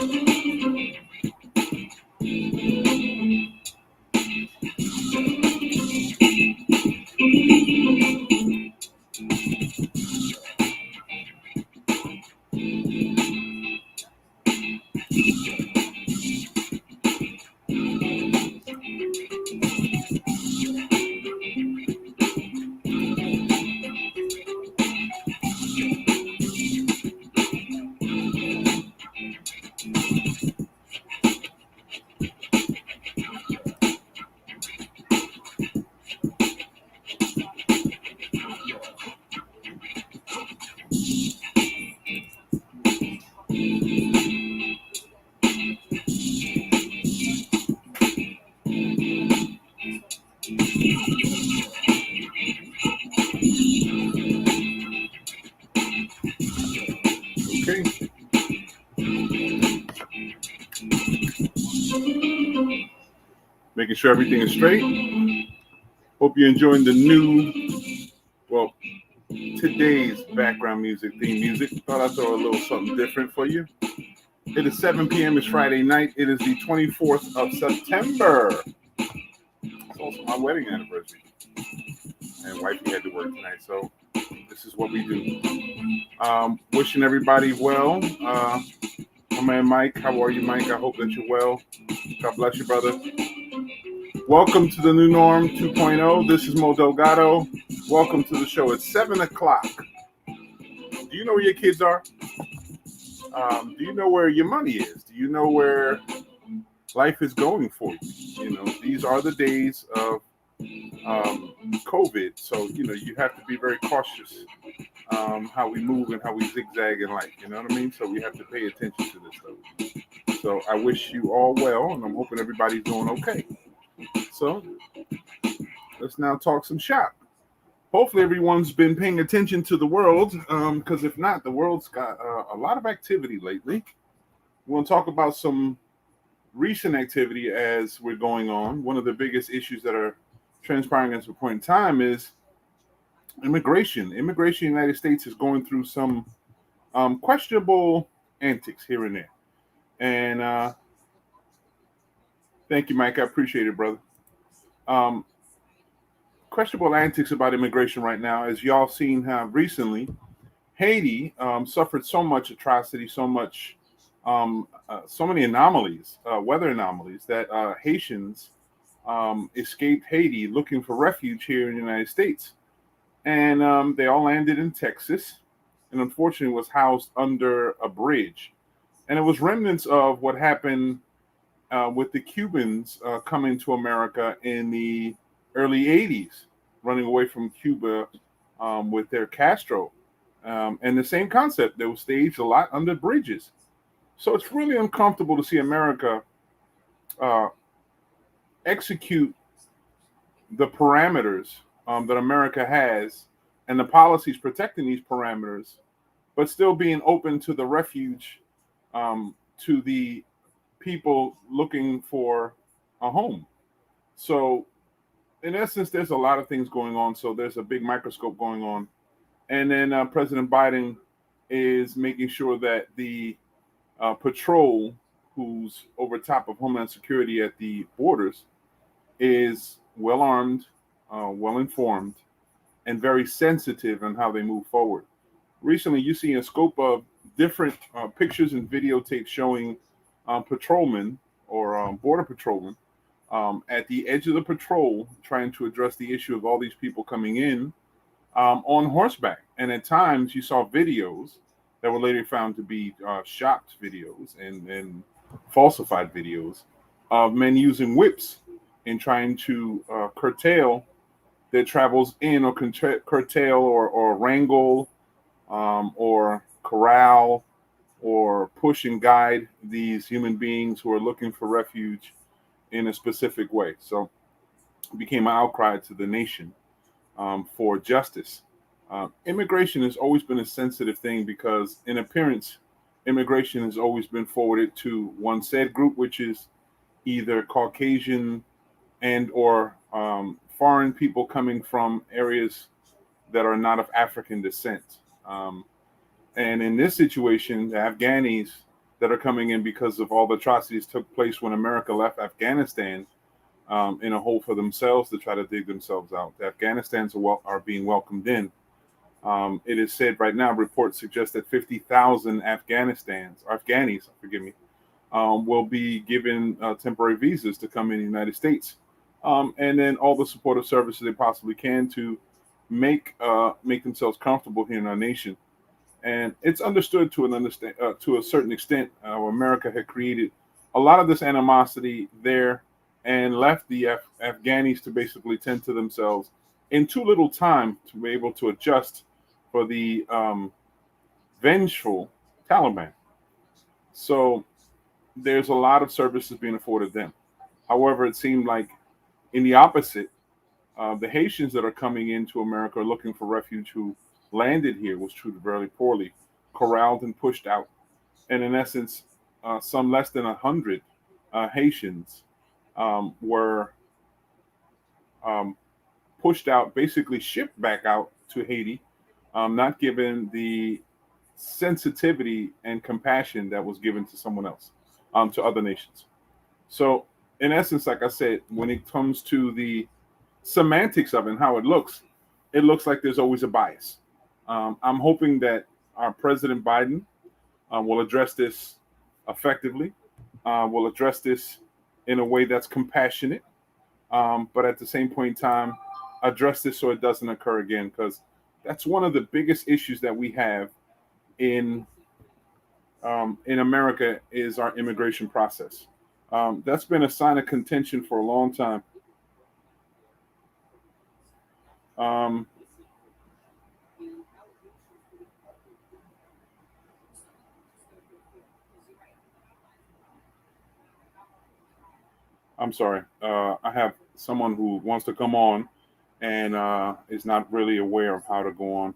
Okay. Making sure everything is straight. Hope you're enjoying the well, today's background music, theme music. Thought I'd throw a little something different for you. It is 7 p.m. It's Friday night. It is the 24th of September. It's also my wedding anniversary. And wifey had to work tonight, so this is what we do. Wishing everybody well. My man Mike, how are you, Mike? I hope that you're well. God bless you, brother. Welcome to the New Norm 2.0. This is Mo Delgado. Welcome to the show. It's 7 o'clock. Do you know where your kids are? Do you know where your money is? Do you know where life is going for you? You know, these are the days of COVID. So, you know, you have to be very cautious how we move and how we zigzag in life. You know what I mean? So we have to pay attention to this stuff. So I wish you all well, and I'm hoping everybody's doing okay. So let's now talk some shop. Hopefully everyone's been paying attention to the world, because if not, the world's got a lot of activity lately. We're going to talk about some recent activity as we're going on. One of the biggest issues that are transpiring at this point in time is immigration. Immigration in the United States is going through some questionable antics here and there. And thank you, Mike. I appreciate it, brother. Questionable antics about immigration right now, as y'all seen how recently Haiti suffered so much atrocity, so many anomalies, weather anomalies, that Haitians escaped Haiti looking for refuge here in the United States. And they all landed in Texas, and unfortunately was housed under a bridge. And it was remnants of what happened with the Cubans coming to America in the early 80s, running away from Cuba with their Castro. And the same concept, they were staged a lot under bridges. So it's really uncomfortable to see America execute the parameters that America has and the policies protecting these parameters, but still being open to the refuge to the people looking for a home. So in essence, there's a lot of things going on. So there's a big microscope going on. And then President Biden is making sure that the patrol, who's over top of Homeland Security at the borders, is well armed, well informed, and very sensitive on how they move forward. Recently, you see a scope of different pictures and videotapes showing patrolmen or border patrolmen at the edge of the patrol trying to address the issue of all these people coming in on horseback. And at times you saw videos that were later found to be shopped videos and falsified videos of men using whips in trying to curtail their travels in, or curtail or wrangle or corral or push and guide these human beings who are looking for refuge in a specific way. So it became an outcry to the nation for justice. Immigration has always been a sensitive thing because, in appearance, immigration has always been forwarded to one said group, which is either Caucasian and or foreign people coming from areas that are not of African descent. And in this situation, the Afghanis that are coming in because of all the atrocities took place when America left Afghanistan in a hole for themselves to try to dig themselves out. The Afghanistans are being welcomed in. It is said right now, reports suggest that 50,000 Afghanis, forgive me, will be given temporary visas to come in the United States, and then all the supportive services they possibly can to make themselves comfortable here in our nation. And it's understood to a certain extent. America had created a lot of this animosity there and left the Afghanis to basically tend to themselves in too little time to be able to adjust for the vengeful Taliban. So there's a lot of services being afforded them. However, it seemed like in the opposite, the Haitians that are coming into America looking for refuge who landed here was treated very poorly, corralled and pushed out. And in essence, some less than 100 Haitians were um, pushed out, basically shipped back out to Haiti, not given the sensitivity and compassion that was given to someone else, to other nations. So, in essence, like I said, when it comes to the semantics of it and how it looks like there's always a bias. I'm hoping that our President Biden will address this effectively, will address this in a way that's compassionate, but at the same point in time, address this so it doesn't occur again, because that's one of the biggest issues that we have in America is our immigration process. That's been a sign of contention for a long time. Um, I'm sorry. I have someone who wants to come on and is not really aware of how to go on.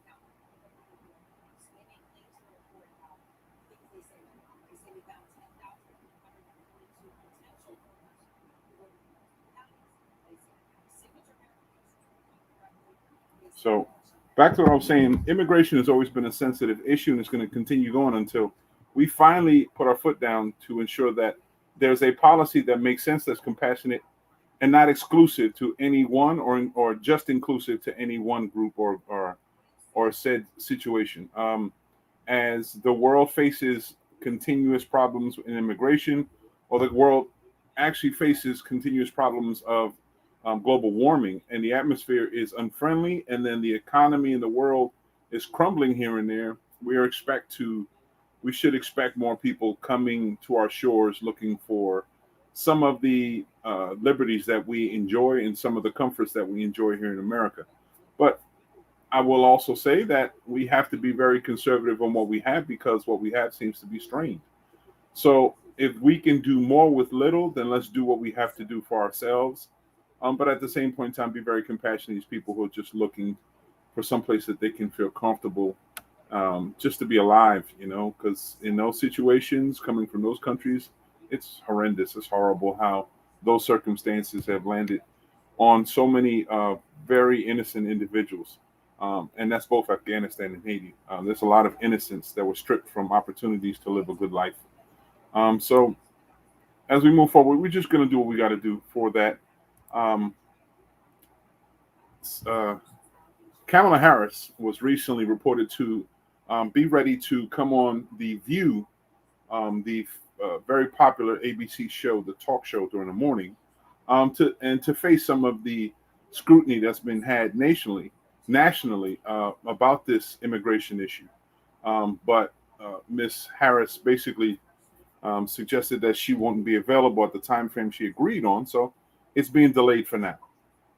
So back to what I was saying, immigration has always been a sensitive issue, and it's going to continue going until we finally put our foot down to ensure that there's a policy that makes sense, that's compassionate, and not exclusive to any one, or just inclusive to any one group or said situation. As the world faces continuous problems in immigration, or the world actually faces continuous problems of global warming, and the atmosphere is unfriendly, and then the economy in the world is crumbling here and there, we should expect more people coming to our shores looking for some of the liberties that we enjoy and some of the comforts that we enjoy here in America. But I will also say that we have to be very conservative on what we have, because what we have seems to be strained. So if we can do more with little, then let's do what we have to do for ourselves. But at the same point in time, be very compassionate to these people who are just looking for some place that they can feel comfortable, just to be alive, because in those situations, coming from those countries, it's horrendous. It's horrible how those circumstances have landed on so many very innocent individuals. And that's both Afghanistan and Haiti. There's a lot of innocents that were stripped from opportunities to live a good life. So as we move forward, we're just going to do what we got to do for that. Um, uh, Kamala Harris was recently reported to be ready to come on The View, the very popular ABC show, the talk show during the morning, to face some of the scrutiny that's been had nationally about this immigration issue. But Miss Harris basically suggested that she won't be available at the time frame she agreed on, so it's being delayed for now.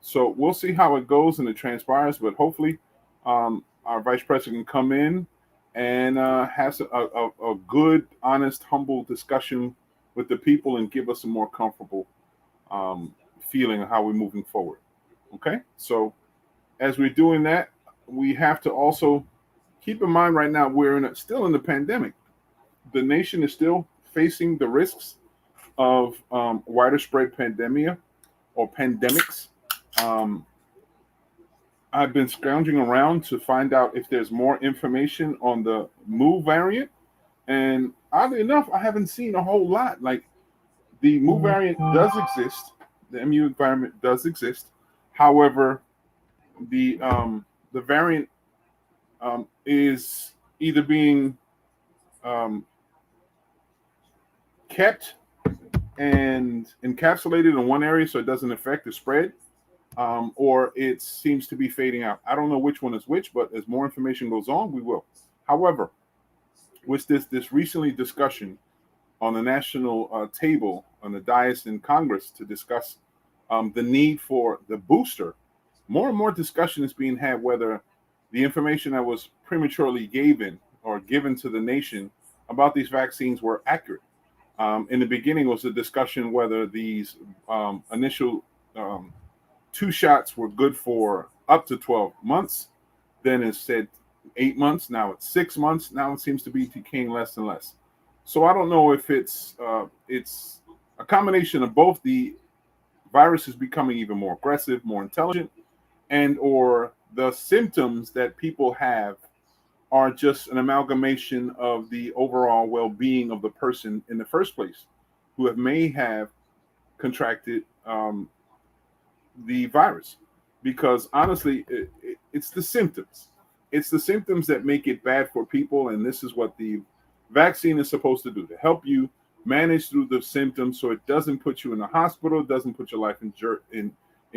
So we'll see how it goes and it transpires, but hopefully our vice president can come in and has a good, honest, humble discussion with the people and give us a more comfortable feeling of how we're moving forward. Okay, so as we're doing that, we have to also keep in mind right now still in the pandemic. The nation is still facing the risks of wider spread pandemia or pandemics. Um, I've been scrounging around to find out if there's more information on the Mu variant, And oddly enough, I haven't seen a whole lot. Like the Mu variant does exist, the MU environment does exist. However, the variant is either being um, kept and encapsulated in one area so it doesn't affect the spread, or it seems to be fading out. I don't know which one is which, but as more information goes on, we will. However, with this recently discussion on the national table on the dais in Congress to discuss the need for the booster, more and more discussion is being had whether the information that was prematurely given to the nation about these vaccines were accurate. In the beginning was a discussion whether these initial um, two shots were good for up to 12 months. Then it said 8 months. Now it's 6 months. Now it seems to be decaying less and less. So I don't know if it's a combination of both the virus is becoming even more aggressive, more intelligent, and or the symptoms that people have are just an amalgamation of the overall well-being of the person in the first place, who may have contracted the virus. Because honestly, it's the symptoms. It's the symptoms that make it bad for people, and this is what the vaccine is supposed to do, to help you manage through the symptoms so it doesn't put you in the hospital, it doesn't put your life in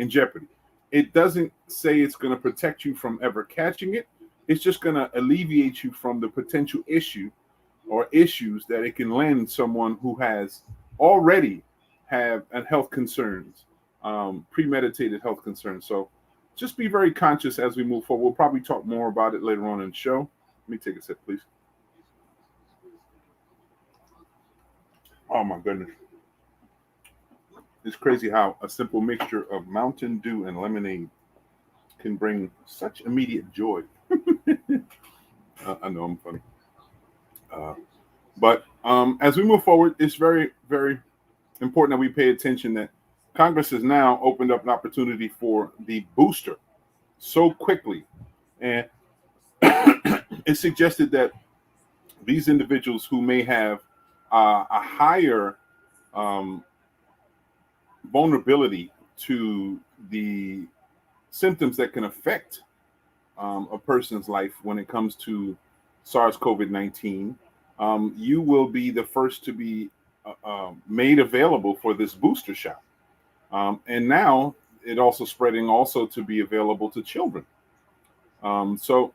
jeopardy. It doesn't say it's going to protect you from ever catching it. It's just going to alleviate you from the potential issue or issues that it can lend someone who has already have health concerns, premeditated health concerns. So just be very conscious as we move forward. We'll probably talk more about it later on in the show. Let me take a sip, please. Oh my goodness. It's crazy how a simple mixture of Mountain Dew and lemonade can bring such immediate joy. I know I'm funny. Uh, but as we move forward, it's very, very important that we pay attention that Congress has now opened up an opportunity for the booster so quickly. And it suggested that these individuals who may have a higher um, vulnerability to the symptoms that can affect a person's life when it comes to SARS-CoV-19, you will be the first to be made available for this booster shot. And now it also spreading also to be available to children. So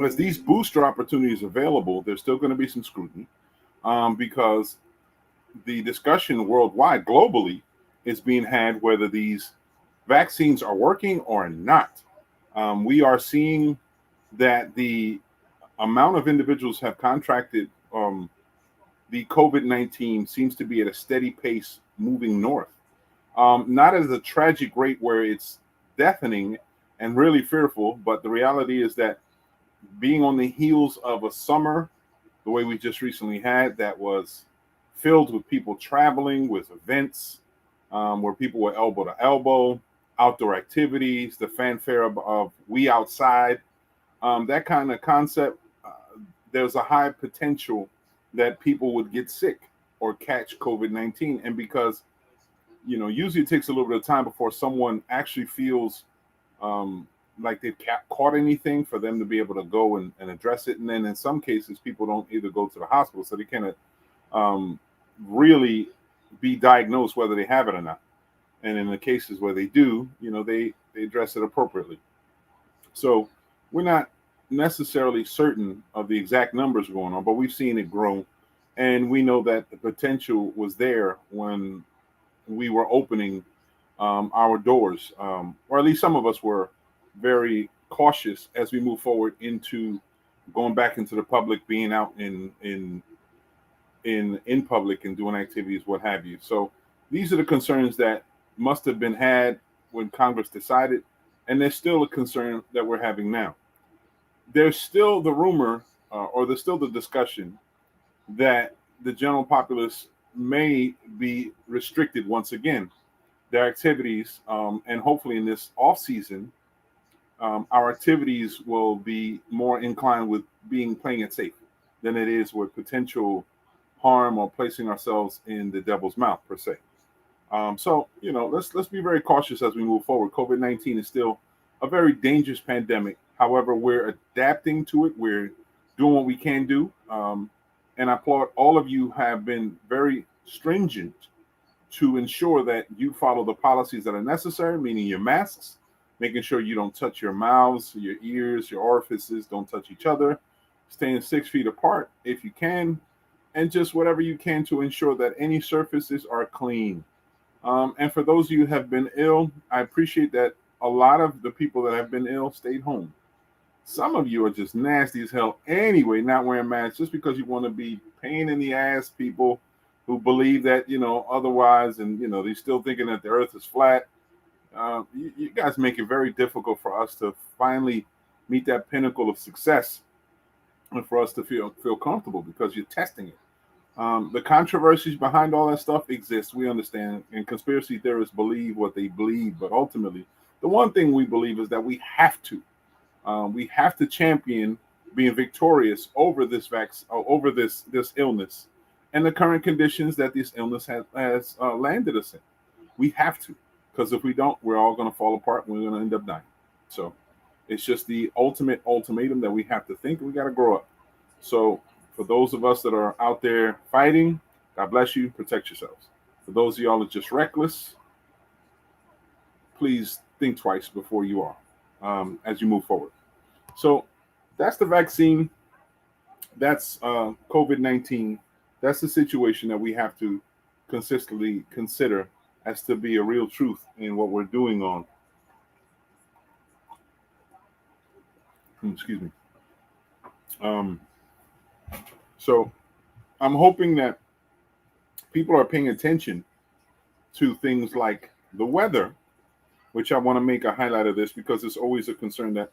as these booster opportunities available, there's still going to be some scrutiny because the discussion worldwide, globally, is being had whether these vaccines are working or not. We are seeing that the amount of individuals have contracted the COVID-19 seems to be at a steady pace moving north. Not as a tragic rate where it's deafening and really fearful, but the reality is that being on the heels of a summer, the way we just recently had, that was filled with people traveling, with events where people were elbow to elbow, outdoor activities, the fanfare of we outside, that kind of concept, there's a high potential that people would get sick or catch COVID-19. And because, usually it takes a little bit of time before someone actually feels like they've caught anything for them to be able to go and address it. And then in some cases, people don't either go to the hospital, so they can't really be diagnosed whether they have it or not. And in the cases where they do, they address it appropriately. So we're not necessarily certain of the exact numbers going on, but we've seen it grow. And we know that the potential was there when we were opening our doors, or at least some of us were very cautious as we move forward into going back into the public, being out in public and doing activities, what have you. So these are the concerns that must have been had when Congress decided, and there's still a concern that we're having now. There's still the rumor, or there's still the discussion that the general populace may be restricted once again their activities, and hopefully in this off season, our activities will be more inclined with playing it safe. than it is with potential harm or placing ourselves in the devil's mouth per se. So let's be very cautious as we move forward. COVID-19 is still a very dangerous pandemic. However, we're adapting to it. We're doing what we can do, and I applaud all of you have been very stringent to ensure that you follow the policies that are necessary, meaning your masks, making sure you don't touch your mouths, your ears, your orifices, don't touch each other, staying 6 feet apart if you can, and just whatever you can to ensure that any surfaces are clean. And for those of you who have been ill, I appreciate that a lot of the people that have been ill stayed home. Some of you are just nasty as hell anyway, not wearing masks just because you want to be pain in the ass people who believe that, otherwise, and, they're still thinking that the earth is flat. You guys make it very difficult for us to finally meet that pinnacle of success and for us to feel comfortable because you're testing it. The controversies behind all that stuff exist. We understand, and conspiracy theorists believe what they believe. But ultimately, the one thing we believe is that we have to champion being victorious over this over this illness, and the current conditions that this illness has landed us in. We have to, because if we don't, we're all going to fall apart and we're going to end up dying. So it's just the ultimate ultimatum that we have to think. We got to grow up. So for those of us that are out there fighting, God bless you. Protect yourselves. For those of y'all that are just reckless, please think twice before you are as you move forward. So that's the vaccine. That's COVID-19. That's the situation that we have to consistently consider as to be a real truth in what we're doing on. Excuse me. So I'm hoping that people are paying attention to things like the weather, which I want to make a highlight of this because it's always a concern that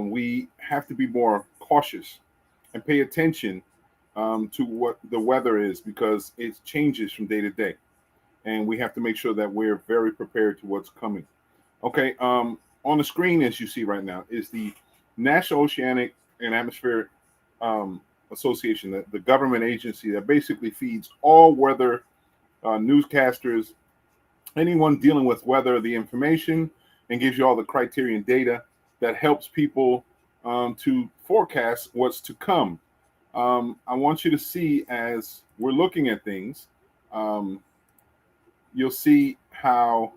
we have to be more cautious and pay attention to what the weather is because it changes from day to day. And we have to make sure that we're very prepared to what's coming. Okay, on the screen, as you see right now, is the National Oceanic and Atmospheric Association, the government agency that basically feeds all weather newscasters, anyone dealing with weather, the information, and gives you all the criterion data that helps people to forecast what's to come. I want you to see as we're looking at things, you'll see how.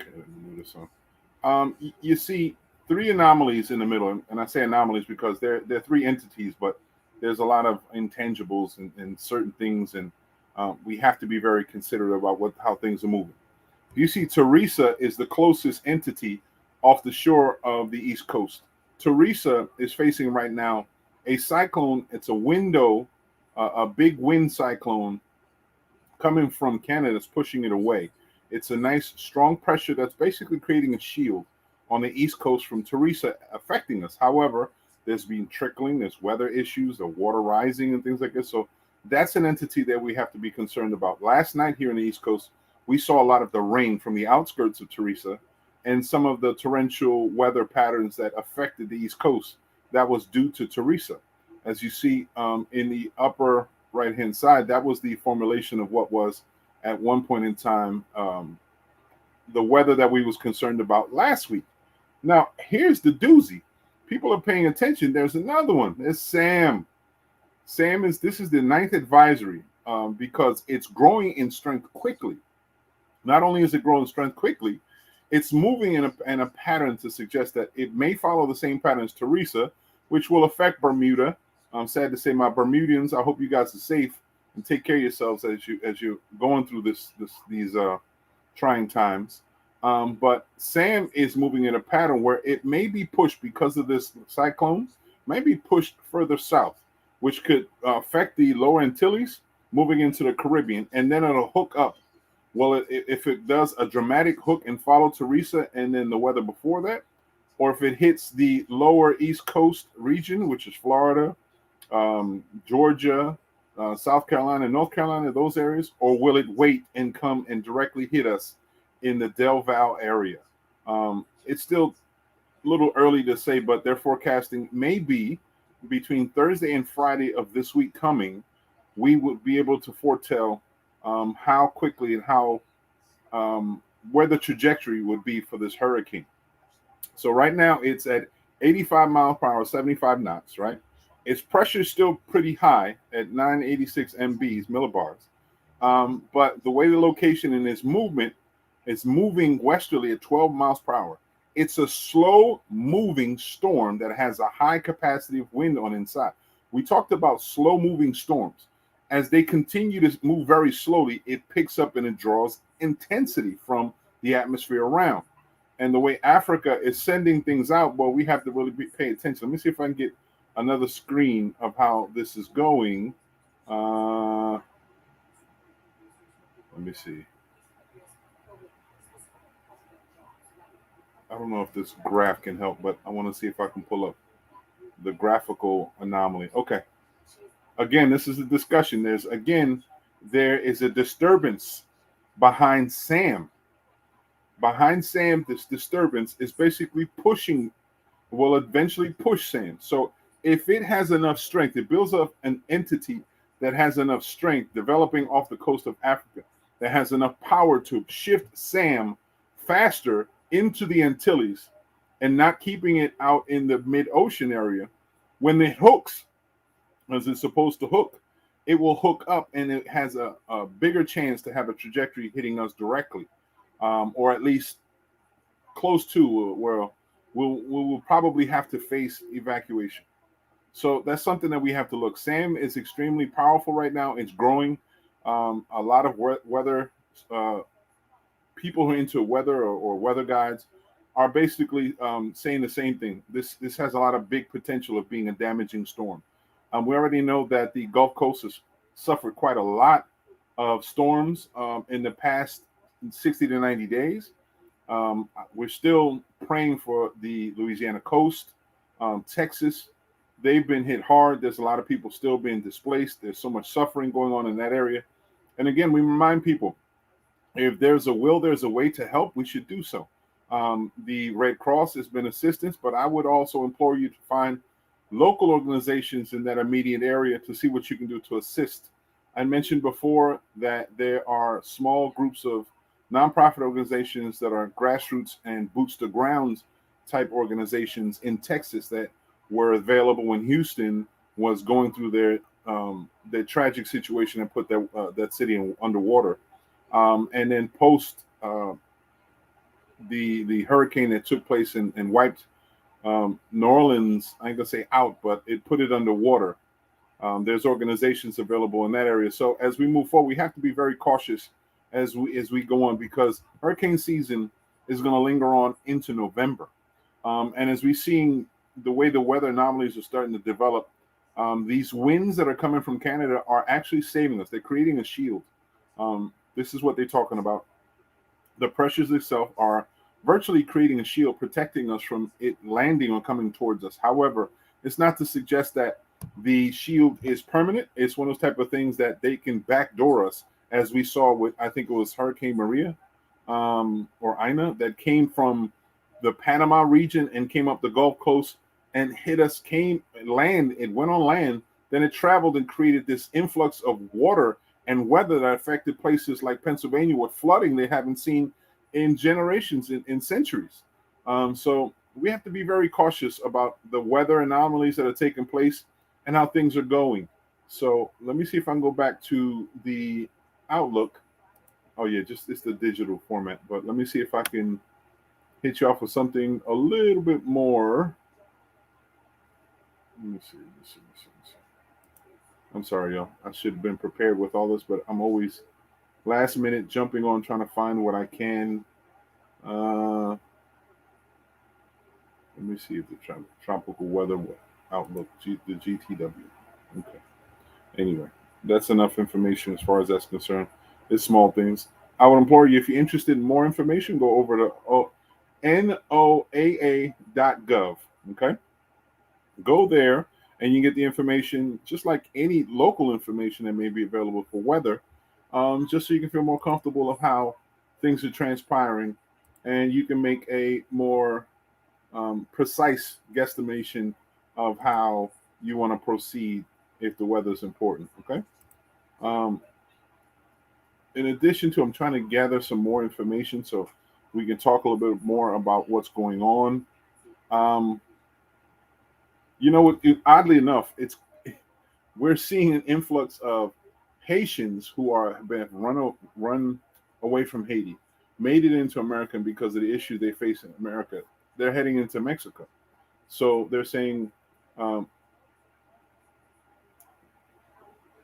Okay, let me move this on. You see three anomalies in the middle, and I say anomalies because they're three entities, but there's a lot of intangibles and certain things, and we have to be very considerate about how things are moving. You see, Teresa is the closest entity off the shore of the East Coast. Teresa is facing right now a cyclone. It's a window, a big wind cyclone coming from Canada. It's pushing it away. It's a nice strong pressure that's basically creating a shield on the East Coast from Teresa affecting us. However, there's been trickling, there's weather issues, the water rising and things like this. So that's an entity that we have to be concerned about. Last night here in the East Coast, we saw a lot of the rain from the outskirts of Teresa and some of the torrential weather patterns that affected the East Coast. That was due to Teresa. As you see in the upper right-hand side, that was the formulation of what was at one point in time the weather that we was concerned about last week. Now, here's the doozy. People are paying attention. There's another one. There's Sam. This is the 9th advisory because it's growing in strength quickly. Not only is it growing in strength quickly, it's moving in a pattern to suggest that it may follow the same pattern as Teresa, which will affect Bermuda. I'm sad to say, my Bermudians, I hope you guys are safe and take care of yourselves as you're going through these trying times. But Sam is moving in a pattern where it may be pushed because of this cyclone, may be pushed further south, which could affect the lower Antilles, moving into the Caribbean, and then it'll hook up. Well, if it does a dramatic hook and follow Teresa and then the weather before that, or if it hits the lower East Coast region, which is Florida, Georgia, South Carolina, North Carolina, those areas, or will it wait and come and directly hit us in the Del Val area? It's still a little early to say, but they're forecasting maybe between Thursday and Friday of this week coming, we would be able to foretell how quickly and how where the trajectory would be for this hurricane. So right now it's at 85 miles per hour, 75 knots, right? Its pressure is still pretty high at 986 MBs, millibars. But the way the location and its movement is moving westerly at 12 miles per hour. It's a slow moving storm that has a high capacity of wind on inside. We talked about slow moving storms. As they continue to move very slowly, it picks up and it draws intensity from the atmosphere around. And the way Africa is sending things out, well, we have to really pay attention. Let me see if I can get another screen of how this is going. Let me see. I don't know if this graph can help, but I want to see if I can pull up the graphical anomaly. Okay. Again, this is a discussion. There is a disturbance behind Sam. Behind Sam, this disturbance is basically will eventually push Sam. So if it has enough strength, it builds up an entity that has enough strength developing off the coast of Africa that has enough power to shift Sam faster into the Antilles and not keeping it out in the mid-ocean area. When it hooks, as it's supposed to hook, it will hook up and it has a bigger chance to have a trajectory hitting us directly, or at least close to where we'll probably have to face evacuation. So that's something that we have to look. Sam is extremely powerful right now. It's growing. A lot of weather people who are into weather or weather guides are basically saying the same thing. This has a lot of big potential of being a damaging storm. We already know that the Gulf Coast has suffered quite a lot of storms in the past 60 to 90 days. We're still praying for the Louisiana coast, Texas. They've been hit hard. There's a lot of people still being displaced. There's so much suffering going on in that area. And again, we remind people, if there's a will, there's a way to help. We should do so. The Red Cross has been assistance, but I would also implore you to find local organizations in that immediate area to see what you can do to assist. I mentioned before that there are small groups of nonprofit organizations that are grassroots and boots to ground type organizations in Texas that were available when Houston was going through their tragic situation and put that city underwater. And then post the hurricane that took place and wiped New Orleans, I ain't gonna say out, but it put it underwater. There's organizations available in that area. So as we move forward, we have to be very cautious as we go on, because hurricane season is going to linger on into November. And as we're seeing the way the weather anomalies are starting to develop, these winds that are coming from Canada are actually saving us. They're creating a shield. This is what they're talking about. The pressures itself are virtually creating a shield, protecting us from it landing or coming towards us. However, it's not to suggest that the shield is permanent. It's one of those type of things that they can backdoor us, as we saw with, I think it was Hurricane Maria or Ina, that came from the Panama region and came up the Gulf Coast and hit us, it went on land, then it traveled and created this influx of water and weather that affected places like Pennsylvania with flooding they haven't seen in generations, in centuries. So we have to be very cautious about the weather anomalies that are taking place and how things are going. So let me see if I can go back to the Outlook. Oh yeah, it's the digital format. But let me see if I can hit you off with something a little bit more. Let me see. I'm sorry, y'all. I should have been prepared with all this, but I'm always last minute jumping on trying to find what I can. Let me see if the tropical weather outlook, the GTW. Okay. Anyway, that's enough information as far as that's concerned. It's small things. I would implore you, if you're interested in more information, go over to NOAA.gov. Okay. Go there and you get the information, just like any local information that may be available for weather, just so you can feel more comfortable of how things are transpiring, and you can make a more precise guesstimation of how you want to proceed if the weather is important. Okay. Um, in addition to, I'm trying to gather some more information so we can talk a little bit more about what's going on. Um, oddly enough, it's we're seeing an influx of Haitians who are been run away from Haiti, made it into America because of the issue they face in America. They're heading into Mexico, so they're saying um,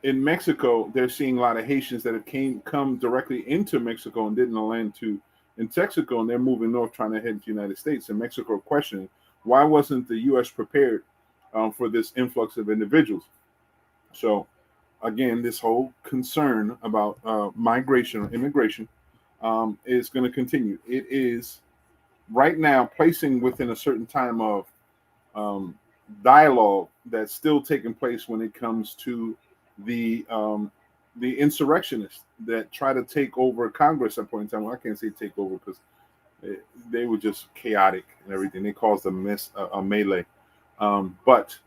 in Mexico they're seeing a lot of Haitians that have come directly into Mexico and didn't land to in Texaco, and they're moving north trying to head to the United States. And Mexico questioning why wasn't the U.S. prepared for this influx of individuals. So again, this whole concern about migration or immigration is going to continue. It is right now placing within a certain time of um, dialogue that's still taking place when it comes to the insurrectionists that try to take over Congress at a point in time. Well, I can't say take over because they were just chaotic and everything. They caused a melee. But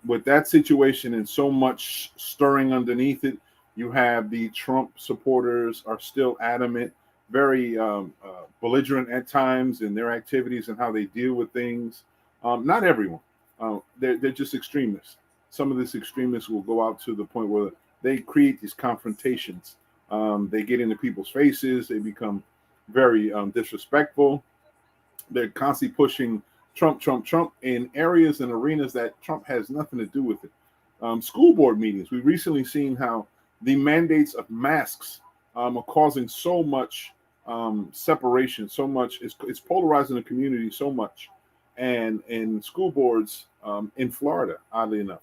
with that situation and so much stirring underneath it, you have the Trump supporters are still adamant, very belligerent at times in their activities and how they deal with things. Not everyone. They're just extremists. Some of these extremists will go out to the point where they create these confrontations. They get into people's faces. They become very disrespectful. They're constantly pushing Trump, Trump, Trump in areas and arenas that Trump has nothing to do with it. School board meetings. We've recently seen how the mandates of masks are causing so much separation, so much. It's polarizing the community so much. And in school boards in Florida, oddly enough,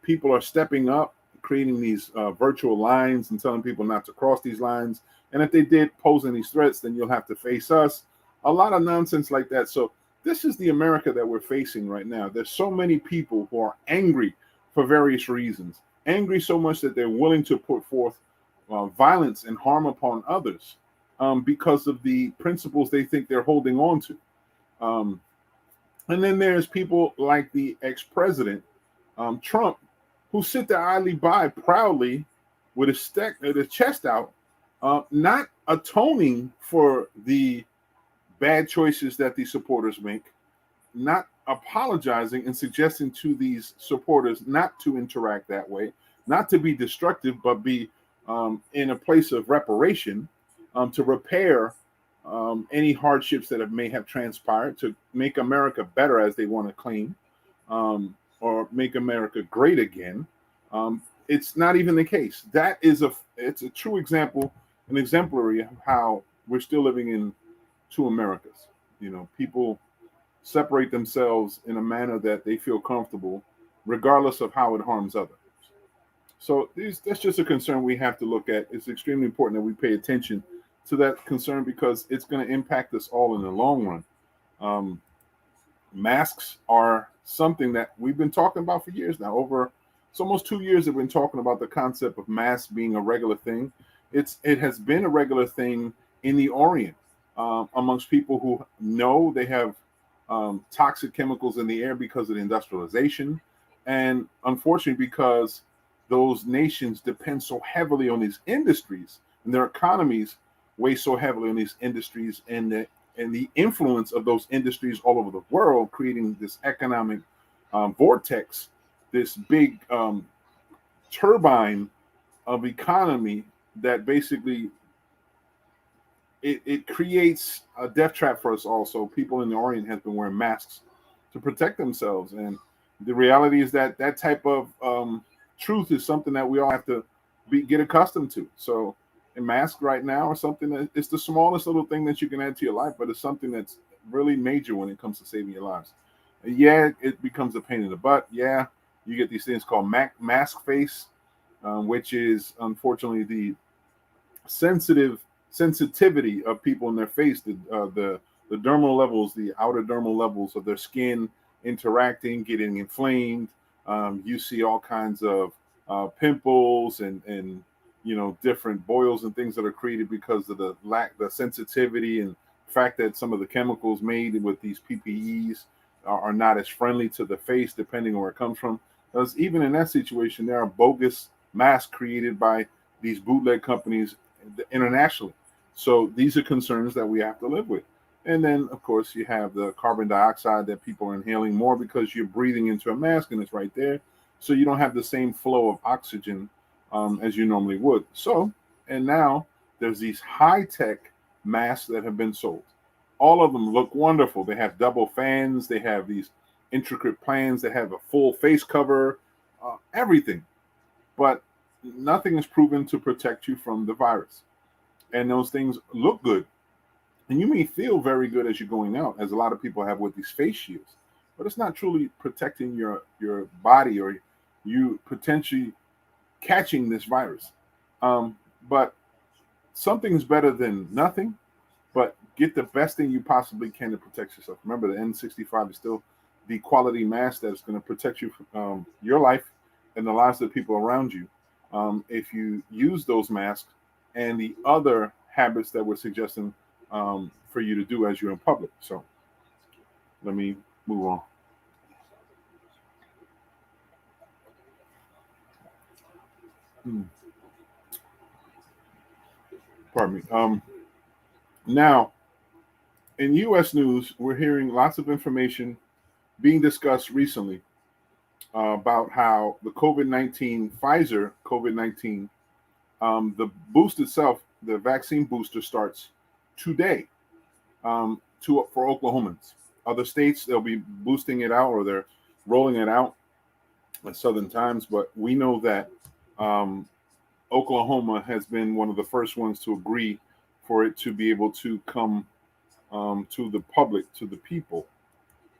people are stepping up, creating these virtual lines and telling people not to cross these lines. And if they did pose any threats, then you'll have to face us. A lot of nonsense like that. So this is the America that we're facing right now. There's so many people who are angry for various reasons, angry so much that they're willing to put forth violence and harm upon others because of the principles they think they're holding on to. Um, and then there's people like the ex-president, Trump, who sit there idly by proudly with his chest out, not atoning for the bad choices that these supporters make, not apologizing and suggesting to these supporters not to interact that way, not to be destructive, but be in a place of reparation to repair any hardships that may have transpired, to make America better as they want to claim, or make America great again. It's not even the case. It's a true example, an exemplary of how we're still living in two Americas. People separate themselves in a manner that they feel comfortable, regardless of how it harms others. So that's just a concern we have to look at. It's extremely important that we pay attention to that concern because it's going to impact us all in the long run. Um, Masks are something that we've been talking about for years now. It's almost 2 years that we've been talking about the concept of masks being a regular thing. It has been a regular thing in the Orient amongst people who know they have toxic chemicals in the air because of the industrialization, and unfortunately because those nations depend so heavily on these industries and their economies weigh so heavily on these industries and the influence of those industries all over the world, creating this economic vortex, this big turbine of economy that basically it creates a death trap for us all. So people in the Orient have been wearing masks to protect themselves. And the reality is that that type of truth is something that we all have to get accustomed to. So a mask right now is something that it's the smallest little thing that you can add to your life, but it's something that's really major when it comes to saving your lives. Yeah, it becomes a pain in the butt. Yeah, you get these things called mask face, which is unfortunately the sensitivity of people in their face, the dermal levels, the outer dermal levels of their skin interacting, getting inflamed. You see all kinds of pimples and different boils and things that are created because of the sensitivity and fact that some of the chemicals made with these PPEs are not as friendly to the face, depending on where it comes from. Because even in that situation, there are bogus masks created by these bootleg companies internationally. So these are concerns that we have to live with. And then, of course, you have the carbon dioxide that people are inhaling more because you're breathing into a mask and it's right there. So you don't have the same flow of oxygen as you normally would. So, and now there's these high-tech masks that have been sold. All of them look wonderful. They have double fans. They have these intricate plans. They have a full face cover, everything. But nothing is proven to protect you from the virus. And those things look good. And you may feel very good as you're going out, as a lot of people have with these face shields. But it's not truly protecting your body or you potentially catching this virus. But something is better than nothing. But get the best thing you possibly can to protect yourself. Remember, the N95 is still the quality mask that's going to protect you from your life and the lives of the people around you. If you use those masks and the other habits that we're suggesting for you to do as you're in public. So let me move on. Pardon me. Now, in U.S. news, we're hearing lots of information being discussed recently about how the COVID-19, Pfizer COVID-19, the boost itself, the vaccine booster starts today for Oklahomans. Other states, they'll be boosting it out or they're rolling it out at Southern Times, but we know that Oklahoma has been one of the first ones to agree for it to be able to come to the public, to the people.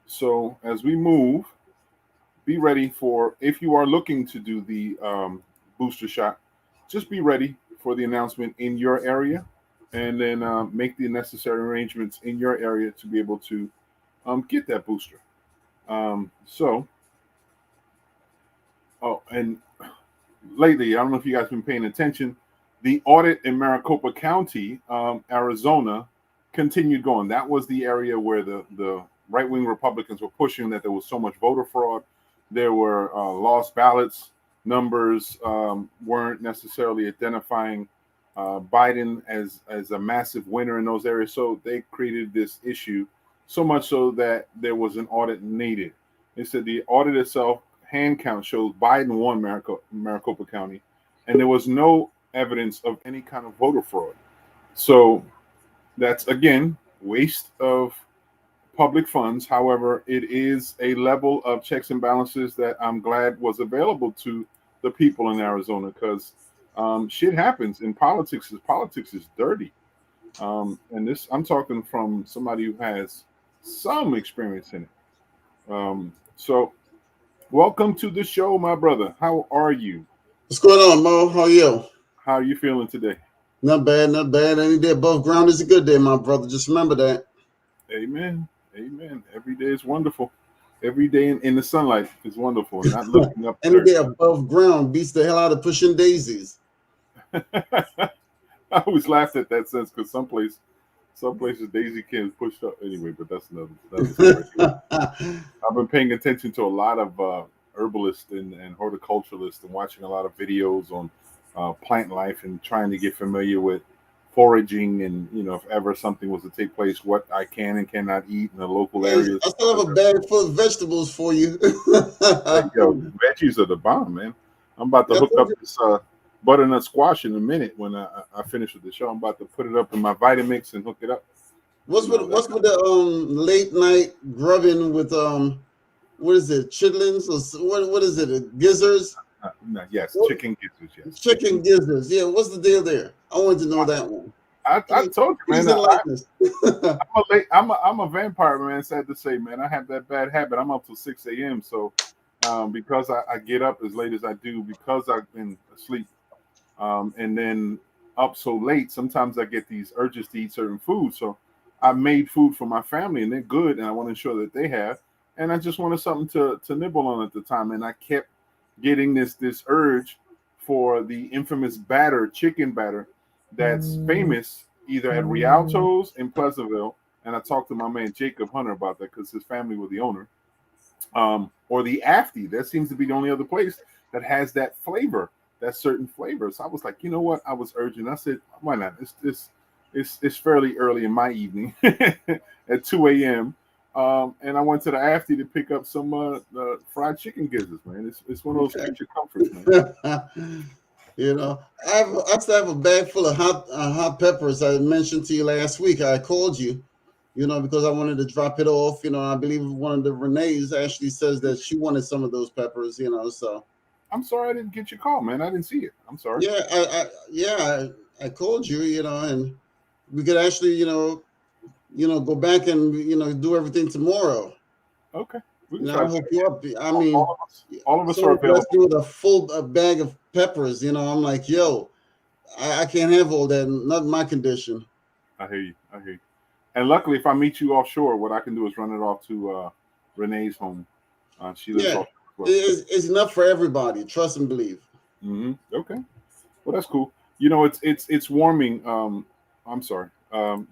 So as we move, be ready for, if you are looking to do the booster shot, just be ready for the announcement in your area and then make the necessary arrangements in your area to be able to get that booster. And lately, I don't know if you guys have been paying attention, the audit in Maricopa County, Arizona, continued going. That was the area where the right-wing Republicans were pushing that there was so much voter fraud. There were lost ballots. Numbers weren't necessarily identifying Biden as a massive winner in those areas. So they created this issue, so much so that there was an audit needed. They said the audit itself, hand count, shows Biden won Maricopa County, and there was no evidence of any kind of voter fraud. So that's, again, waste of public funds. However, it is a level of checks and balances that I'm glad was available to the people in Arizona, because shit happens in politics. Politics is dirty. And this, I'm talking from somebody who has some experience in it. So welcome to the show, my brother. How are you? What's going on, Mo? How are you? How are you feeling today? Not bad, not bad. Any day above ground is a good day, my brother. Just remember that. Amen. Amen. Every day is wonderful. Every day in the sunlight is wonderful. Not looking up Any dirt. day above ground beats the hell out of pushing daisies. I always laughed at that sense because some places daisy cans pushed up anyway, but that's another story. I've been paying attention to a lot of herbalists and horticulturalists and watching a lot of videos on plant life and trying to get familiar with foraging and, if ever something was to take place, what I can and cannot eat in the local Yes, areas. I still have a bag full of vegetables for you. Yo, veggies are the bomb, man. I'm about to Yeah, hook up this butternut squash in a minute when I finish with the show. I'm about to put it up in my Vitamix and hook it up. what's with the late night grubbing with what is it, chitlins or what is it, gizzards? Yes, What? chicken gizzards. Yes, Chicken gizzards. Yeah, what's the deal there? I wanted to know that one. I told you, Please man. enlighten us. I'm a vampire, man. Sad to say, man. I have that bad habit. I'm up till 6 a.m. So because I get up as late as I do, because I've been asleep, and then up so late, sometimes I get these urges to eat certain food. So I made food for my family, and they're good, and I want to ensure that they have. And I just wanted something to nibble on at the time, and I kept getting this urge for the infamous chicken batter, that's famous either at Rialto's in Pleasantville, and I talked to my man Jacob Hunter about that because his family were the owner, or the afti. That seems to be the only other place that has that flavor, that certain flavor. So I was like, you know what? I was urging. I said, why not? It's fairly early in my evening at 2 a.m. And I went to the afti to pick up some fried chicken gizzards, man. It's one of those creature comforts, man. You know, I still have a bag full of hot peppers. I mentioned to you last week. I called you, because I wanted to drop it off. I believe one of the Renee's actually says that she wanted some of those peppers. So I'm sorry I didn't get your call, man. I didn't see it. I'm sorry. yeah, I called you, and we could actually, go back and do everything tomorrow. Okay. We can I try to hook you up. I all, mean, all of us are someone available. blessed me with a full bag of peppers. I'm like, yo, I can't have all that. Not my condition. I hear you. I hear you. And luckily, if I meet you offshore, what I can do is run it off to Renee's home. She lives Yeah, offshore as well. it's enough for everybody. Trust and believe. Okay. Well, that's cool. It's warming. I'm sorry.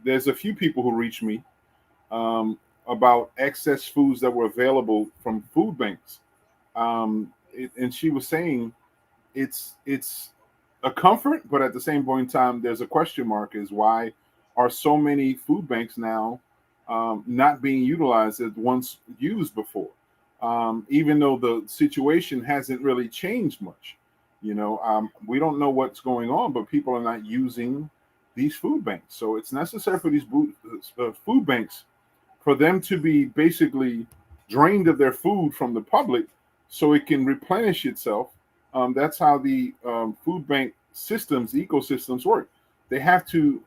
There's a few people who reached me um, about excess foods that were available from food banks, and she was saying it's a comfort, but at the same point in time, there's a question mark: is why are so many food banks now not being utilized as once used before? Even though the situation hasn't really changed much, we don't know what's going on, but people are not using these food banks. So it's necessary for these food banks for them to be basically drained of their food from the public so it can replenish itself. That's how the food bank ecosystems work. They have to,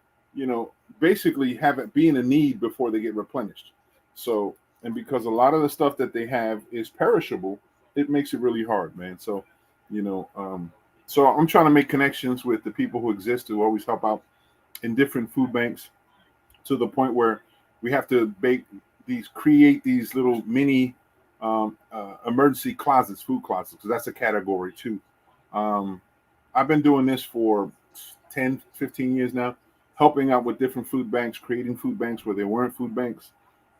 basically have it be in a need before they get replenished. So, and because a lot of the stuff that they have is perishable, it makes it really hard, man. So, you know, um, so I'm trying to make connections with the people who exist who always help out in different food banks to the point where we have to create these little mini emergency closets, food closets, because that's a category too. Um, I've been doing this for 10, 15 years now, helping out with different food banks, creating food banks where there weren't food banks,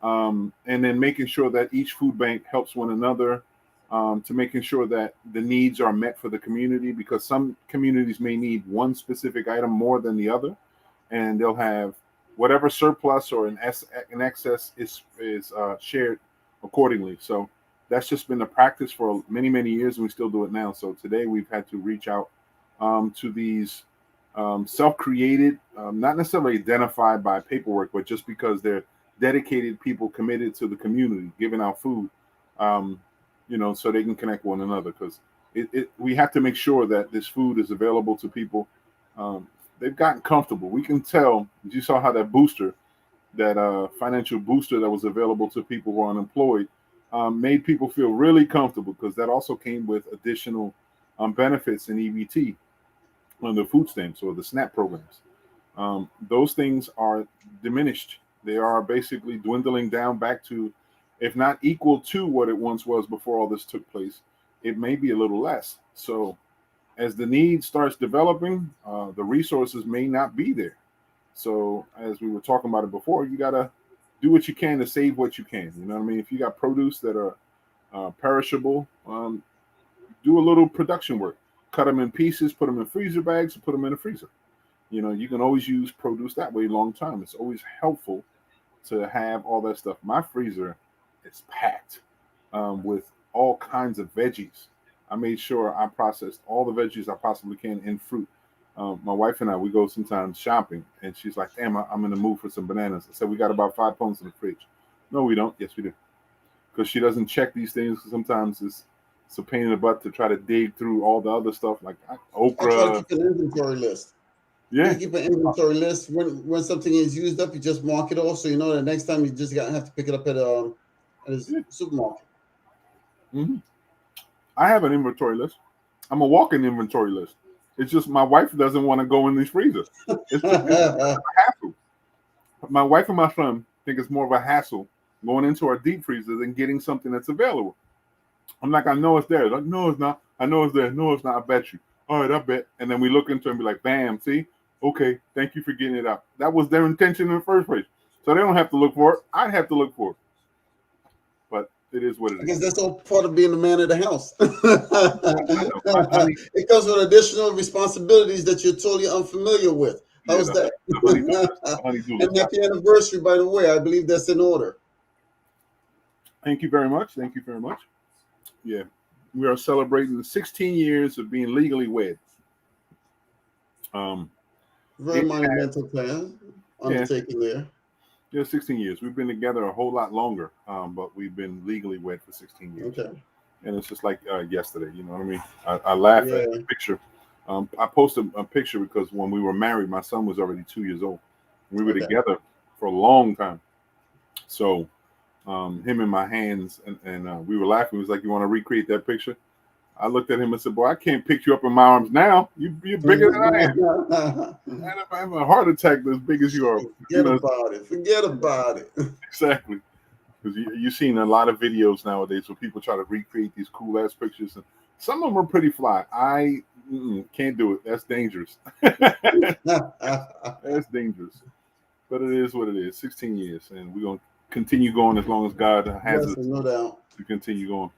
and then making sure that each food bank helps one another, to making sure that the needs are met for the community, because some communities may need one specific item more than the other, and they'll have whatever surplus or an excess is shared accordingly. So that's just been the practice for many, many years, and we still do it now. So today we've had to reach out to these self-created, not necessarily identified by paperwork, but just because they're dedicated people committed to the community, giving out food, so they can connect one another. Because we have to make sure that this food is available to people. They've gotten comfortable. We can tell. You saw how that booster, that financial booster that was available to people who are unemployed, made people feel really comfortable, because that also came with additional benefits in EBT on the food stamps or the SNAP programs. Those things are diminished. They are basically dwindling down back to, if not equal to what it once was before all this took place, it may be a little less. So as the need starts developing, the resources may not be there. So as we were talking about it before, you got to do what you can to save what you can. You know what I mean? If you got produce that are perishable, do a little production work. Cut them in pieces, put them in freezer bags, and put them in a freezer. You can always use produce that way long time. It's always helpful to have all that stuff. My freezer is packed with all kinds of veggies. I made sure I processed all the veggies I possibly can in fruit. My wife and I, we go sometimes shopping, and she's like, "Damn, I'm in the mood for some bananas." I said, "We got about 5 pounds in the fridge." No, we don't. Yes, we do. Because she doesn't check these things. Sometimes it's a pain in the butt to try to dig through all the other stuff like I try to okra. keep an inventory list. You Yeah, keep an inventory list. When something is used up, you just mark it off, so you know the next time you just have to pick it up at a yeah. supermarket. hmm I have an inventory list. I'm a walking inventory list. It's just my wife doesn't want to go in these freezers. It's a hassle. My wife and my son think it's more of a hassle going into our deep freezer than getting something that's available. I'm like, I know it's there. Like, no, it's not. I know it's there. No, it's not. I bet you. All right, I bet. And then we look into it and be like, bam, see? Okay, thank you for getting it out. That was their intention in the first place. So they don't have to look for it. I'd have to look for it. But It is what it I is. guess that's all part of being the man of the house. I know. Honey, It comes with additional responsibilities that you're totally unfamiliar with. yeah, How's that? the honeydew list. The honeydew And list. happy anniversary, by the way. I believe that's in order. Thank you very much. Thank you very much. Yeah, we are celebrating the 16 years of being legally wed. Um, Very it, monumental plan yeah, undertaking there. yeah, 16 years. We've been together a whole lot longer, but we've been legally wed for 16 years. Okay. And it's just like yesterday. You know what I mean? I laugh at Yeah. the picture. I posted a picture because when we were married, my son was already 2 years old. We were Okay. together for a long time. So him in my hands, and we were laughing. He was like, "You want to recreate that picture?" I looked at him and said, "Boy, I can't pick you up in my arms now. You're bigger than I am. I have a heart attack as big as you are." Forget about it. Forget about it. Exactly. Because you've seen a lot of videos nowadays where people try to recreate these cool ass pictures, and some of them are pretty fly. I can't do it. That's dangerous. That's dangerous. But it is what it is. 16 years, and we're gonna continue going as long as God has Yes, us no doubt. to continue going.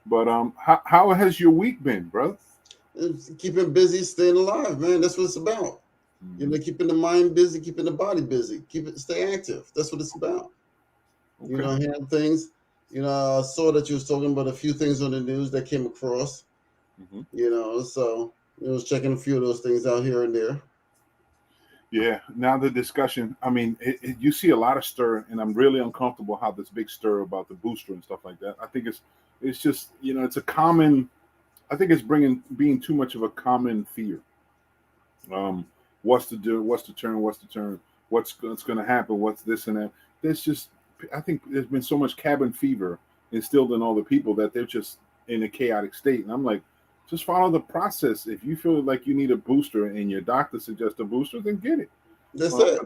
But how has your week been, bro? It's keeping busy, staying alive, man. That's what it's about. You know, keeping the mind busy, keeping the body busy, stay active. That's what it's about. Okay. You know, handle things. You know, I saw that you was talking about a few things on the news that came across. You know, so I was checking a few of those things out here and there. Yeah. Now the discussion. I mean, you see a lot of stir, and I'm really uncomfortable how this big stir about the booster and stuff like that. I think it's just it's a common. I think it's being too much of a common fear. What's to do? What's to turn? What's to turn? What's going to happen? What's this and that? There's just. I think there's been so much cabin fever instilled in all the people that they're just in a chaotic state. And I'm like, just follow the process. If you feel like you need a booster and your doctor suggests a booster, then get it. That's it.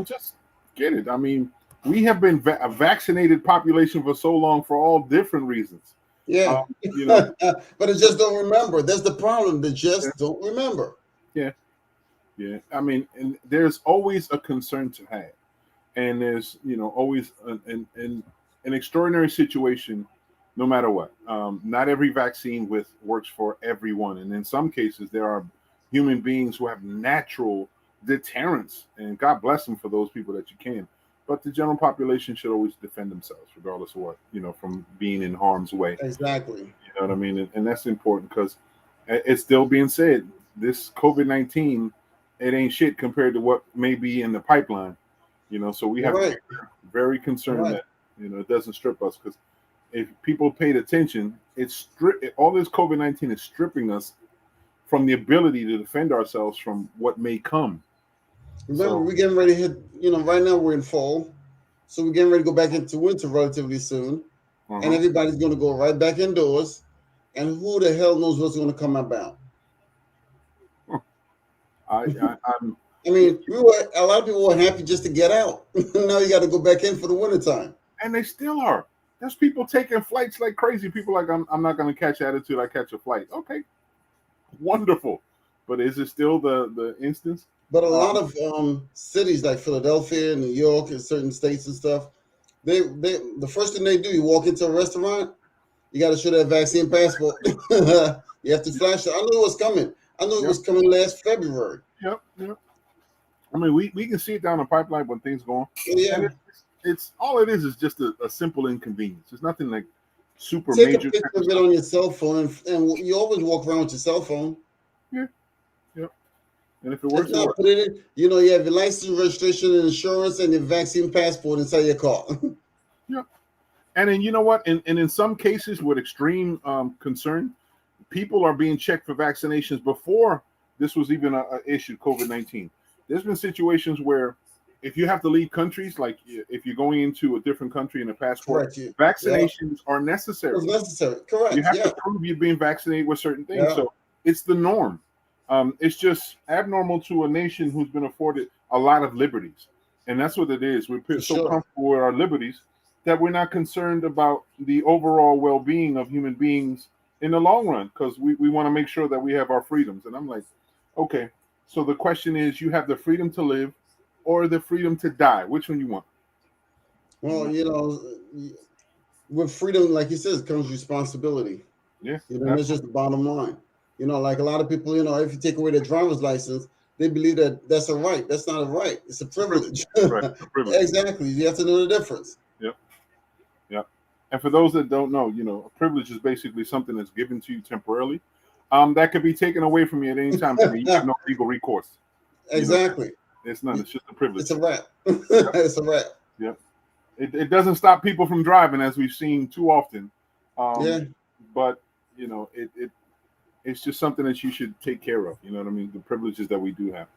Just get it. I mean, we have been a vaccinated population for so long for all different reasons. Yeah. But they just don't remember. That's the problem. They just don't remember. Yeah. Yeah. I mean, and there's always a concern to have. And there's, always an extraordinary situation, no matter what. Not every vaccine works for everyone. And in some cases, there are human beings who have natural deterrents. And God bless them for those people that you can. But the general population should always defend themselves, regardless of what, from being in harm's way. Exactly. You know what I mean? And that's important because it's still being said, this COVID-19, it ain't shit compared to what may be in the pipeline. So we have to be very concerned that it doesn't strip us, because if people paid attention, all this COVID-19 is stripping us from the ability to defend ourselves from what may come. Remember, we're getting ready to hit. Right now we're in fall, so we're getting ready to go back into winter relatively soon, and everybody's going to go right back indoors. And who the hell knows what's going to come about? I mean, a lot of people were happy just to get out. Now you got to go back in for the wintertime. And they still are. There's people taking flights like crazy. People like, I'm not going to catch attitude. I catch a flight. Okay, wonderful. But is it still the instance? But a lot of cities like Philadelphia, New York, and certain states and stuff, the first thing they do, you walk into a restaurant, you got to show that vaccine passport. You have to flash it. I knew it was coming. I knew it was coming last February. Yep. I mean, we can see it down the pipeline when things go on. Yeah. And it's all it is just a simple inconvenience. It's nothing like super major. Take a picture of it on your cell phone, and you always walk around with your cell phone. Yeah. And if it works, put it in. You have your license, registration, and insurance, and your vaccine passport inside your car. Yeah. And then you know what? And in some cases with extreme concern, people are being checked for vaccinations before this was even an issue, COVID-19. There's been situations where if you have to leave countries, like if you're going into a different country in a passport, vaccinations are necessary. It's necessary. Correct. You have to prove you're being vaccinated with certain things. Yeah. So it's the norm. It's just abnormal to a nation who's been afforded a lot of liberties. And that's what it is. We're so comfortable with our liberties that we're not concerned about the overall well-being of human beings in the long run, because we want to make sure that we have our freedoms. And I'm like, okay, so the question is, you have the freedom to live or the freedom to die. Which one you want? Well, with freedom, like you said, comes responsibility. Yeah, You know, that's just the bottom line. You know, like a lot of people, you know, if you take away their driver's license, they believe that that's a right. That's not a right. It's a privilege. right, a privilege. Exactly. You have to know the difference. Yep, yep. And for those that don't know, a privilege is basically something that's given to you temporarily, that could be taken away from you at any time. And you have no legal recourse. Exactly. It's none. It's just a privilege. It's a wrap. Yep. It's a wrap. Yep. It doesn't stop people from driving, as we've seen too often. Yeah. But it's just something that you should take care of. You know what I mean? The privileges that we do have.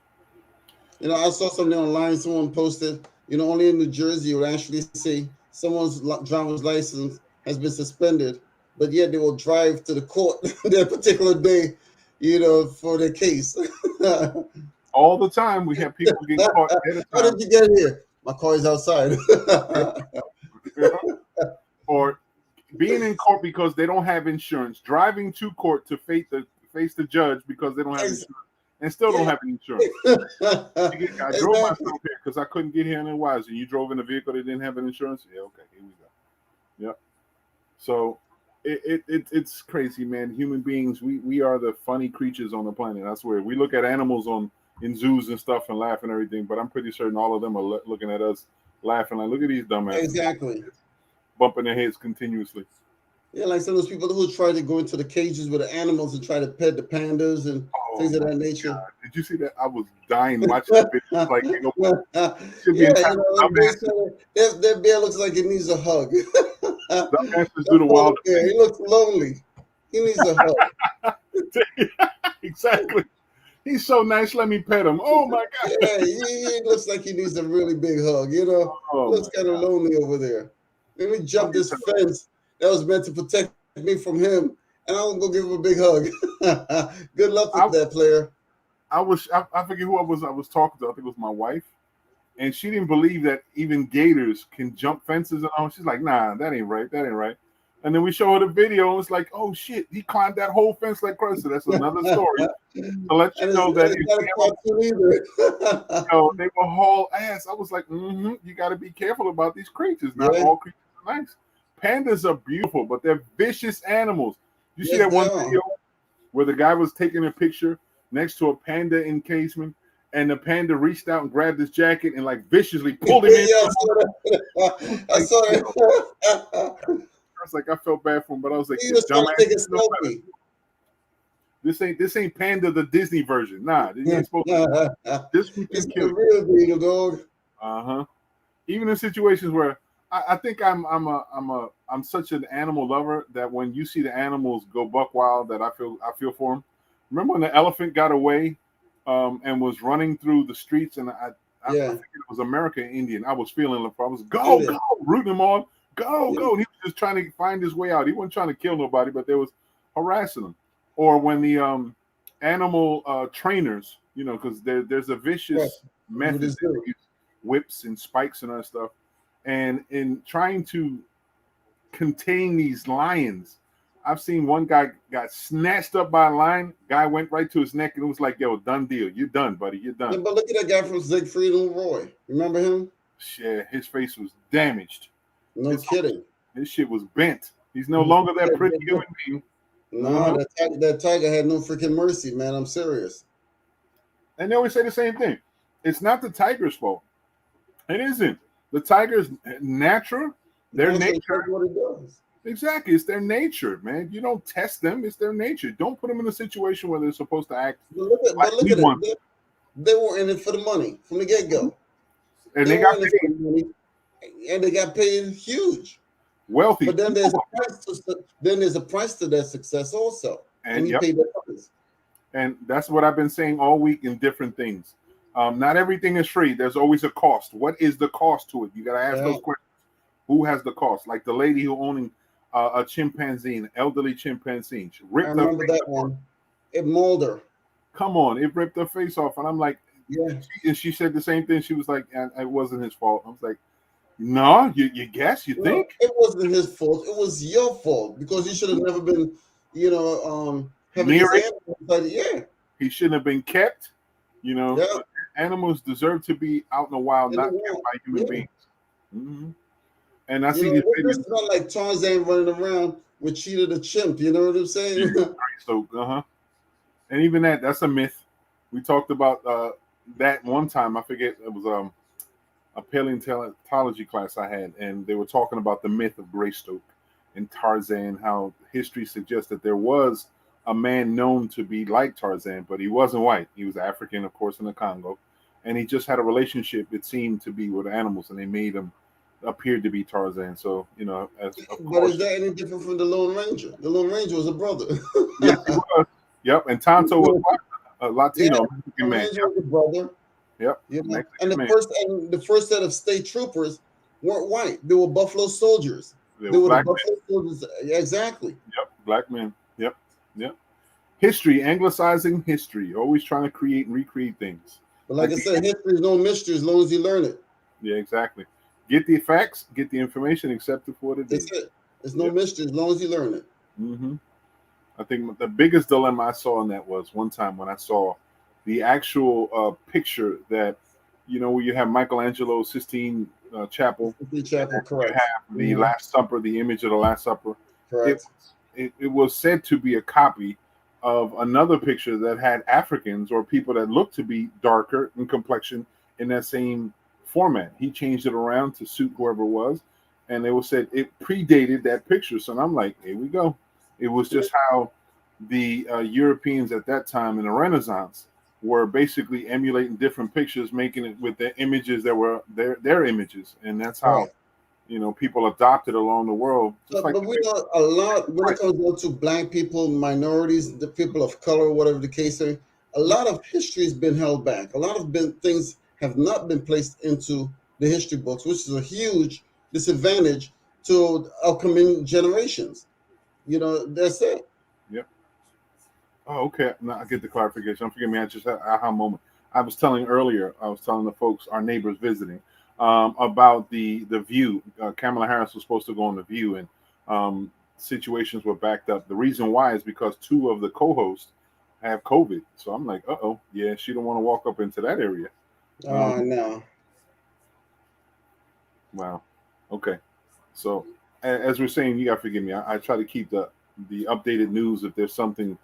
You know, I saw something online. Someone posted, you know, only in New Jersey you would actually say someone's driver's license has been suspended, but yet they will drive to the court that particular day, you know, for their case. All the time, we have people getting caught ahead of How time. did you get here? My car is outside. Or being in court because they don't have insurance, driving to court to face the judge because they don't have insurance, and still don't have insurance. I drove myself here because I couldn't get here in a while. And you drove in a vehicle that didn't have an insurance. Yeah, okay, here we go. Yep. So it's crazy, man. Human beings, we are the funny creatures on the planet. I swear. We look at animals in zoos and stuff and laugh and everything, but I'm pretty certain all of them are looking at us laughing like, look at these dumbasses. Exactly. Bumping their heads continuously. Yeah, like some of those people who try to go into the cages with the animals and try to pet the pandas and things of that nature. God. Did you see that? I was dying watching the video. Like, that bear looks like it needs a hug. Do the wild bear. He looks lonely. He needs a hug. Exactly. He's so nice. Let me pet him. Oh my God. Yeah, he looks like he needs a really big hug. You know, looks kind of lonely over there. Let me jump this fence that was meant to protect me from him, and I'm gonna go give him a big hug. Good luck with that, player. I forget who I was talking to. I think it was my wife, and she didn't believe that even gators can jump fences and all. She's like, "Nah, that ain't right. That ain't right." And then we show her the video, and it's like, "Oh shit, he climbed that whole fence like crazy." So that's another story to let you know that they will haul ass. I was like, you got to be careful about these creatures. Not all creatures are nice. Pandas are beautiful, but they're vicious animals. You see that one video where the guy was taking a picture next to a panda encasement, and the panda reached out and grabbed his jacket and like viciously pulled him in. I saw it. I was like, I felt bad for him, but I was like, he was trying to take a selfie. This ain't Panda the Disney version. Nah, this ain't supposed to. This we can kill. Real deal, dog. Even in situations where I think I'm such an animal lover that when you see the animals go buck wild, that I feel for them. Remember when the elephant got away, and was running through the streets, and I think it was American Indian. I was feeling I was go rooting him on. Go. And he was just trying to find his way out. He wasn't trying to kill nobody, but they was harassing him. Or when the animal trainers, because there's a vicious method. They use whips and spikes and other stuff. And in trying to contain these lions, I've seen one guy got snatched up by a lion. Guy went right to his neck and it was like, yo, done deal. You're done, buddy. You're done. Yeah, but look at that guy from Siegfried and Roy. Remember him? Yeah, his face was damaged. No kidding. His shit was bent. He's no longer that pretty human being. No, that tiger had no freaking mercy, man. I'm serious. And they always say the same thing. It's not the tiger's fault. It isn't. The tiger's natural. Their nature. What it does. Exactly. It's their nature, man. You don't test them. It's their nature. Don't put them in a situation where they're supposed to act. But look at it. They were in it for the money from the get-go. And they got paid. Money, and they got paid huge. Wealthy. But then there's a price to that success also. And you pay that price. And that's what I've been saying all week in different things. Not everything is free. There's always a cost. What is the cost to it? You got to ask those questions. Who has the cost? Like the lady who owning a chimpanzee, an elderly chimpanzee. I remember that one. It mauled her. Come on. It ripped her face off. And I'm like, and she said the same thing. She was like, and it wasn't his fault. I was like, no, you guess, you think? It wasn't his fault. It was your fault because he should have never been, having his animals. He shouldn't have been kept. Animals deserve to be out in the wild, not kept by human beings. Mm-hmm. And I You see know, these this videos. is not like Tarzan running around with Cheetah the chimp. You know what I'm saying? So, and even that's a myth. We talked about that one time. I forget, it was a paleontology class I had, and they were talking about the myth of Greystoke and Tarzan. How history suggests that there was a man known to be like Tarzan, but he wasn't white. He was African, of course, in the Congo, and he just had a relationship. It seemed to be with animals, and they made him appear to be Tarzan. So as of But is course, that any different from the Lone Ranger? The Lone Ranger was a brother. yes, he was. Yep, and Tonto was a Yeah, Latino the Mexican Lone man. Ranger was a brother. Yep, You know, and Mexican man. the first set of state troopers weren't white. They were Buffalo soldiers. They They were were the black Buffalo soldiers. Yeah, exactly. men. Yep, black men. Yep, yep. History, anglicizing history, always trying to create and recreate things. But like Like I said, history is no mystery as long as you learn it. yeah, exactly. Get the facts, get the information, accept it for what it That's is. it. There's no Yep. mystery as long as you learn it. hmm I think the biggest dilemma I saw in that was one time when I saw the actual picture that, where you have Michelangelo's Sistine Chapel, The chapel, you correct. have the Last Supper, the image of the Last Supper. It, Correct. it was said to be a copy of another picture that had Africans or people that looked to be darker in complexion in that same format. He changed it around to suit whoever it was, and they was said it predated that picture. So I'm like, here we go. It was just how the Europeans at that time in the Renaissance were basically emulating different pictures, making it with the images that were their images, and that's how Right. people adopted along the world. Just like But we know a lot when it comes down to black people, minorities, the people of color, whatever the case is. A lot of history has been held back. A lot of things have not been placed into the history books, which is a huge disadvantage to upcoming generations. You know, that's it. yep. Oh, okay. Now I get the clarification. Forgive me. I just had an aha moment. I was telling the folks, our neighbors visiting, about the View. Kamala Harris was supposed to go on the View, and situations were backed up. The reason why is because two of the co-hosts have COVID. So I'm like, yeah, she don't want to walk up into that area. No. Wow. Okay. So as we're saying, you got to forgive me. I try to keep the updated news. If there's something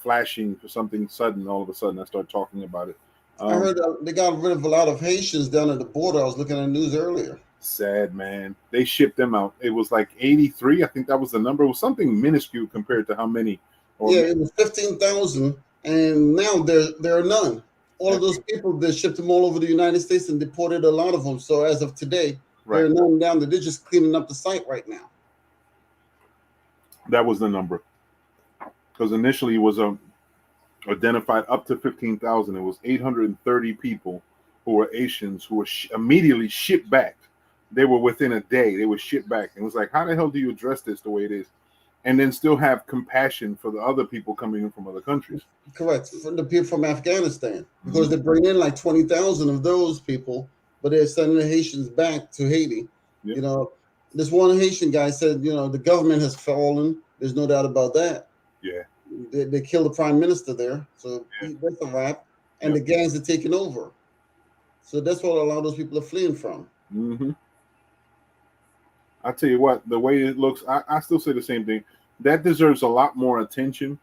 flashing for something sudden, all of a sudden I start talking about it. I heard they got rid of a lot of Haitians down at the border. I was looking at the news earlier. Sad, man. They shipped them out. It was like 83. I think that was the number. It was something minuscule compared to how many. Yeah, it was 15,000, and now there are none. All of those people, they shipped them all over the United States and deported a lot of them. So as of today, there are none down there. They're just cleaning up the site right now. That was the number. Because initially it was identified up to 15,000. It was 830 people who were Asians who were immediately shipped back. They were within a day. They were shipped back. And it was like, how the hell do you address this the way it is? And then still have compassion for the other people coming in from other countries. Correct. For the people from Afghanistan, because they bring in like 20,000 of those people, but they're sending the Haitians back to Haiti. Yep. You know, this one Haitian guy said, the government has fallen. There's no doubt about that. Yeah. They killed the prime minister there. So that's a wrap. And the gangs are taking over. So that's what a lot of those people are fleeing from. Mm-hmm. I tell you what, the way it looks, I still say the same thing. That deserves a lot more attention.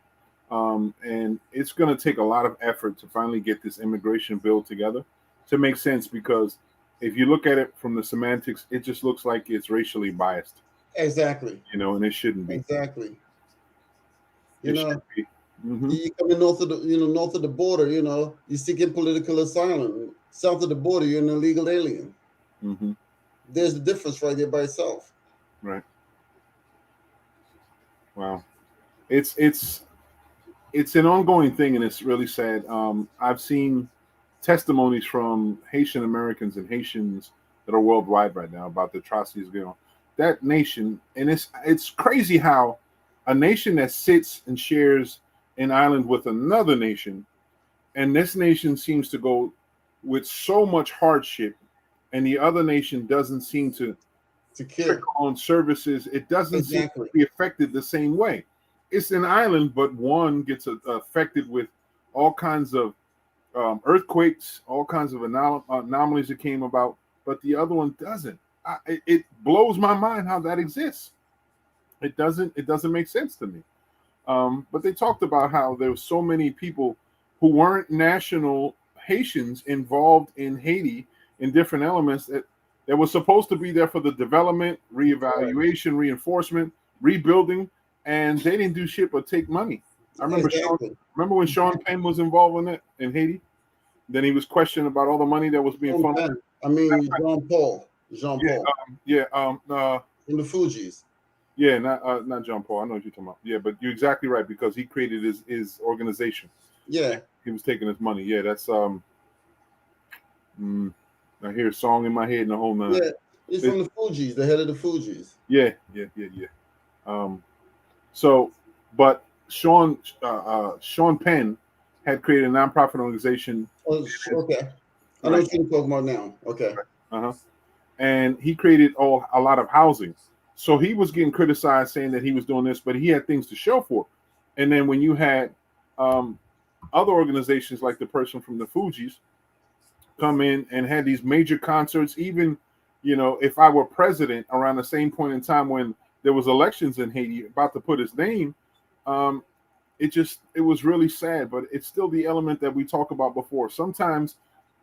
And it's going to take a lot of effort to finally get this immigration bill together to make sense, because if you look at it from the semantics, it just looks like it's racially biased. Exactly. And it shouldn't be. Exactly. Mm-hmm. You coming north of the border, you're seeking political asylum. South of the border, you're an illegal alien. Mm-hmm. There's the difference right there by itself. Right. Wow. It's an ongoing thing, and it's really sad. I've seen testimonies from Haitian Americans and Haitians that are worldwide right now about the atrocities going on. That nation, and it's crazy how a nation that sits and shares an island with another nation, and this nation seems to go with so much hardship, and the other nation doesn't seem to care on services. It doesn't seem Exactly. to be affected the same way. It's an island, but one gets affected with all kinds of earthquakes, all kinds of anomalies that came about, but the other one doesn't. it blows my mind how that exists. It doesn't make sense to me. But they talked about how there were so many people who weren't national Haitians involved in Haiti in different elements that was supposed to be there for the development, reevaluation, reinforcement, rebuilding, and they didn't do shit but take money. I remember Exactly. remember when Sean Penn was involved in it in Haiti? Then he was questioned about all the money that was being funneled. I mean, Jean Paul. Yeah, yeah, In the Fugees. yeah, not John Paul. I know what you're talking about. Yeah, but you're exactly right because he created his organization. Yeah. He was taking his money. Yeah, that's I hear a song in my head and a whole nother. Yeah. He's from the Fugees, the head of the Fugees. Yeah. So, but Sean Penn had created a nonprofit organization. Oh, okay. I know what you're talking about now. Okay. And he created a lot of housing. So he was getting criticized saying that he was doing this, but he had things to show for it. And then when you had other organizations like the person from the Fugees come in and had these major concerts, even, if I were president around the same point in time when there was elections in Haiti about to put his name, it was really sad, but it's still the element that we talked about before. Sometimes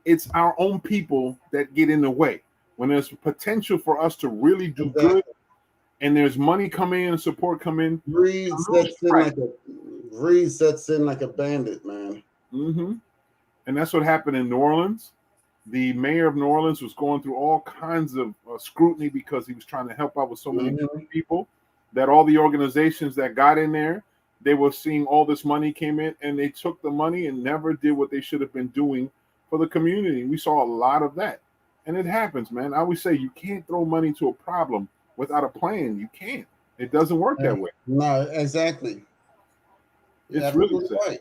it's our own people that get in the way. When there's potential for us to really do good and there's money coming in and support come in, Greed sets in like a bandit, man. Mm-hmm. And that's what happened in New Orleans. The mayor of New Orleans was going through all kinds of scrutiny because he was trying to help out with so many people, that all the organizations that got in there, they were seeing all this money came in and they took the money and never did what they should have been doing for the community. We saw a lot of that. And it happens, man. I always say you can't throw money to a problem without a plan. You can't. It doesn't work that way. No, exactly. It's really sad. Right.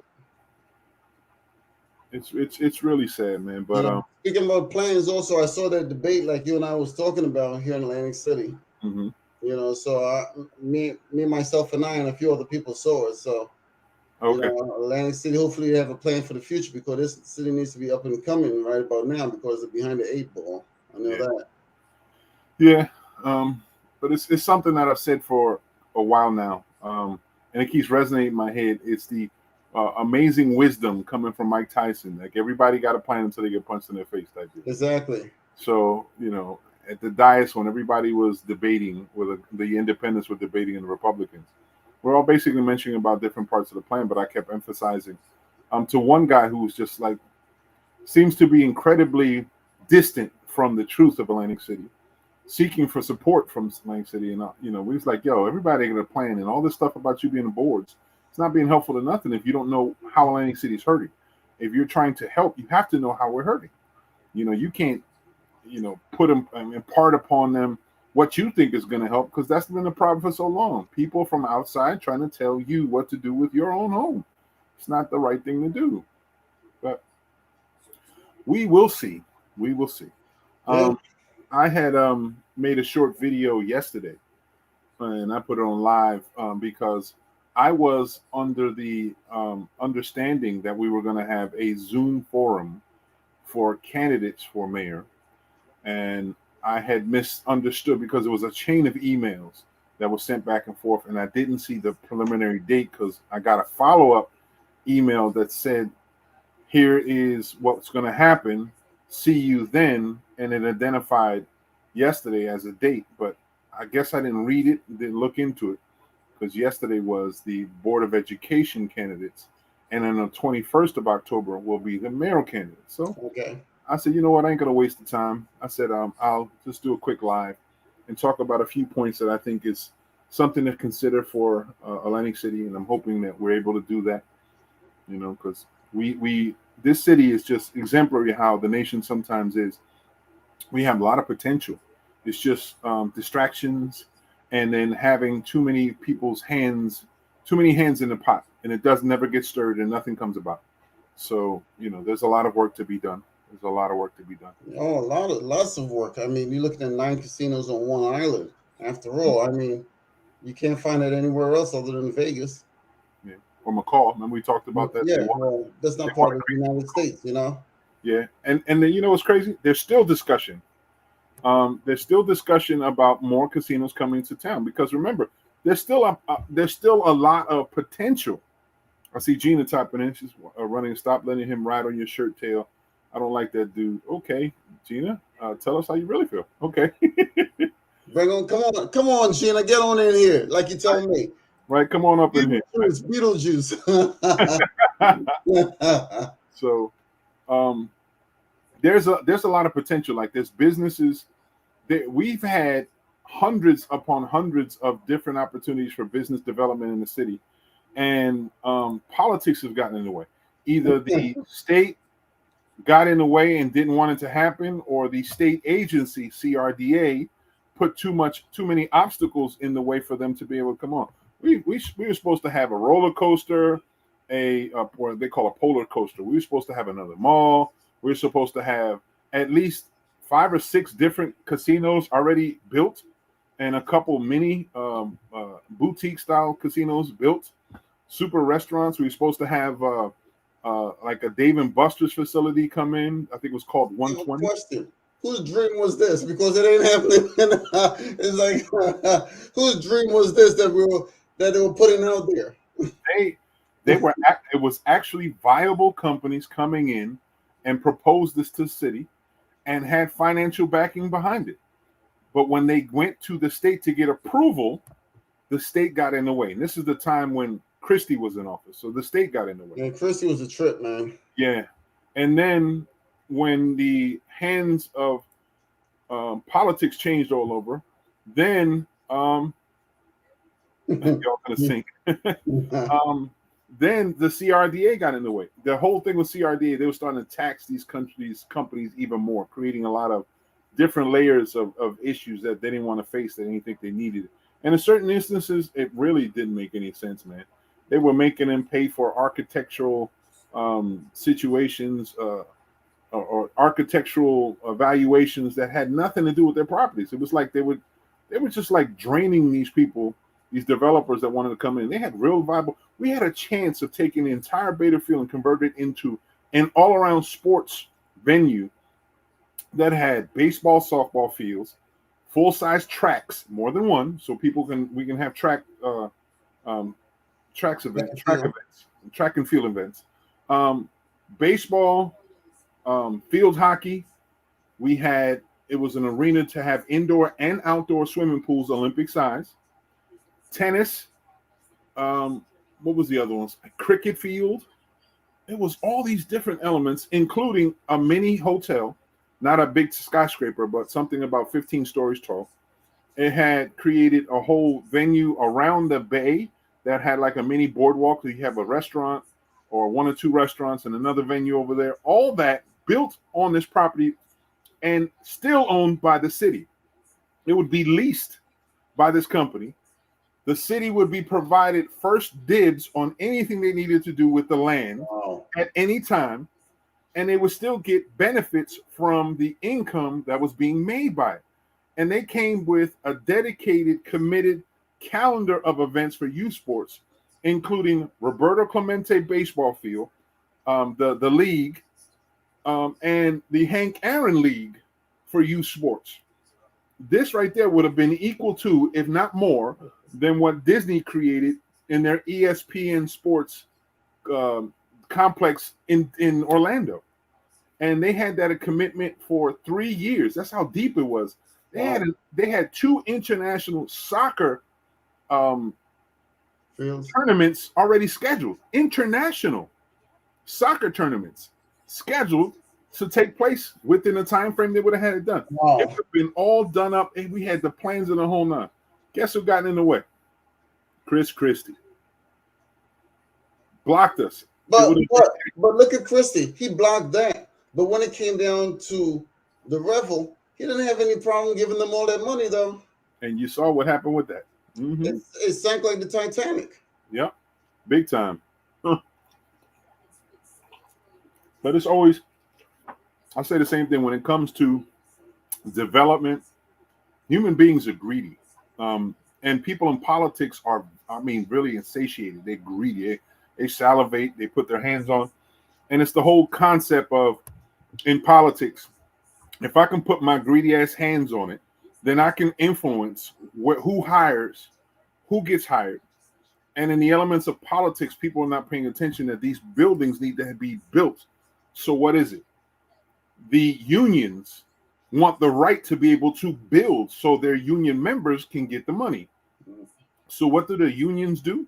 It's really sad, man. But speaking about plans, also I saw that debate like you and I was talking about here in Atlantic City. Mm-hmm. So me, myself, and I, and a few other people saw it. So, Atlantic City, hopefully, they have a plan for the future because this city needs to be up and coming right about now because they're behind the 8 ball. I know that. Yeah, but it's something that I've said for a while now, and it keeps resonating in my head. It's the amazing wisdom coming from Mike Tyson. Like everybody got a plan until they get punched in their face. Type deal. Exactly. So at the dais when everybody was debating, whether the independents were debating and the Republicans, we're all basically mentioning about different parts of the plan, but I kept emphasizing to one guy who was just like, seems to be incredibly distant from the truth of Atlantic City, seeking for support from Atlantic City. And, we was like, yo, everybody got a plan and all this stuff about you being on boards, it's not being helpful to nothing if you don't know how Atlantic City is hurting. If you're trying to help, you have to know how we're hurting. You can't, put them and impart upon them what you think is going to help, because that's been the problem for so long. People from outside trying to tell you what to do with your own home. It's not the right thing to do. But we will see. We will see. Yeah. I had made a short video yesterday, and I put it on live because I was under the understanding that we were going to have a Zoom forum for candidates for mayor. And I had misunderstood because it was a chain of emails that was sent back and forth, and I didn't see the preliminary date because I got a follow-up email that said, here is what's going to happen. See you then. And it identified yesterday as a date, but I guess I didn't read it, didn't look into it, because yesterday was the Board of Education candidates, and on the 21st of October will be the mayoral candidates. So I said, you know what, I ain't going to waste the time. I said, I'll just do a quick live and talk about a few points that I think is something to consider for Atlantic City, and I'm hoping that we're able to do that, because this city is just exemplary how the nation sometimes is. We have a lot of potential. It's just distractions and then having too many hands in the pot, and it does never get stirred and nothing comes about. So, there's a lot of work to be done. There's a lot of work to be done. Oh, lots of work. I mean, you're looking at 9 casinos on one island. After all, I mean, you can't find it anywhere else other than Vegas. Yeah, or McCall. Remember we talked about that? Yeah, well, that's not part of the United States, Yeah, and then what's crazy? There's still discussion There's still discussion about more casinos coming to town because remember, there's still a lot of potential. I see Gina typing in. She's running. Stop letting him ride on your shirt tail. I don't like that dude. Okay, Gina, tell us how you really feel. Okay. Bring on, come on, Gina, get on in here, like you told me. Right, come on up in here. Beetlejuice. So, there's a lot of potential. Like there's businesses that we've had hundreds upon hundreds of different opportunities for business development in the city, and politics have gotten in the way. Either the state got in the way and didn't want it to happen, or the state agency CRDA put too many obstacles in the way for them to be able to come on. We were supposed to have a roller coaster, what they call a polar coaster. We were supposed to have another mall. We were supposed to have at least 5 or 6 different casinos already built, and a couple mini boutique style casinos built. Super restaurants. We were supposed to have like a Dave and Buster's facility come in. I think it was called 120. Question: whose dream was this? Because it ain't happening. It's like whose dream was this that they were putting out there? It was actually viable companies coming in and proposed this to the city and had financial backing behind it. But when they went to the state to get approval, the state got in the way. And this is the time when Christie was in office. So the state got in the way. Yeah, Christie was a trip, man. Yeah. And then when the hands of politics changed all over, then y'all gonna sink. Then the CRDA got in the way. The whole thing with CRDA, they were starting to tax these companies even more, creating a lot of different layers of issues that they didn't want to face, that they didn't think they needed. And in certain instances, it really didn't make any sense, man. They were making them pay for architectural situations or architectural evaluations that had nothing to do with their properties. It was like they were just like draining these people, these developers that wanted to come in. They had real viable. We had a chance of taking the entire Beta Field and convert it into an all-around sports venue that had baseball, softball fields, full-size tracks, more than one, so we can have track and field events. Baseball, field hockey. It was an arena to have indoor and outdoor swimming pools, Olympic size. Tennis. What was the other ones? A cricket field. It was all these different elements, including a mini hotel, not a big skyscraper, but something about 15 stories tall. It had created a whole venue around the bay that had like a mini boardwalk. So you have a restaurant or 1 or 2 restaurants and another venue over there. All that built on this property and still owned by the city. It would be leased by this company. The city would be provided first dibs on anything they needed to do with the land at any time, and they would still get benefits from the income that was being made by it. And they came with a dedicated, committed calendar of events for youth sports, including Roberto Clemente baseball field, the league, and the Hank Aaron League for youth sports. This right there would have been equal to, if not more, than what Disney created in their ESPN Sports complex in Orlando. And they had that a commitment for 3 years. That's how deep it was. They had 2 international soccer tournaments already scheduled. International soccer tournaments scheduled to take place within the time frame they would have had it done. It would have been all done up, and we had the plans in the whole nine. Guess who got in the way? Chris Christie. Blocked us. But look at Christie. He blocked that. But when it came down to the revel, he didn't have any problem giving them all that money, though. And you saw what happened with that. Mm-hmm. It sank like the Titanic. Yep. Big time. Huh. But it's always, I say the same thing when it comes to development. Human beings are greedy. And people in politics are, really insatiated. They're greedy. They salivate. They put their hands on. And it's the whole concept of, in politics, If I can put my greedy ass hands on it, then I can influence who hires, who gets hired. And in the elements of politics, people are not paying attention that these buildings need to be built. So what is it? The unions want the right to be able to build so their union members can get the money. So what do the unions do?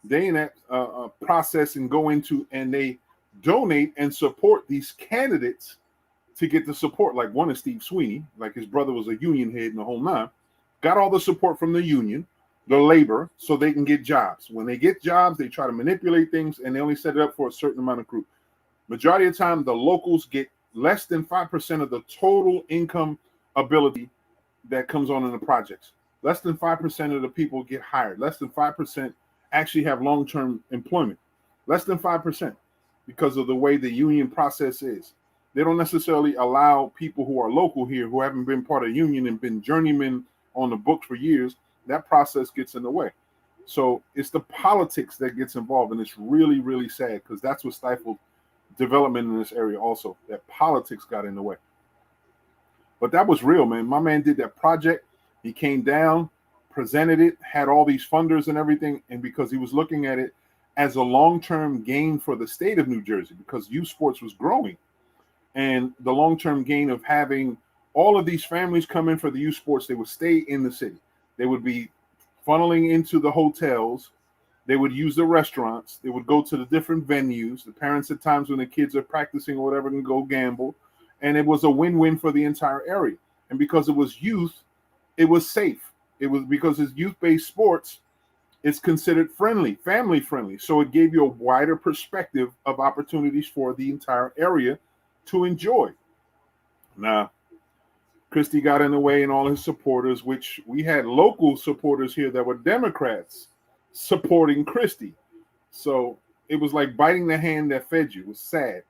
They enact a process and go into and they donate and support these candidates to get the support. Like one is Steve Sweeney, like his brother was a union head in the whole nine, got all the support from the union, the labor, so they can get jobs. When they get jobs, they try to manipulate things and they only set it up for a certain amount of group. Majority of the time, the locals get less than 5% of the total income ability that comes on in the projects. Less than 5% of the people get hired. Less than 5% actually have long-term employment. Less than 5% because of the way the union process is. They don't necessarily allow people who are local here, who haven't been part of the union and been journeymen on the books for years. That process gets in the way. So it's the politics that gets involved, and it's really, really sad because that's what stifled development in this area also. That politics got in the way. But that was real, man. My man did that project. He came down, presented it, had all these funders and everything. And because he was looking at it as a long-term gain for the state of New Jersey, because youth sports was growing. And the long-term gain of having all of these families come in for the youth sports, they would stay in the city. They would be funneling into the hotels. They would use the restaurants. They would go to the different venues. The parents at times when the kids are practicing or whatever can go gamble. And it was a win-win for the entire area. And because it was youth, it was safe. It was because it's youth-based sports, it's considered friendly, family friendly. So it gave you a wider perspective of opportunities for the entire area to enjoy. Now, Christie got in the way and all his supporters, which we had local supporters here that were Democrats supporting Christie. So it was like biting the hand that fed you. It was sad.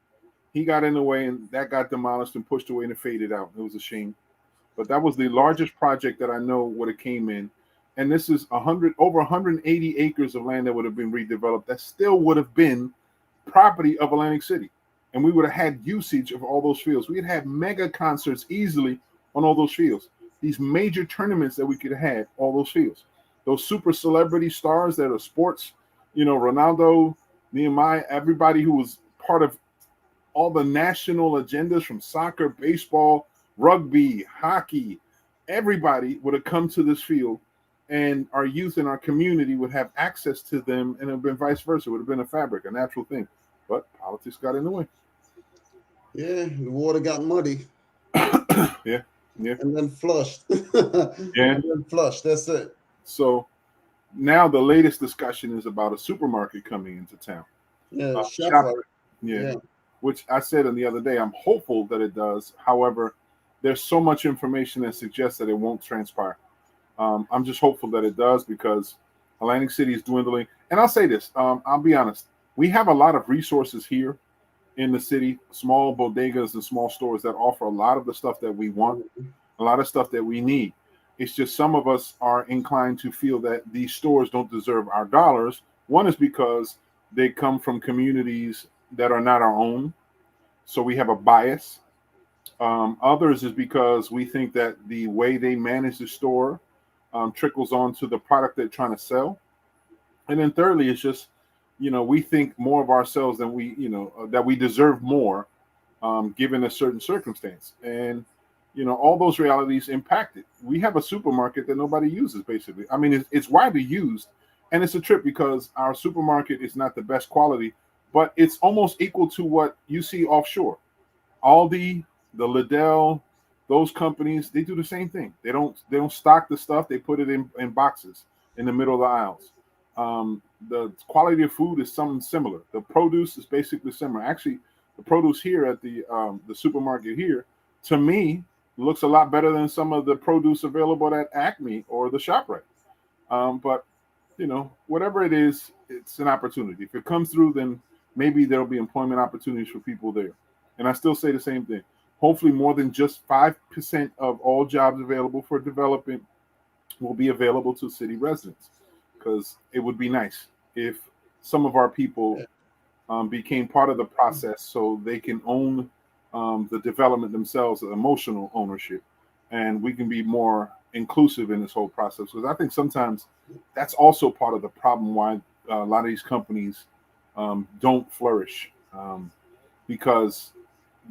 He got in the way and that got demolished and pushed away and it faded out. It was a shame. But that was the largest project that I know would have came in. And this is over 180 acres of land that would have been redeveloped. That still would have been property of Atlantic City. And we would have had usage of all those fields. We'd have mega concerts easily on all those fields. These major tournaments that we could have had, all those fields. Those super celebrity stars that are sports, Ronaldo, Nehemiah, everybody who was part of all the national agendas from soccer, baseball, rugby, hockey, everybody would have come to this field and our youth and our community would have access to them, and it would have been vice versa. It would have been a fabric, a natural thing. But politics got in the way. Yeah, the water got muddy. Yeah. And then flushed. Yeah. And then flushed. That's it. So now the latest discussion is about a supermarket coming into town. Yeah, ShopRite. Yeah. Which I said the other day, I'm hopeful that it does. However, there's so much information that suggests that it won't transpire. I'm just hopeful that it does because Atlantic City is dwindling. And I'll say this, I'll be honest. We have a lot of resources here in the city, small bodegas and small stores that offer a lot of the stuff that we want, a lot of stuff that we need. It's just some of us are inclined to feel that these stores don't deserve our dollars. One is because they come from communities that are not our own, so we have a bias. Others is because we think that the way they manage the store trickles on to the product they're trying to sell. And then thirdly, it's just, we think more of ourselves than that we deserve more given a certain circumstance. And, all those realities impact it. We have a supermarket that nobody uses, basically. I mean, it's widely used, and it's a trip because our supermarket is not the best quality, but it's almost equal to what you see offshore. Aldi, the Lidl, those companies, they do the same thing. They don't stock the stuff. They put it in boxes in the middle of the aisles. The quality of food is something similar. The produce is basically similar. Actually, the produce here at the supermarket here, to me, looks a lot better than some of the produce available at Acme or the ShopRite. But whatever it is, it's an opportunity. If it comes through, then maybe there'll be employment opportunities for people there. And I still say the same thing. Hopefully more than just 5% of all jobs available for development will be available to city residents, because it would be nice if some of our people became part of the process so they can own the development themselves, emotional ownership, and we can be more inclusive in this whole process. Because I think sometimes that's also part of the problem why a lot of these companies don't flourish, because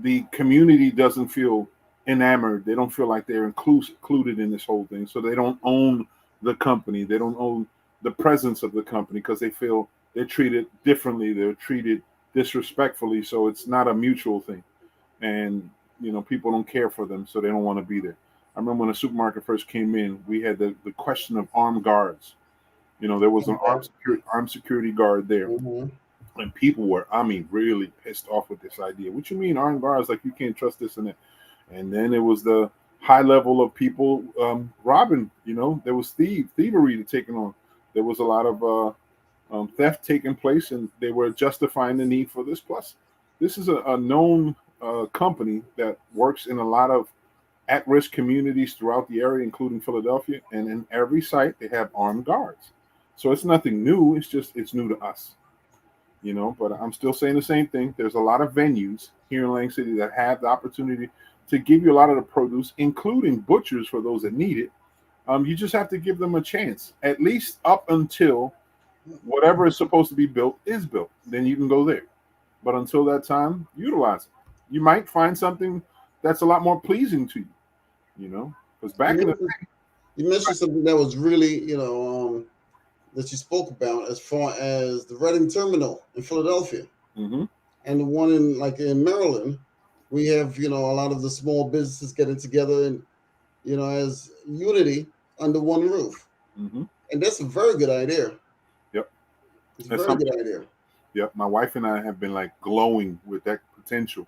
the community doesn't feel enamored. They don't feel like they're included in this whole thing. So they don't own the company. They don't own the presence of the company because they feel they're treated differently. They're treated disrespectfully. So it's not a mutual thing. And, people don't care for them. So they don't want to be there. I remember when the supermarket first came in, we had the question of armed guards. There was an armed security guard there. Mm-hmm. And people were, really pissed off with this idea. What you mean armed guards? Like, you can't trust this and that. And then it was the high level of people robbing. There was thievery taken on. There was a lot of theft taking place, and they were justifying the need for this. Plus, this is a known company that works in a lot of at-risk communities throughout the area, including Philadelphia. And in every site, they have armed guards. So it's nothing new. It's new to us. But I'm still saying the same thing. There's a lot of venues here in Lang City that have the opportunity to give you a lot of the produce, including butchers for those that need it. You just have to give them a chance, at least up until whatever is supposed to be built is built. Then you can go there. But until that time, utilize it. You might find something that's a lot more pleasing to you, because back in the day, you mentioned something that was really, that you spoke about as far as the Reading Terminal in Philadelphia, mm-hmm. and the one in Maryland. We have, a lot of the small businesses getting together and, as unity under one roof. Mm-hmm. And that's a very good idea. Yep. It's a very good idea. Yep. My wife and I have been glowing with that potential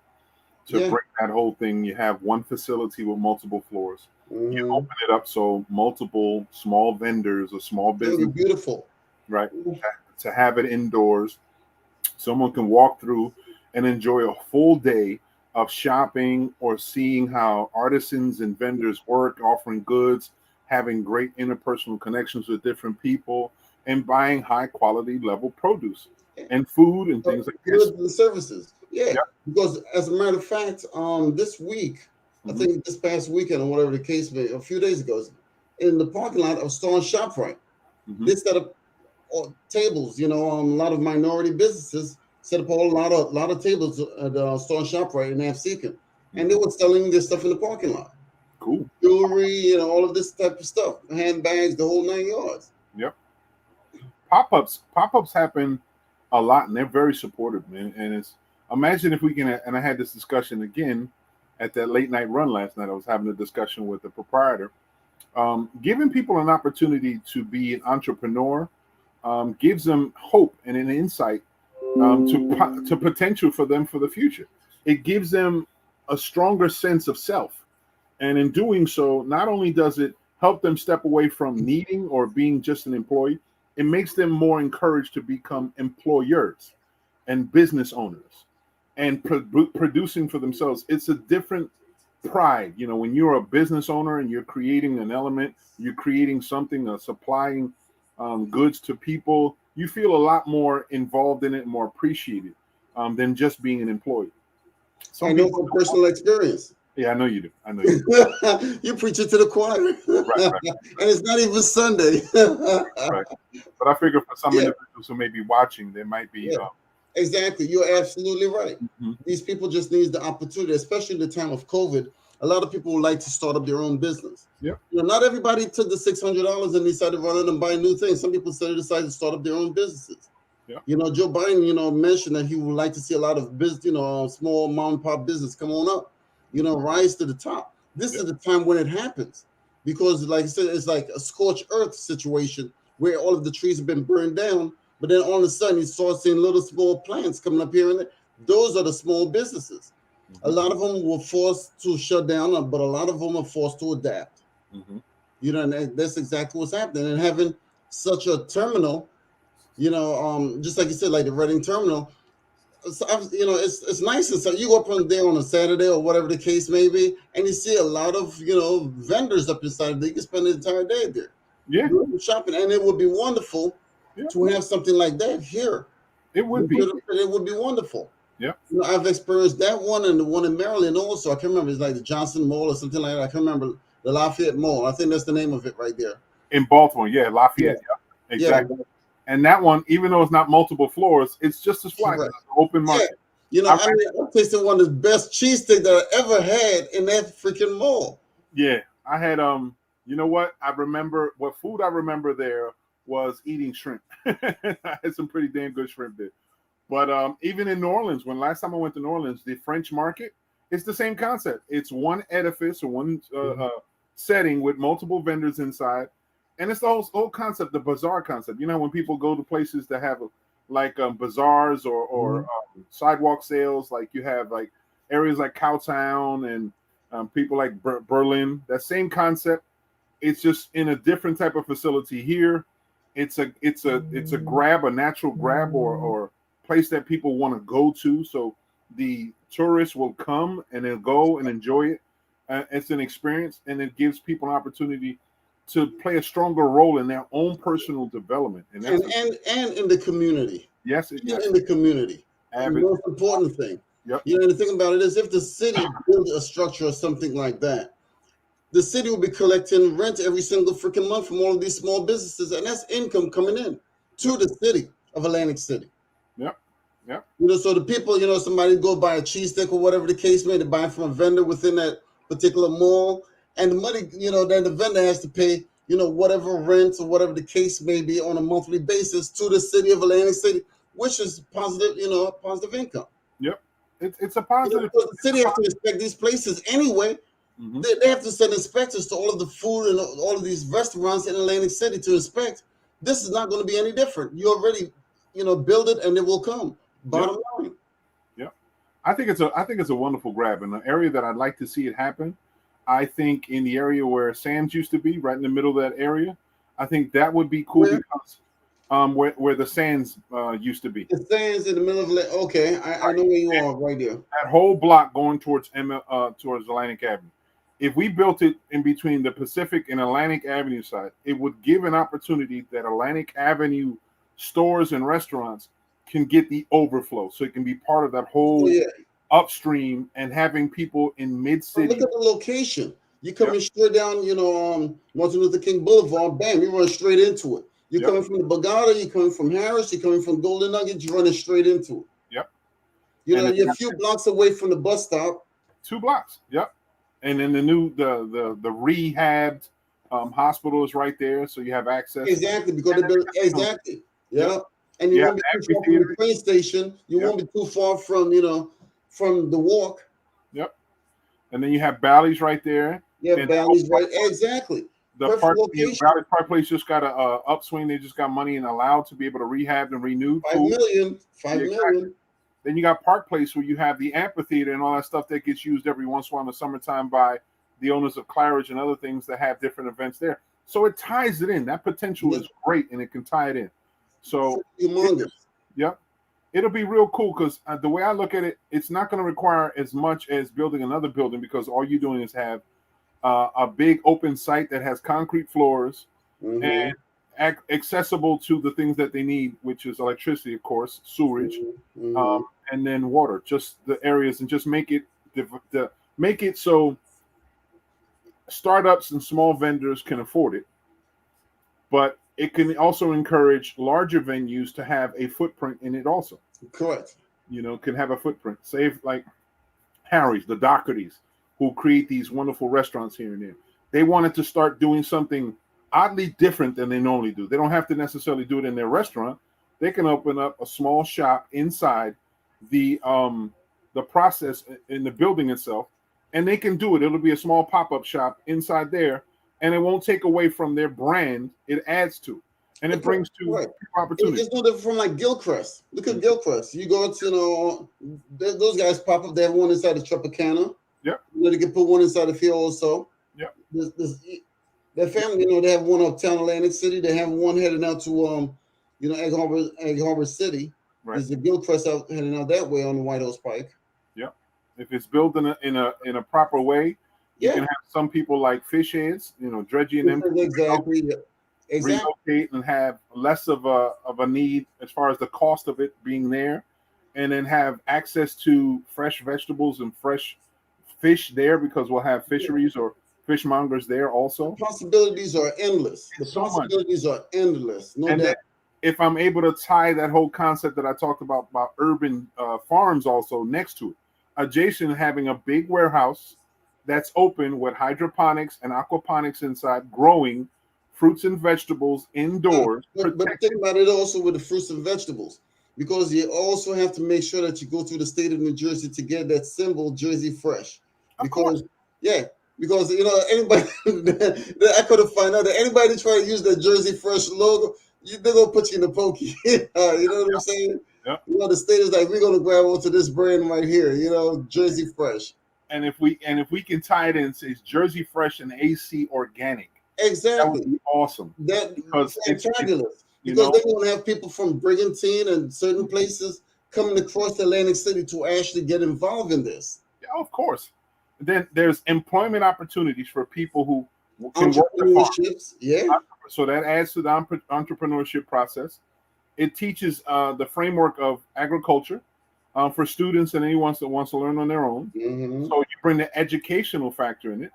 to bring that whole thing. You have one facility with multiple floors. Mm-hmm. You open it up so multiple small vendors or small business. Beautiful. Right. To have it indoors. Someone can walk through and enjoy a full day of shopping or seeing how artisans and vendors work, offering goods, having great interpersonal connections with different people, and buying high quality level produce and food and things like goods and services. Yeah. Yep. Because as a matter of fact, this week, I think this past weekend or whatever the case may, a few days ago, in the parking lot of Store and ShopRite, they set up tables. A lot of minority businesses set up a lot of tables at Store and ShopRite in Absecon, and they were selling this stuff in the parking lot. Cool. Jewelry, all of this type of stuff, handbags, the whole 9 yards. Yep. Pop-ups happen a lot, and they're very supportive, man. And it's, imagine if we can, and I had this discussion again at that late night run last night. I was having a discussion with the proprietor, giving people an opportunity to be an entrepreneur gives them hope and an insight to potential for them for the future. It gives them a stronger sense of self. And in doing so, not only does it help them step away from needing or being just an employee, it makes them more encouraged to become employers and business owners and producing for themselves. It's a different pride. When you're a business owner and you're creating an element, you're creating something, supplying goods to people, you feel a lot more involved in it, more appreciated than just being an employee. I know from personal experience. Yeah, I know you do. I know you do. You preach it to the choir. Right. And it's not even Sunday. Right. But I figure for some individuals who may be watching, there might be... Exactly. You're absolutely right. Mm-hmm. These people just need the opportunity, especially in the time of COVID. A lot of people would like to start up their own business. Yeah. Not everybody took the $600 and decided to run out and buy new things. Some people decided to start up their own businesses. Yeah. Joe Biden, mentioned that he would like to see a lot of business, small mom and pop business come on up, rise to the top. This is the time when it happens, because like I said, it's like a scorched earth situation where all of the trees have been burned down, but then all of a sudden you start seeing little small plants coming up here and there. Those are the small businesses. Mm-hmm. A lot of them were forced to shut down, but a lot of them are forced to adapt. Mm-hmm. And that's exactly what's happening. And having such a terminal, just like you said, like the Reading Terminal, it's nice. And so you go up on there on a Saturday or whatever the case may be, and you see a lot of, vendors up inside there. You can spend the entire day there. Yeah. Shopping. And it would be wonderful to have something like that here. It would be. It would be wonderful. Yeah. You know, I've experienced that one and the one in Maryland also. I can't remember. It's like the Johnson Mall or something like that. I can't remember the Lafayette Mall. I think that's the name of it right there. In Baltimore, yeah, Yeah, Lafayette, yeah, yeah, exactly. And that one, even though it's not multiple floors, it's just as fly. It's correct. an open Yeah, market. you know, I I mean, I tasted one of the best cheesesteak that I ever had in that freaking mall. Yeah, I had you know what? I remember what food I remember there was eating shrimp. I had some pretty damn good shrimp there. But even in New Orleans, when last time I went to New Orleans, the French market, it's the same concept. It's one edifice or one setting with multiple vendors inside, and it's the whole concept, the bazaar concept. You know, when people go to places that have like bazaars or sidewalk sales, like you have like areas like Cowtown and people like Berlin. That same concept. It's just in a different type of facility here. It's a grab, a natural grab or place that people want to go to. So the tourists will come and they'll go and enjoy it. It's an experience, and it gives people an opportunity to play a stronger role in their own personal development. And that's And in the community. yes, Even yes, in the community. The avid. most important thing. Yep, You know, the thing about it is if the city built a structure or something like that, the city will be collecting rent every single freaking month from all of these small businesses, and that's income coming in to yep, the city of Atlantic City. yep, yep, You know, so the people, you know, somebody go buy a cheese stick or whatever the case may, they buy it from a vendor within that particular mall, and the money, you know, then the vendor has to pay, you know, whatever rent or whatever the case may be on a monthly basis to the city of Atlantic City, which is positive, you know, positive income. yep. It's a You know, positive. because the It's a city has to inspect these places anyway. mm-hmm. They have to send inspectors to all of the food and all of these restaurants in Atlantic City to inspect. This is not going to be any different. You already, you know, build it and it will come. Yep, Bottom line. yep. I think it's a wonderful grab, and an area that I'd like to see it happen. I think in the area where Sam's used to be, right in the middle of that area, I think that would be cool Where because where the Sands used to be, it stands in the middle of okay, I right? know where you And are right there. that whole block going towards Atlantic Avenue. If we built it in between the Pacific and Atlantic Avenue side, it would give an opportunity that Atlantic Avenue stores and restaurants can get the overflow, so it can be part of that Oh whole yeah, upstream and having people in mid but look city. at the location. You Yep, coming straight down, you know, Martin Luther King Boulevard. Bam, you run straight into it. You're yep, coming from the Bagada. You're coming from Harris. You're coming from Golden Nugget. You're running straight into it. yep. You And know, then you're a few blocks away from the bus stop. 2 blocks. Yep. And then the rehabbed hospital is right there, so you have access. Exactly, because And they then built you have, exactly. yep. Yeah. And you You have won't be too the far from the amphitheater. train station. You Yep, won't be too far from, you know, from the walk. yep. And then you have Bally's right there. Yeah, And Valley's right. Exactly. the Perfect park, location. Bally's Park Place just got a upswing. They just got money and allowed to be able to rehab and renew. Five Cool. million. Yeah, Five exactly. million. Then you got Park Place where you have the amphitheater and all that stuff that gets used every once in a while in the summertime by the owners of Claridge and other things that have different events there. So it ties it in. That potential Yeah. is great, and it can tie it in. So it Humongous. just, yep, it'll be real cool because the way I look at it, it's not going to require as much as building another building because all you're doing is have a big open site that has concrete floors Mm-hmm. and accessible to the things that they need, which is electricity, of course, sewerage, Mm-hmm. and then water. Just the areas, and just make it make it so startups and small vendors can afford it, but it can also encourage larger venues to have a footprint in it also. Correct. Can have a footprint. Say if, like Harry's, the Dohertys, who create these wonderful restaurants here and there. They wanted to start doing something oddly different than they normally do. They don't have to necessarily do it in their restaurant. They can open up a small shop inside the process in the building itself, and they can do it. It'll be a small pop-up shop inside there, and it won't take away from their brand. It adds to, and it brings to Right. opportunity. It's no different from like Gilchrist. Look at Gilchrist. You go to, you know, those guys pop up. They have one inside the Tropicana. Yep. You know, they can put one inside the field also. Yep. Their family, you know, they have one uptown Atlantic City. They have one heading out to you know, Egg Harbor City. Right. There's the Gilchrist out heading out that way on the White House Pike. Yep. If it's built in a proper way, you can Yeah. have some people like fish heads, dredging them Exactly. Yeah. Exactly. relocate and have less of a need as far as the cost of it being there, and then have access to fresh vegetables and fresh fish there, because we'll have fisheries or fishmongers there also. The possibilities are endless. The So much. possibilities are endless. No And then doubt. if I'm able to tie that whole concept that I talked about urban farms also next to it, adjacent, having a big warehouse that's open with hydroponics and aquaponics inside, growing fruits and vegetables indoors. But think about it also with the fruits and vegetables, because you also have to make sure that you go through the state of New Jersey to get that symbol Jersey Fresh. Because because anybody I could have found out that anybody try to use that Jersey Fresh logo, they're gonna put you in the pokey. You know what I'm saying? Yep. The state is like, we're gonna grab onto this brand right here, Jersey Fresh. And if we can tie it in, say Jersey Fresh and AC Organic, exactly, that would be awesome. Because it's fabulous. Because they're going to have people from Brigantine and certain places coming across Atlantic City to actually get involved in this. Yeah, of course. Then there's employment opportunities for people who can work the farm. Yeah. So that adds to the entrepreneurship process. It teaches the framework of agriculture for students and anyone that wants to learn on their own. Mm-hmm. So you bring the educational factor in it.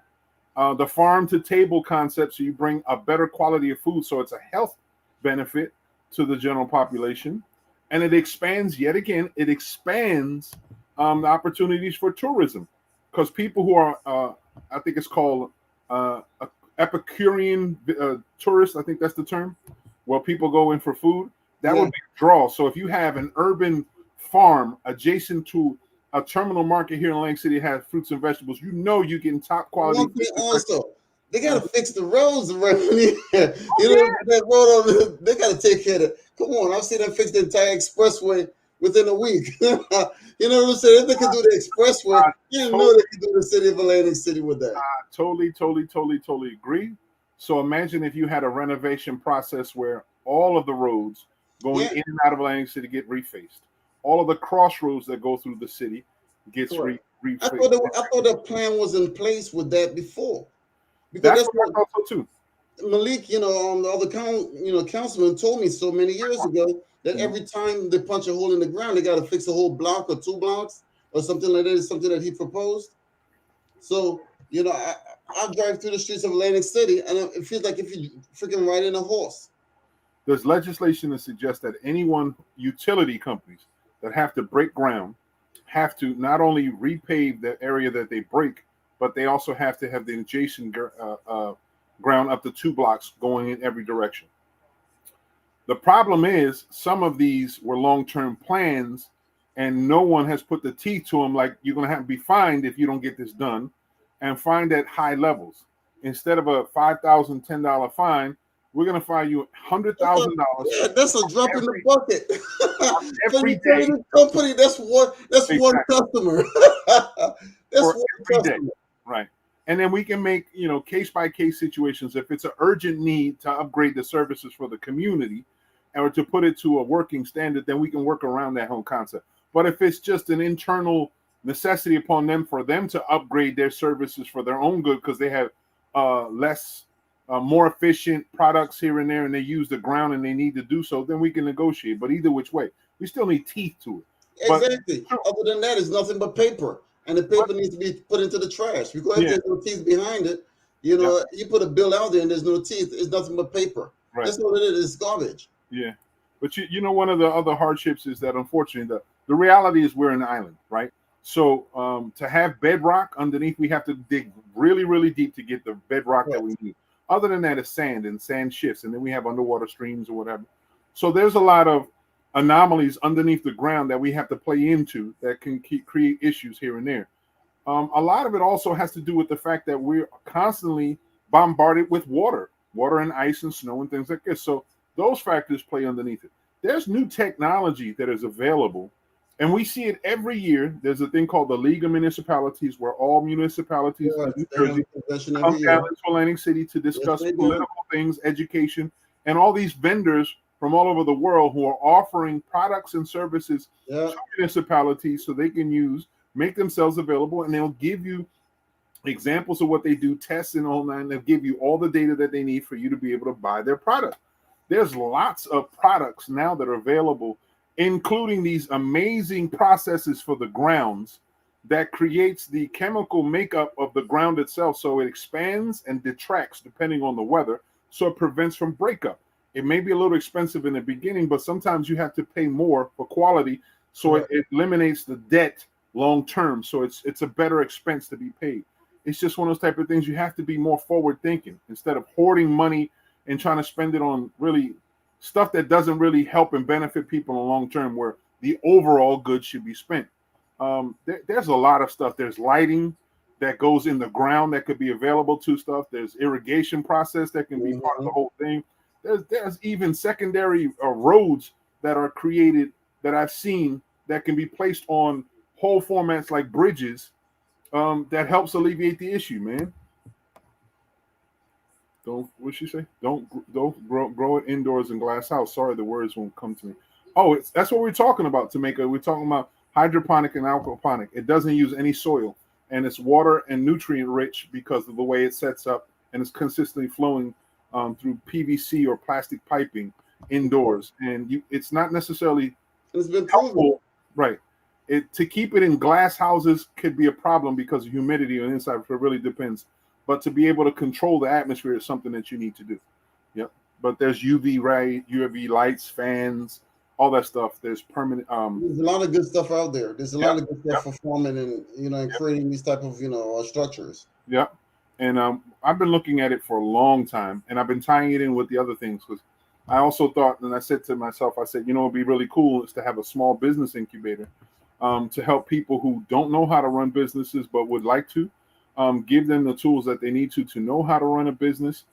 The farm to table concept, so you bring a better quality of food, so it's a health benefit to the general population. And it expands, yet again, the opportunities for tourism, because people who are, I think it's called Epicurean tourists, I think that's the term, where people go in for food, that would be a draw. So if you have an urban farm adjacent to a terminal market here in Atlantic City has fruits and vegetables, you're getting top quality. Also, they got to fix the roads around here. That road they got to take care of it. Come on, I've seen them fix the entire expressway within a week. You know what I'm saying? If they can do the expressway, you know they can do the city of Atlantic City with that. I totally agree. So imagine if you had a renovation process where all of the roads going in and out of Atlantic City get refaced. All of the crossroads that go through the city gets refaced. I thought the plan was in place with that before. Because that's what I thought too. Malik, the other councilman told me so many years ago that every time they punch a hole in the ground, they got to fix a whole block or 2 blocks or something like that. Is something that he proposed. So I drive through the streets of Atlantic City, and it feels like if you freaking ride in a horse. There's legislation that suggests that utility companies that have to break ground have to not only repave the area that they break, but they also have to have the adjacent ground up to 2 blocks going in every direction. The problem is some of these were long-term plans, and no one has put the teeth to them. Like, you're going to have to be fined if you don't get this done, and fined at high levels. Instead of a $5,000, $10 fine, we're going to fine you $100,000. Yeah, that's a drop in the bucket. Every day. Company, that's one customer. That's one customer. Day. Right. And then we can make, case by case situations. If it's an urgent need to upgrade the services for the community or to put it to a working standard, then we can work around that whole concept. But if it's just an internal necessity upon them for them to upgrade their services for their own good because they have more efficient products here and there, and they use the ground and they need to do so, then we can negotiate. But either which way, we still need teeth to it. Exactly. Other than that, it's nothing but paper. And the paper needs to be put into the trash. Because if there's no teeth behind it, you put a bill out there and there's no teeth, it's nothing but paper. Right. That's what it is. It's garbage. Yeah. But one of the other hardships is that, unfortunately, the reality is we're an island, right? So to have bedrock underneath, we have to dig really, really deep to get the bedrock that we need. Other than that, it's sand, and sand shifts, and then we have underwater streams or whatever. So there's a lot of anomalies underneath the ground that we have to play into that can create issues here and there. A lot of it also has to do with the fact that we're constantly bombarded with water and ice and snow and things like this. So those factors play underneath it. There's new technology that is available, and we see it every year. There's a thing called the League of Municipalities, where all municipalities in New Jersey come down into Atlantic City to discuss political things, education, and all these vendors from all over the world who are offering products and services to municipalities so they can make themselves available, and they'll give you examples of what they do, tests and all that, and they'll give you all the data that they need for you to be able to buy their product. There's lots of products now that are available including these amazing processes for the grounds that creates the chemical makeup of the ground itself, so it expands and detracts depending on the weather, so it prevents from breakup. It may be a little expensive in the beginning, but sometimes you have to pay more for quality, so it eliminates the debt long term. So it's a better expense to be paid. It's just one of those type of things. You have to be more forward thinking instead of hoarding money and trying to spend it on really stuff that doesn't really help and benefit people in the long term, where the overall good should be spent. There's a lot of stuff. There's lighting that goes in the ground that could be available to stuff. There's irrigation process that can be part of the whole thing. There's even secondary roads that are created that I've seen that can be placed on whole formats like bridges, that helps alleviate the issue, man. What'd she say? Don't grow it indoors in glass house. Sorry, the words won't come to me. Oh, that's what we're talking about, Tamika. We're talking about hydroponic and aquaponic. It doesn't use any soil, and it's water and nutrient rich because of the way it sets up, and it's consistently flowing through PVC or plastic piping indoors. And it's not necessarily helpful, right? To keep it in glass houses could be a problem because of humidity on the inside. So it really depends. But to be able to control the atmosphere is something that you need to do. Yep. But there's UV lights, fans, all that stuff. There's permanent. There's a lot of good stuff out there. There's a lot of good stuff for forming and and creating these type of structures. Yeah, and I've been looking at it for a long time, and I've been tying it in with the other things because I also thought, and I said to myself, I said, it'd be really cool is to have a small business incubator to help people who don't know how to run businesses but would like to. Give them the tools that they need to know how to run a business.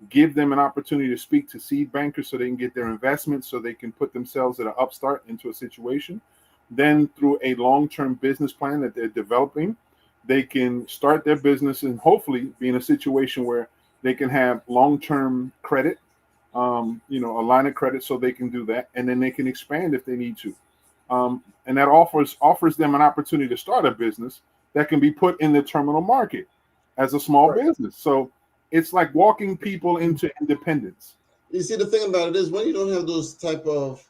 Give them an opportunity to speak to seed bankers so they can get their investments, so they can put themselves at an upstart into a situation. Then through a long-term business plan that they're developing, they can start their business and hopefully be in a situation where they can have long-term credit, a line of credit, so they can do that, and then they can expand if they need to. And that offers them an opportunity to start a business that can be put in the terminal market as a small business. So it's like walking people into independence. You see, the thing about it is when you don't have those type of,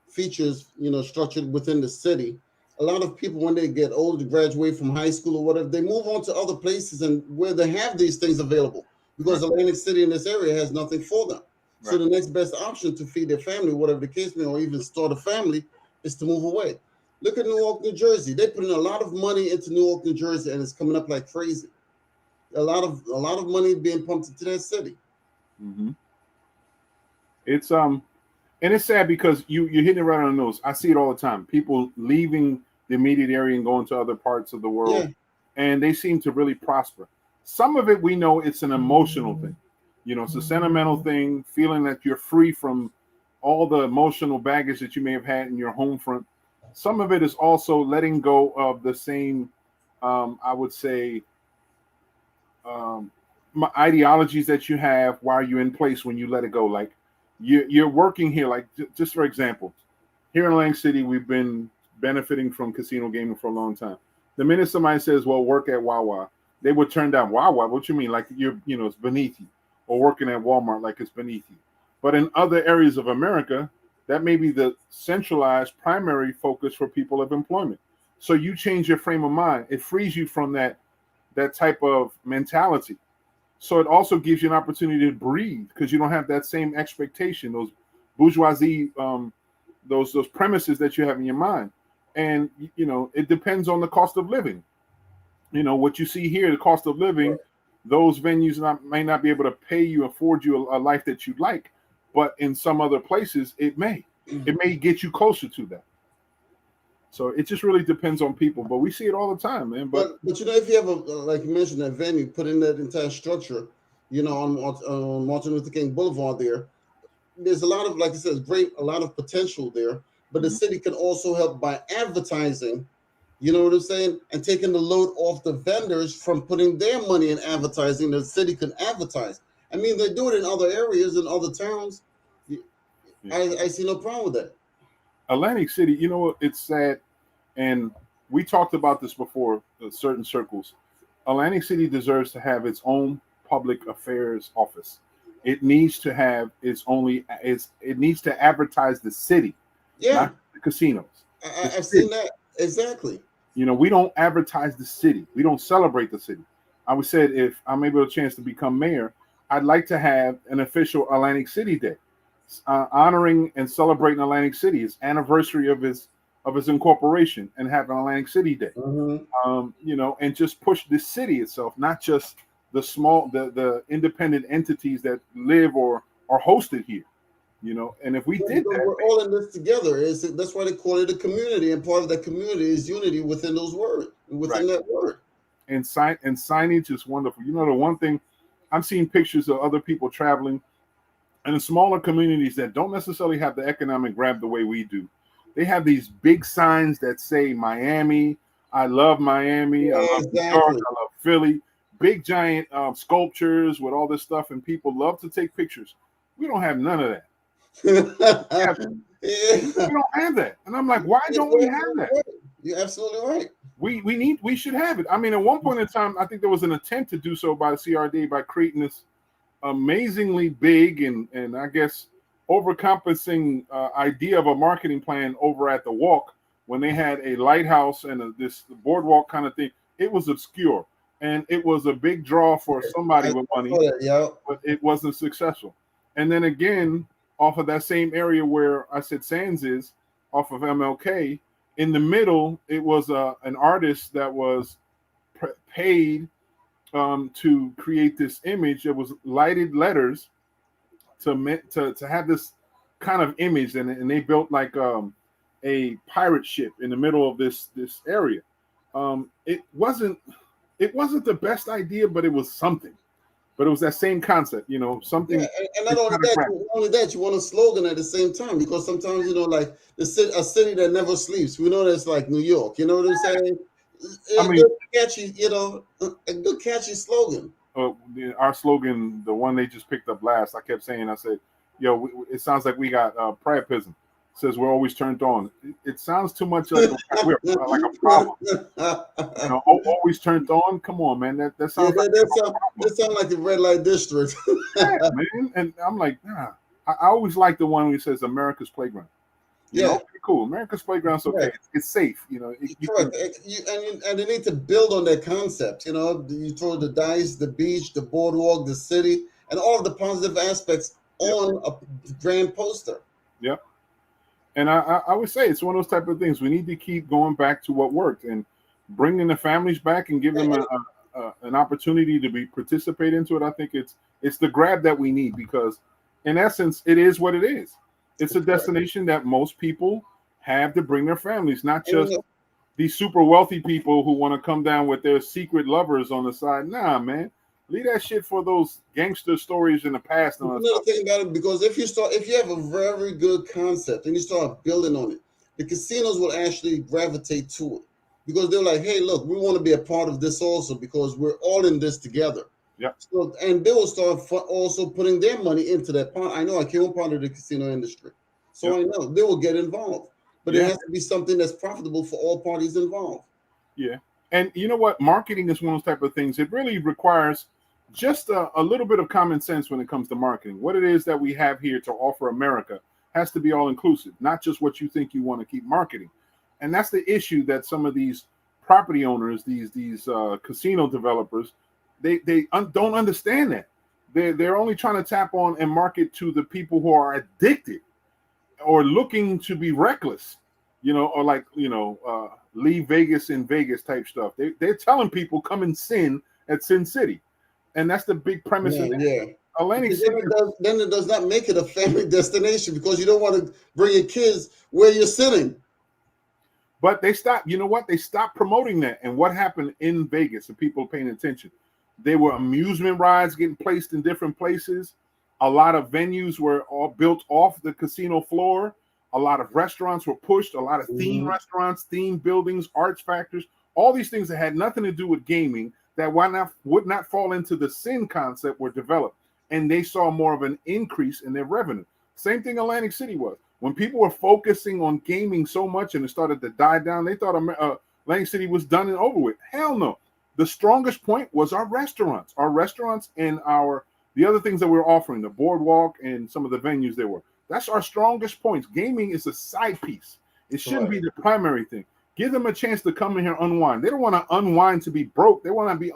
features, structured within the city, a lot of people, when they get older, graduate from high school or whatever, they move on to other places and where they have these things available because Atlantic City in this area has nothing for them. Right. So the next best option to feed their family, whatever the case may, or even start a family, is to move away. Look at Newark, New Jersey. They put in a lot of money into Newark, New Jersey, and it's coming up like crazy. A lot of money being pumped into that city. Mm-hmm. It's and it's sad because you're hitting it right on the nose. I see it all the time. People leaving the immediate area and going to other parts of the world, and they seem to really prosper. Some of it we know it's an emotional thing. It's a sentimental thing, feeling that you're free from all the emotional baggage that you may have had in your home front. Some of it is also letting go of the same, I would say, ideologies that you have while you're in place when you let it go. Like you're working here, like just for example, here in Atlantic City, we've been benefiting from casino gaming for a long time. The minute somebody says, well, work at Wawa, they would turn down Wawa. What you mean? Like it's beneath you, or working at Walmart like it's beneath you. But in other areas of America, that may be the centralized primary focus for people of employment. So you change your frame of mind. It frees you from that type of mentality. So it also gives you an opportunity to breathe because you don't have that same expectation, those bourgeoisie, those premises that you have in your mind. And, it depends on the cost of living. What you see here, the cost of living, those venues may not be able to pay you, afford you a life that you'd like. But in some other places, it may get you closer to that. So it just really depends on people, but we see it all the time, man. But if you have like you mentioned, that venue, put in that entire structure, on Martin Luther King Boulevard there's a lot of, like I said, a lot of potential there. But the city can also help by advertising, you know what I'm saying, and taking the load off the vendors from putting their money in advertising. The city can advertise. I mean, they do it in other areas, in other towns. I see no problem with that. Atlantic City, it's sad, and we talked about this before in certain circles. Atlantic City deserves to have its own public affairs office. It needs to have it needs to advertise the city. Yeah, not the casinos. The I've city. seen that exactly. You know, we don't advertise the city. We don't celebrate the city. I would say if I'm able a chance to become mayor, I'd like to have an official Atlantic City Day, honoring and celebrating Atlantic City, its anniversary of its incorporation, and have an Atlantic City Day. Hmm. You know, and just push the city itself, not just the independent entities that live or are hosted here. You know, and if we Yeah, did because that, we're all in this together. That's why they call it a community, and part of that community is unity within those words, right? within that word. And signage is wonderful. You know, the one thing I'm seeing pictures of other people traveling in smaller communities that don't necessarily have the economic grab the way we do. They have these big signs that say Miami, I love Miami, I Yeah, love New York, exactly. I love Philly, big giant sculptures with all this stuff, and people love to take pictures. We don't have none of that. Yeah, We don't have that. And I'm like, why don't we you're have absolutely that? right. You're absolutely right. We should have it. I mean, at one point in time, I think there was an attempt to do so by the CRD by creating this amazingly big and I guess overcompensating idea of a marketing plan over at the Walk when they had a lighthouse and this boardwalk kind of thing. It was obscure and it was a big draw for somebody I with saw money, that, yeah. but it wasn't successful. And then again, off of that same area where I said Sands is, off of MLK, in the middle, it was an artist that was paid to create this image. It was lighted letters to have this kind of image, and they built like a pirate ship in the middle of this area. It wasn't the best idea, but it was something. But it was that same concept, you know, Yeah, something and to not only kind of that, grab. you want a slogan at the same time because sometimes like a city that never sleeps. We know that's like New York. You know what I'm saying? I A mean, good catchy, a good catchy slogan. our slogan, the one they just picked up last, I kept saying, I said, yo, it sounds like we got priapism. It says we're always turned on. It sounds too much like we're like a problem. You know, always turned on. Come on, man. That Yeah, sounds like we have a problem. that sound like the red light district. Yeah, man. And I'm like, nah. I always like the one who says America's playground. You know, Yeah, okay, cool. America's playground's okay. yeah, It's safe. You know, you can. correct. And they need to build on that concept. You throw the dice, the beach, the boardwalk, the city, and all of the positive aspects Yep. on a grand poster. Yep. And I would say it's one of those type of things. We need to keep going back to what worked and bringing the families back and give them an opportunity to be participate into it. I think it's the grab that we need because, in essence, it is what it is. It's a Correct. destination that most people have to bring their families, not And, just these super wealthy people who want to come down with their secret lovers on the side. Nah, man, leave that shit for those gangster stories in the past and all that another stuff. thing about it, because if you have a very good concept and you start building on it, the casinos will actually gravitate to it because they're like, hey, look, we want to be a part of this also because we're all in this together. Yep. So, and they will start also putting their money into that part. I know I came part of the casino industry, so Yep. I know they will get involved. But it Yeah. has to be something that's profitable for all parties involved. Yeah. And you know what? Marketing is one of those type of things. It really requires just a little bit of common sense when it comes to marketing. What it is that we have here to offer America has to be all inclusive, not just what you think you want to keep marketing. And that's the issue that some of these property owners, these casino developers, don't understand that. They're only trying to tap on and market to the people who are addicted or looking to be reckless, you know, or like, you know, leave Vegas in Vegas type stuff. They're telling people come and sin at Sin City. And that's the big premise Yeah, of yeah. Atlantic Because City. then it does not make it a family destination because you don't want to bring your kids where you're sitting. But they stopped, you know what? They stopped promoting that. And what happened in Vegas, and people paying attention, there were amusement rides getting placed in different places. A lot of venues were all built off the casino floor. A lot of restaurants were pushed. A lot of theme Mhm. restaurants, theme buildings, arts factors, all these things that had nothing to do with gaming that would not fall into the sin concept were developed. And they saw more of an increase in their revenue. Same thing Atlantic City was. When people were focusing on gaming so much and it started to die down, they thought Atlantic City was done and over with. Hell no. The strongest point was our restaurants and the other things that we were offering, the boardwalk and some of the venues there were. That's our strongest points. Gaming is a side piece. It shouldn't be the primary thing. Give them a chance to come in here unwind. They don't want to unwind to be broke. They want to be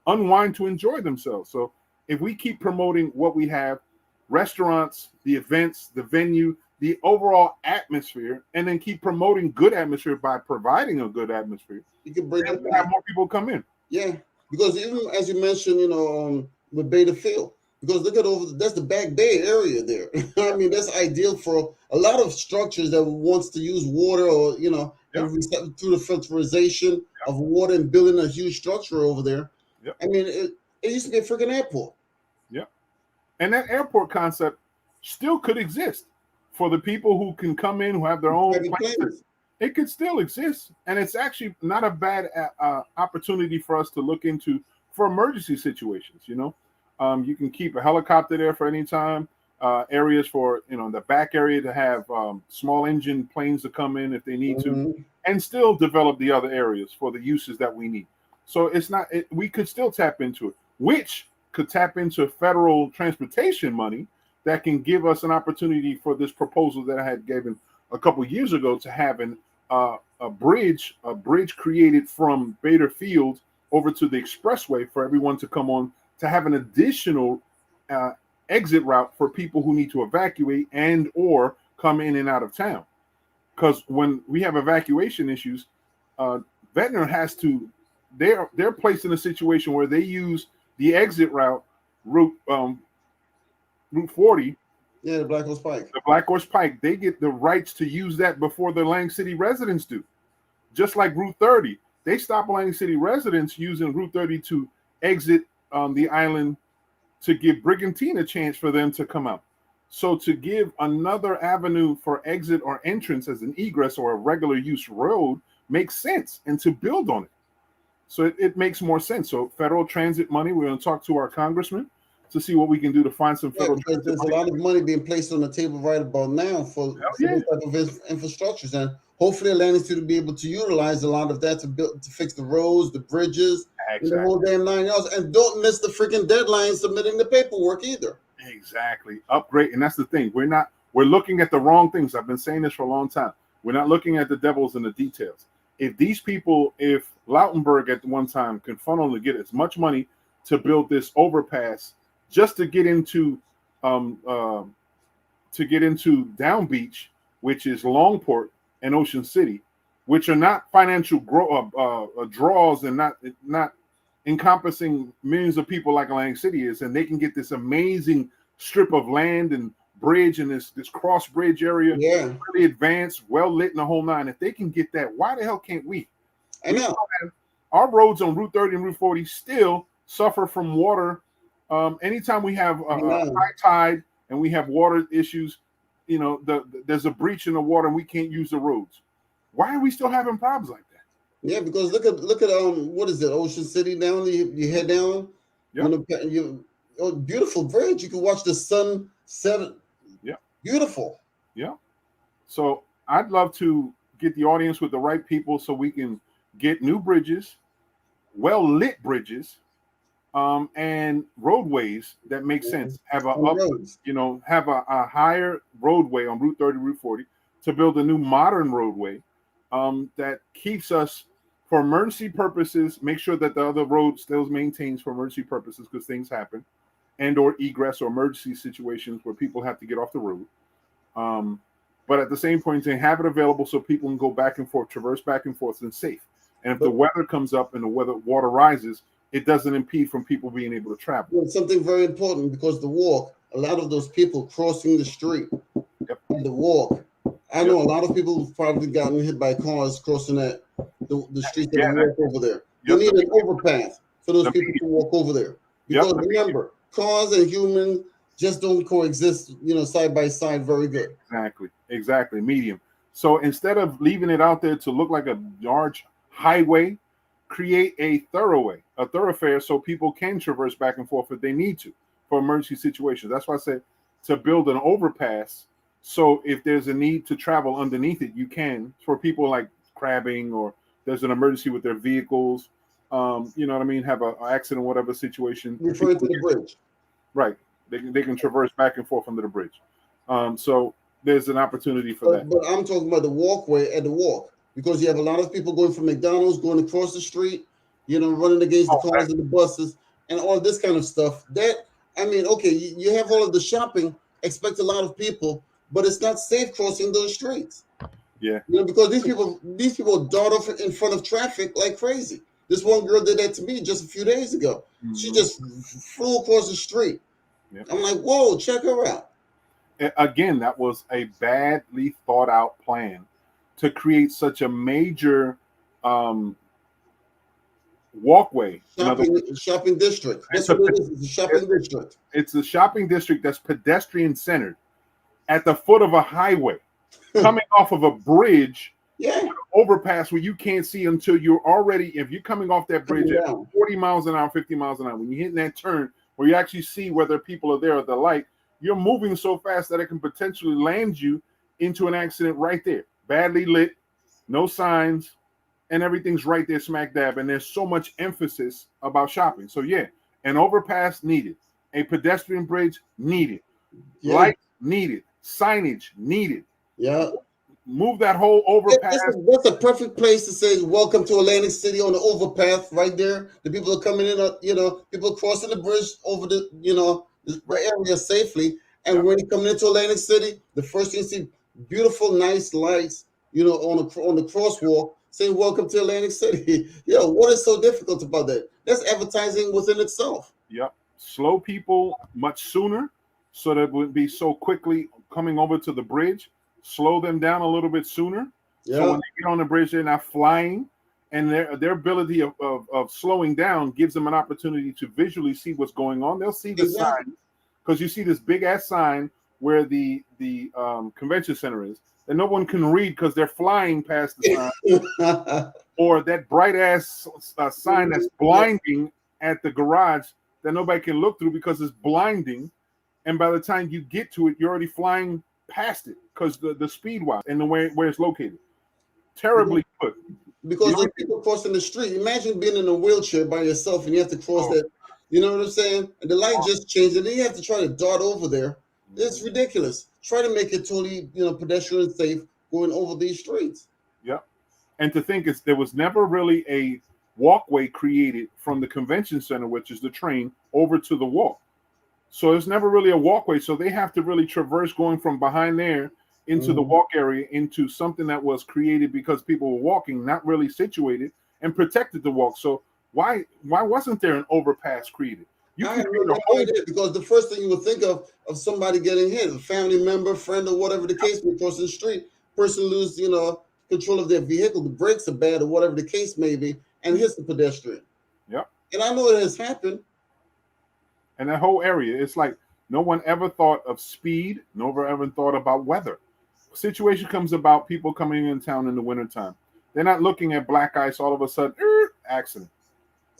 unwind to enjoy themselves. So if we keep promoting what we have, restaurants, the events, the venue, the overall atmosphere, and then keep promoting good atmosphere by providing a good atmosphere, you can bring and have more people come in. Yeah, because even as you mentioned, with Beta Field, because look at that's the Back Bay area there. I mean, that's ideal for a lot of structures that wants to use water or through the filterization of water and building a huge structure over there. Yep. I mean, it used to be a freaking airport. Yeah, and that airport concept still could exist for the people who can come in who have their own planes. It could still exist, and it's actually not a bad opportunity for us to look into for emergency situations. You can keep a helicopter there for any time. Areas for the back area to have small engine planes to come in if they need to, and still develop the other areas for the uses that we need. So it's not. We could still tap into it, which could tap into federal transportation money that can give us an opportunity for this proposal that I had given a couple of years ago to have a bridge created from Bader Field over to the expressway for everyone to come on, to have an additional exit route for people who need to evacuate and or come in and out of town. Because when we have evacuation issues, Ventnor has to. They're placed in a situation where they use the exit route, Route 40. Yeah, the Black Horse Pike. The Black Horse Pike. They get the rights to use that before the Lang City residents do. Just like Route 30, they stop Lang City residents using Route 30 to exit the island to give Brigantine a chance for them to come out. So to give another avenue for exit or entrance as an egress or a regular use road makes sense, and to build on it. So it makes more sense. So federal transit money, we're going to talk to our congressman to see what we can do to find some federal transit there's money. A lot of money being placed on the table right about now for those type of infrastructures, and hopefully Atlantic City will be able to utilize a lot of that to fix the roads, the bridges, and the whole damn 9 yards. And don't miss the freaking deadline submitting the paperwork either. Exactly. Upgrade. And that's the thing. We're looking at the wrong things. I've been saying this for a long time. We're not looking at the devils in the details. If Lautenberg at one time can funnel to get as much money to build this overpass just to get into Down Beach, which is Longport and Ocean City, which are not financial draws and not encompassing millions of people like Atlantic City is, and they can get this amazing strip of land and bridge and this cross bridge area, really advanced, well lit in the whole nine. If they can get that, why the hell can't we? I know. Our roads on Route 30 and Route 40 still suffer from water. Anytime we have high tide and we have water issues, there's a breach in the water and we can't use the roads. Why are we still having problems like that? Yeah, because look at what is it, Ocean City down there? You head down. Yeah. Beautiful bridge. You can watch the sun set. Yeah. Beautiful. Yeah. So I'd love to get the audience with the right people so we can get new bridges, well lit bridges, and roadways that make sense. Have a higher roadway on Route 30, Route 40 to build a new modern roadway that keeps us for emergency purposes. Make sure that the other road still maintains for emergency purposes because things happen, and or egress or emergency situations where people have to get off the road. But at the same point, they have it available so people can go back and forth, traverse back and forth, and safe. And if the weather comes up and the water rises, it doesn't impede from people being able to travel. Well, something very important, because the walk, a lot of those people crossing the street and the walk. I know a lot of people who've probably gotten hit by cars crossing the street and walk over there. You need an overpass for those people to walk over there. Because remember, cars and humans just don't coexist, side by side very good. Exactly. Medium. So instead of leaving it out there to look like a large highway, create a thoroughfare so people can traverse back and forth if they need to for emergency situations. That's why I said to build an overpass. So if there's a need to travel underneath it, you can, for people like crabbing or there's an emergency with their vehicles, you know what I mean, have an accident, whatever situation. Referring to the bridge. Right. They can traverse back and forth under the bridge. So there's an opportunity for that. But I'm talking about the walkway at the walk, because you have a lot of people going from McDonald's, going across the street, running against the Oh, cars and the buses and all this kind of stuff. Okay, you have all of the shopping, expect a lot of people, but it's not safe crossing those streets. yeah. Because these people dart off in front of traffic like crazy. This one girl did that to me just a few days ago. She just flew across the street. Yep. I'm like, whoa, check her out. Again, that was a badly thought out plan to create such a major walkway. Shopping district. That's what it is. It's a shopping district. It's a shopping district that's pedestrian centered at the foot of a highway, coming off of a bridge, overpass where you can't see until you're already, if you're coming off that bridge at 40 miles an hour, 50 miles an hour, when you're hitting that turn where you actually see whether people are there at the light, you're moving so fast that it can potentially land you into an accident right there. Badly lit, no signs, and everything's right there smack dab. And there's so much emphasis about shopping. So yeah, an overpass needed, a pedestrian bridge needed, light needed, signage needed. Yeah. Move that whole overpass. That's a perfect place to say welcome to Atlantic City on the overpass right there. The people are coming in, people crossing the bridge over the area safely. And when you come into Atlantic City, the first thing you see, beautiful, nice lights, on the crosswalk saying welcome to Atlantic City. What is so difficult about that? That's advertising within itself. Yep. Slow people much sooner so that it wouldn't be so quickly coming over to the bridge. Slow them down a little bit sooner. Yeah. So when they get on the bridge, they're not flying. And their ability of slowing down gives them an opportunity to visually see what's going on. They'll see the sign, because you see this big ass sign where the convention center is, and no one can read because they're flying past the sign, or that bright ass sign that's blinding at the garage that nobody can look through because it's blinding. And by the time you get to it, you're already flying past it because the speed wise and the way where it's located. Terribly put. Because there's people crossing the street. Imagine being in a wheelchair by yourself and you have to cross that. You know what I'm saying? And the light just changed, and then you have to try to dart over there. It's ridiculous. Try to make it totally, pedestrian safe going over these streets. Yep. And to think there was never really a walkway created from the convention center, which is the train, over to the walk. So there's never really a walkway. So they have to really traverse going from behind there into the walk area, into something that was created because people were walking, not really situated and protected the walk. So why wasn't there an overpass created? I have no idea, because the first thing you would think of somebody getting hit, a family member, friend, or whatever the case may be, crossing the street, person lose, control of their vehicle, the brakes are bad or whatever the case may be, and hits the pedestrian. Yep. And I know it has happened. And that whole area, it's like no one ever thought of speed, no one ever thought about weather. Situation comes about people coming in town in the wintertime. They're not looking at black ice all of a sudden, accident.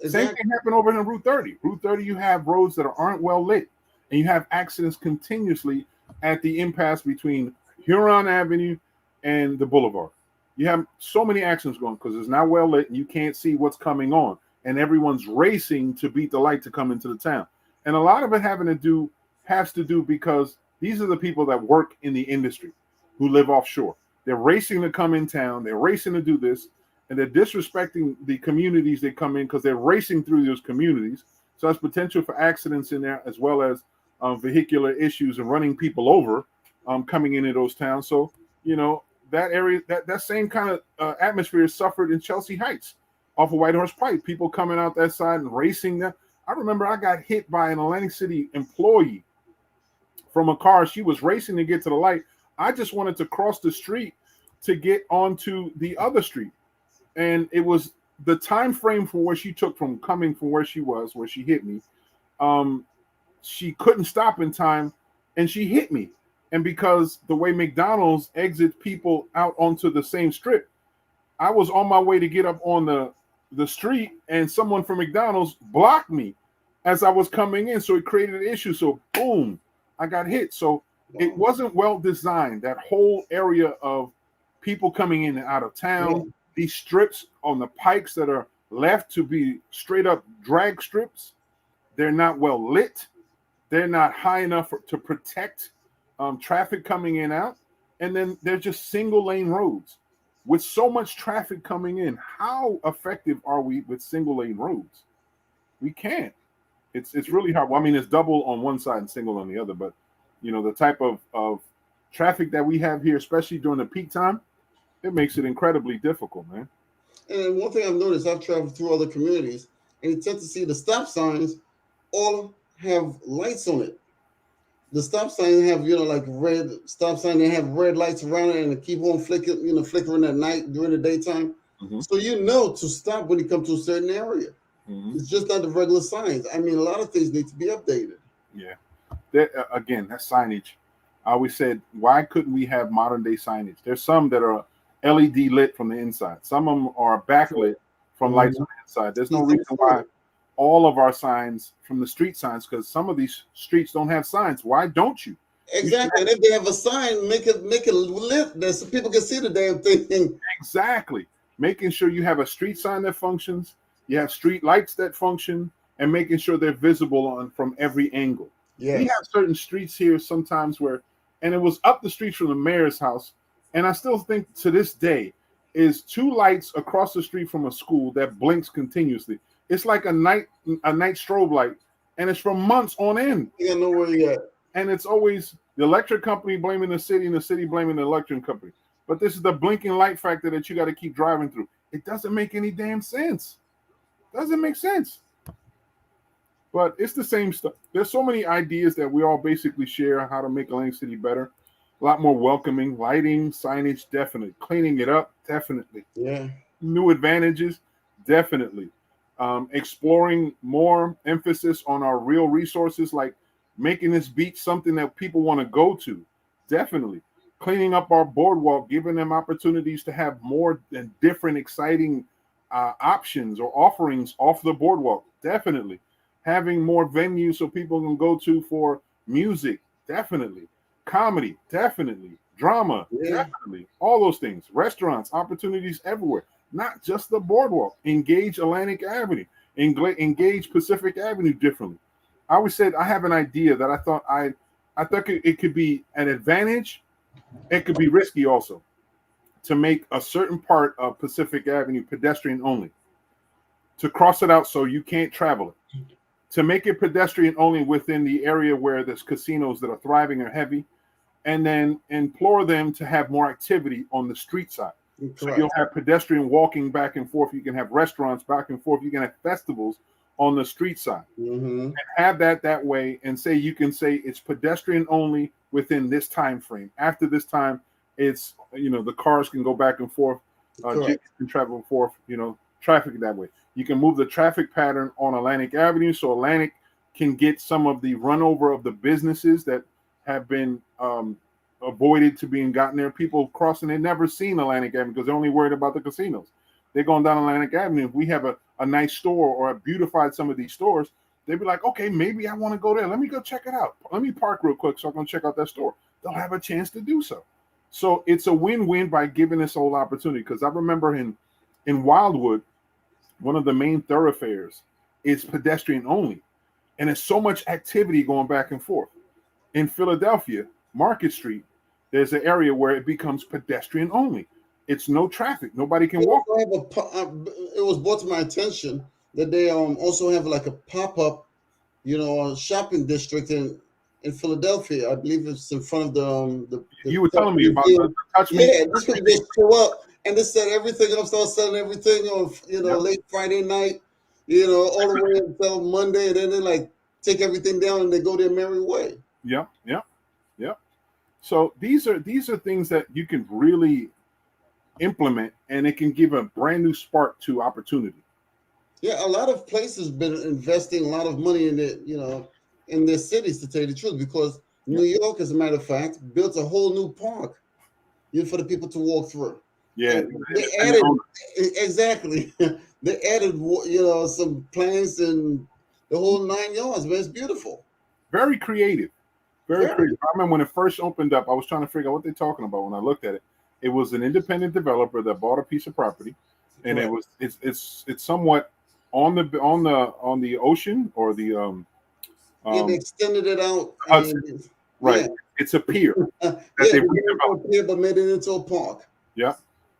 Exactly. Same thing happened over in Route 30. Route 30, you have roads that aren't well lit, and you have accidents continuously at the impasse between Huron Avenue and the boulevard. You have so many accidents going because it's not well lit and you can't see what's coming on, and everyone's racing to beat the light to come into the town. And a lot of it has to do because these are the people that work in the industry who live offshore. They're racing to come in town. They're racing to do this, and they're disrespecting the communities they come in because they're racing through those communities. So there's potential for accidents in there, as well as vehicular issues and running people over coming into those towns. So, that area, that same kind of atmosphere is suffered in Chelsea Heights off of White Horse Pike. People coming out that side and racing there. I remember I got hit by an Atlantic City employee from a car. She was racing to get to the light. I just wanted to cross the street to get onto the other street. And it was the time frame for where she took from coming from where she was, where she hit me. She couldn't stop in time and she hit me. And because the way McDonald's exits people out onto the same strip, I was on my way to get up on the street and someone from McDonald's blocked me as I was coming in. So it created an issue. So boom, I got hit. So it wasn't well designed. That whole area of people coming in and out of town, these strips on the pikes that are left to be straight up drag strips, they're not well lit. They're not high enough to protect traffic coming in and out. and then they're just single lane roads with so much traffic coming in. How effective are we with single lane roads? We can't. It's really hard. Well, I mean, it's double on one side and single on the other, but the type of traffic that we have here, especially during the peak time, it makes it incredibly difficult, man. And one thing I've noticed, I've traveled through other communities, and you tend to see the stop signs all have lights on it. The stop signs have, like red stop sign, they have red lights around it and they keep on flickering at night during the daytime. Mm-hmm. So to stop when you come to a certain area. Mm-hmm. It's just not the regular signs. I mean, a lot of things need to be updated. Yeah. Again, that's signage. I always said, why couldn't we have modern day signage? There's some that are LED lit from the inside. Some of them are backlit from lights on the inside. There's no reason why all of our signs from the street signs, because some of these streets don't have signs. Why don't you? Exactly. And if they have a sign, make it lit so people can see the damn thing. Exactly. Making sure you have a street sign that functions, you have street lights that function, and making sure they're visible from every angle. Yes. We have certain streets here sometimes and it was up the street from the mayor's house, and I still think to this day is 2 lights across the street from a school that blinks continuously. It's like a night strobe light, and it's from months on end. You don't know where you're at. And it's always the electric company blaming the city and the city blaming the electric company. But this is the blinking light factor that you got to keep driving through. It doesn't make any damn sense. Doesn't make sense. But it's the same stuff. There's so many ideas that we all basically share on how to make Atlantic City better. A lot more welcoming, lighting, signage, definitely. Cleaning it up, definitely. Yeah. New advantages, definitely. Exploring more emphasis on our real resources, like making this beach something that people want to go to, definitely. Cleaning up our boardwalk, giving them opportunities to have more and different exciting options or offerings off the boardwalk, definitely. Having more venues so people can go to for music, definitely. Comedy, definitely. Drama, definitely. All those things. Restaurants, opportunities everywhere. Not just the boardwalk. Engage Atlantic Avenue. Engage Pacific Avenue differently. I always said I have an idea that I thought it could be an advantage. It could be risky also, to make a certain part of Pacific Avenue pedestrian only. To cross it out so you can't travel it. To make it pedestrian only within the area where there's casinos that are thriving or heavy, and then implore them to have more activity on the street side. Correct. So you'll have pedestrian walking back and forth. You can have restaurants back and forth. You can have festivals on the street side. Mm-hmm. And have that way, and you can say it's pedestrian only within this time frame. After this time, it's the cars can go back and forth, can travel forth, traffic that way. You can move the traffic pattern on Atlantic Avenue so Atlantic can get some of the runover of the businesses that have been avoided to being gotten there. People crossing, they've never seen Atlantic Avenue because they're only worried about the casinos. They're going down Atlantic Avenue. If we have a nice store or have beautified some of these stores, they'd be like, okay, maybe I want to go there. Let me go check it out. Let me park real quick so I can check out that store. They'll have a chance to do so. So it's a win-win by giving this whole opportunity. Because I remember in Wildwood, one of the main thoroughfares is pedestrian only. And there's so much activity going back and forth. In Philadelphia, Market Street, there's an area where it becomes pedestrian only. It's no traffic. Nobody can walk. It was brought to my attention that they also have like a pop-up, shopping district in Philadelphia. I believe it's in front of the you were telling me about the Touch Me. Yeah, this people just show up and they set everything up, start selling everything on late Friday night, all the way until Monday, and then they like take everything down and they go their merry way. Yeah. So these are things that you can really implement, and it can give a brand new spark to opportunity. Yeah, a lot of places been investing a lot of money in it, in their cities, to tell you the truth, because New York, as a matter of fact, built a whole new park for the people to walk through. Yeah, they added exactly. They added some plants and the whole 9 yards. Man, it's beautiful. Very creative. Very creative. I remember when it first opened up, I was trying to figure out what they're talking about. When I looked at it, it was an independent developer that bought a piece of property, and it's somewhat on the ocean or the and extended it out. Right. It's a pier Yeah, that they they made it into redeveloped. a pier, but made it into a park. Yeah.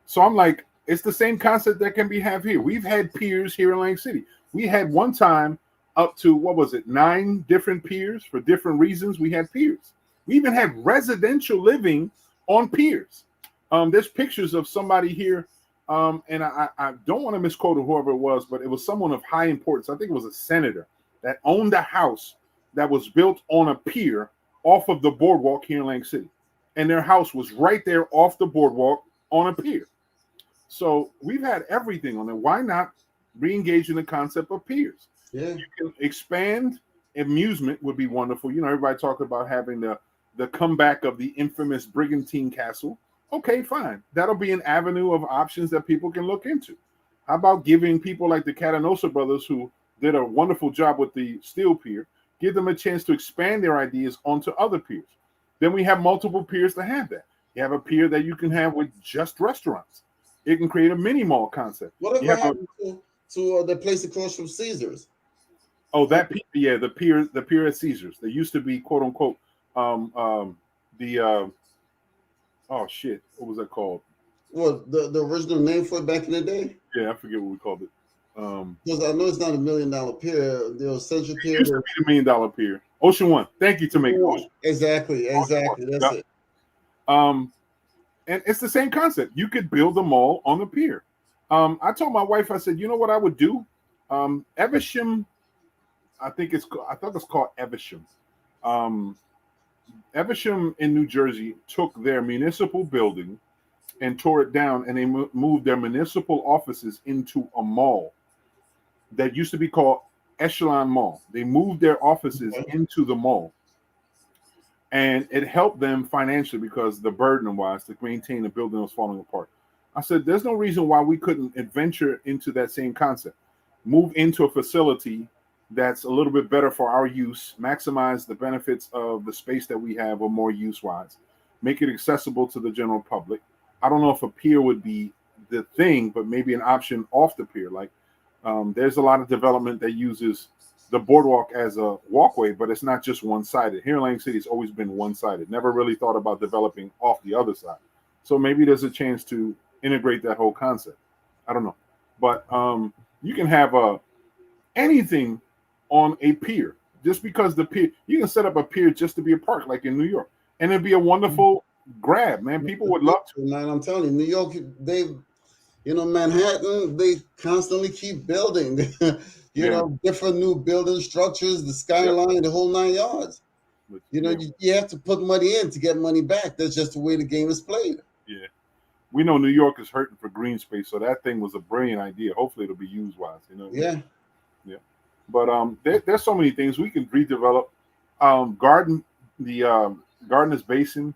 So I'm like, it's the same concept that can be have here. We've had piers here in Lang City. We had one time up to, what was it, 9 different piers for different reasons. We had piers. We even had residential living on piers. There's pictures of somebody here, and I don't want to misquote whoever it was, but it was someone of high importance. I think it was a senator that owned a house that was built on a pier off of the boardwalk here in Lang City. And their house was right there off the boardwalk on a pier. So we've had everything on it. Why not re-engage in the concept of piers? Yeah. You can expand. Amusement would be wonderful. You know, everybody talk about having the comeback of the infamous Brigantine Castle. Okay, fine. That'll be an avenue of options that people can look into. How about giving people like the Catanosa brothers, who did a wonderful job with the steel pier, give them a chance to expand their ideas onto other piers? Then we have multiple piers to have that. You have a pier that you can have with just restaurants. It can create a mini mall concept. Whatever happened to the place across from Caesars? That pier, yeah, the pier at Caesars. They used to be, quote unquote, the oh shit, what was that called? What, the original name for it back in the day? Yeah, I forget what we called it. Because I know it's not $1 million pier. The Central Pier used to be the $1 million pier. Ocean One. Thank you, Tamika. Exactly. That's it. And it's the same concept. You could build a mall on the pier. I told my wife, I said, you know what I would do? Evesham, I thought it's called Evesham. Evesham in New Jersey took their municipal building and tore it down, and they moved their municipal offices into a mall that used to be called Echelon Mall. They moved their offices into the mall, and it helped them financially because the burden was to maintain a building that was falling apart. I said, there's no reason why we couldn't adventure into that same concept, move into a facility that's a little bit better for our use, maximize the benefits of the space that we have, or more use-wise, make it accessible to the general public. I don't know if a pier would be the thing, but maybe an option off the pier. Like, there's a lot of development that uses the boardwalk as a walkway, but it's not just one-sided. Here in Lang City, it's always been one-sided. Never really thought about developing off the other side. So maybe there's a chance to integrate that whole concept. I don't know. But you can have anything on a pier. Just because the pier, you can set up a pier just to be a park, like in New York. And it'd be a wonderful grab, man. People would love to. Man, I'm telling you, New York, Manhattan, they constantly keep building. Different new building structures, the skyline, the whole 9 yards. But, you have to put money in to get money back. That's just the way the game is played. Yeah. We know New York is hurting for green space, so that thing was a brilliant idea. Hopefully it'll be used wise, Yeah. Yeah. But there's so many things we can redevelop. Gardener's Basin,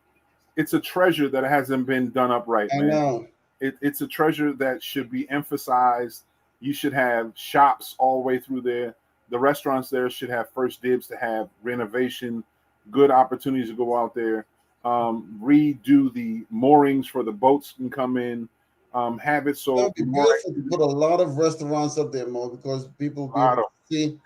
it's a treasure that hasn't been done up right, man. I know. It's a treasure that should be emphasized. You should have shops all the way through there. The restaurants there should have first dibs to have renovation, good opportunities to go out there, redo the moorings for the boats can come in, have it so. It'd be beautiful to put a lot of restaurants up there, Mo, because people be able to see,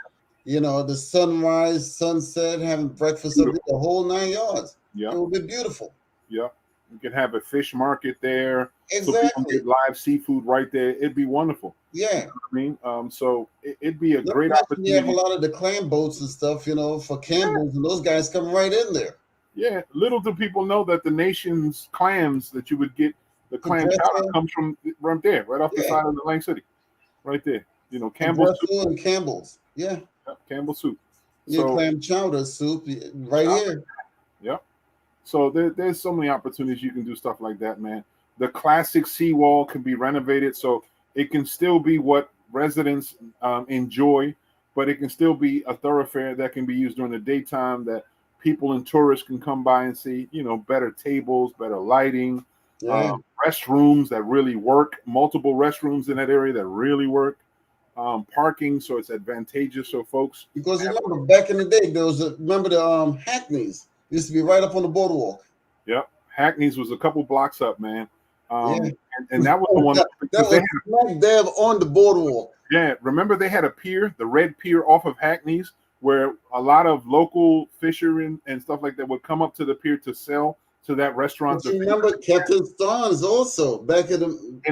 the sunrise, sunset, having breakfast up there, the whole 9 yards. Yeah, it would be beautiful. Yeah, you can have a fish market there. Exactly. So people get live seafood right there. It'd be wonderful. Yeah. So it'd be a great opportunity. You have a lot of the clam boats and stuff, for Campbell's, and those guys come right in there. Yeah. Little do people know that the nation's clams that you would get, the clam chowder comes from right there, right off the side of the Lang City. Right there. Campbell's soup. And Campbell's. Yeah. Campbell's soup. Clam chowder soup right here. Yeah. So there's so many opportunities you can do stuff like that, man. The classic seawall can be renovated so it can still be what residents enjoy, but it can still be a thoroughfare that can be used during the daytime that people and tourists can come by and see, better tables, better lighting, restrooms that really work, multiple restrooms in that area that really work, parking so it's advantageous so folks. Because remember, back in the day, there was remember the Hackney's used to be right up on the boardwalk. Yep. Hackney's was a couple blocks up, man. And that was the one that was smack dab on the boardwalk. Yeah, remember they had a pier, the red pier off of Hackney's, where a lot of local fishermen and stuff like that would come up to the pier to sell to that restaurant. But you remember Captain Starnes also back in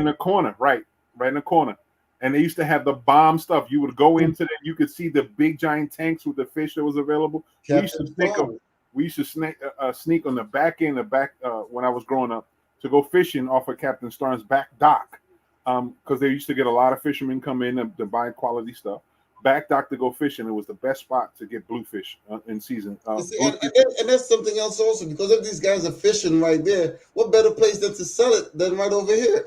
the corner, right in the corner. And they used to have the bomb stuff. You would go into that, you could see the big giant tanks with the fish that was available. Captain Starnes. We used to sneak on the back end, when I was growing up, to go fishing off of Captain Starnes' back dock, because they used to get a lot of fishermen come in to buy quality stuff. Back dock to go fishing. It was the best spot to get bluefish in season. And that's something else also, because if these guys are fishing right there, what better place than to sell it than right over here?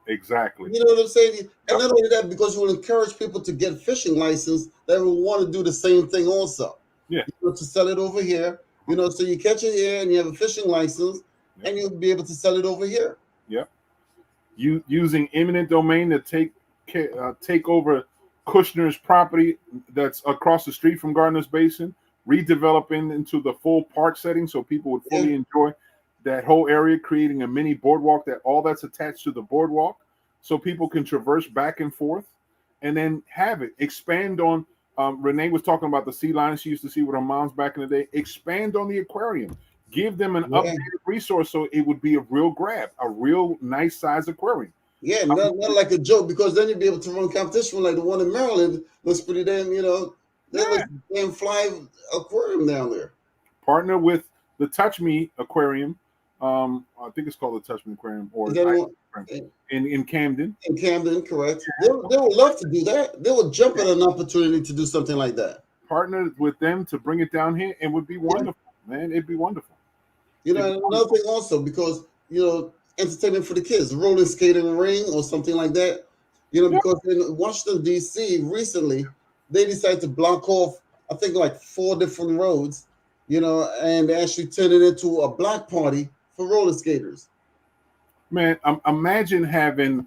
Exactly. You know what I'm saying? Yep. And not only that, because you will encourage people to get fishing license, they will want to do the same thing also. Yeah. To sell it over here, so you catch it here and you have a fishing license, and you'll be able to sell it over here. Yep. You using eminent domain to take over Kushner's property that's across the street from Gardner's Basin, redeveloping into the full park setting so people would fully enjoy that whole area, creating a mini boardwalk that's attached to the boardwalk so people can traverse back and forth, and then have it expand on. Renee was talking about the sea lions she used to see with her moms back in the day. Expand on the aquarium. Give them an updated resource so it would be a real grab, a real nice size aquarium. Yeah, not like a joke, because then you'd be able to run competition like the one in Maryland. Looks pretty damn, that looks damn fly aquarium down there. Partner with the Touch Me Aquarium. I think it's called the Touch Me Aquarium, or in Camden. In Camden, correct. They would love to do that. They would jump at an opportunity to do something like that. Partner with them to bring it down here, and would be wonderful, man. It'd be wonderful. Another thing also, because entertainment for the kids, roller skating ring or something like that. Because in Washington D.C. recently, they decided to block off, I think, like 4 different roads, and actually turn it into a block party for roller skaters. Man, imagine having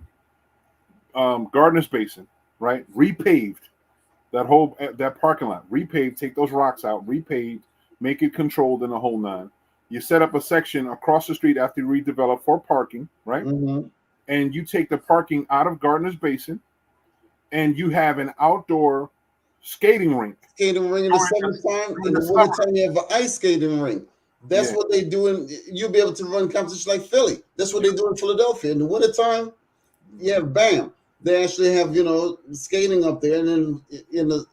Gardner's Basin, right, repaved, that parking lot, repaved, take those rocks out, repaved, make it controlled in the whole nine. You set up a section across the street after you redevelop for parking, right? Mm-hmm. And you take the parking out of Gardner's Basin, and you have an outdoor skating rink. Skating ring in the summertime. In the wintertime, you have an ice skating ring. That's what they do, and you'll be able to run competition like Philly. That's what they do in Philadelphia. In the wintertime, bam. They actually have, skating up there, and then in the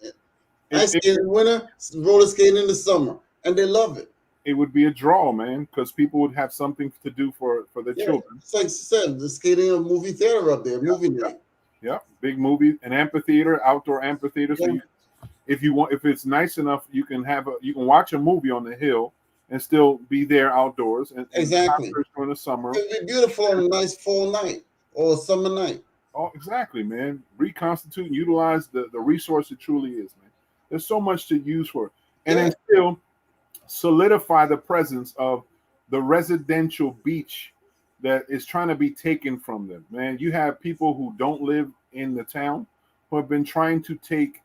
ice skating in the winter, roller skating in the summer, and they love it. It would be a draw, man, because people would have something to do for their children. It's like you said, the skating a movie theater up there, movie night. Yeah, big movie, an amphitheater, outdoor amphitheater. So if it's nice enough, you can watch a movie on the hill and still be there outdoors. And exactly. During the summer, it'd be beautiful on a nice fall night or a summer night. Oh, exactly, man. Reconstitute and utilize the resource it truly is, man. There's so much to use for it. And then still solidify the presence of the residential beach that is trying to be taken from them, man. You have people who don't live in the town who have been trying to take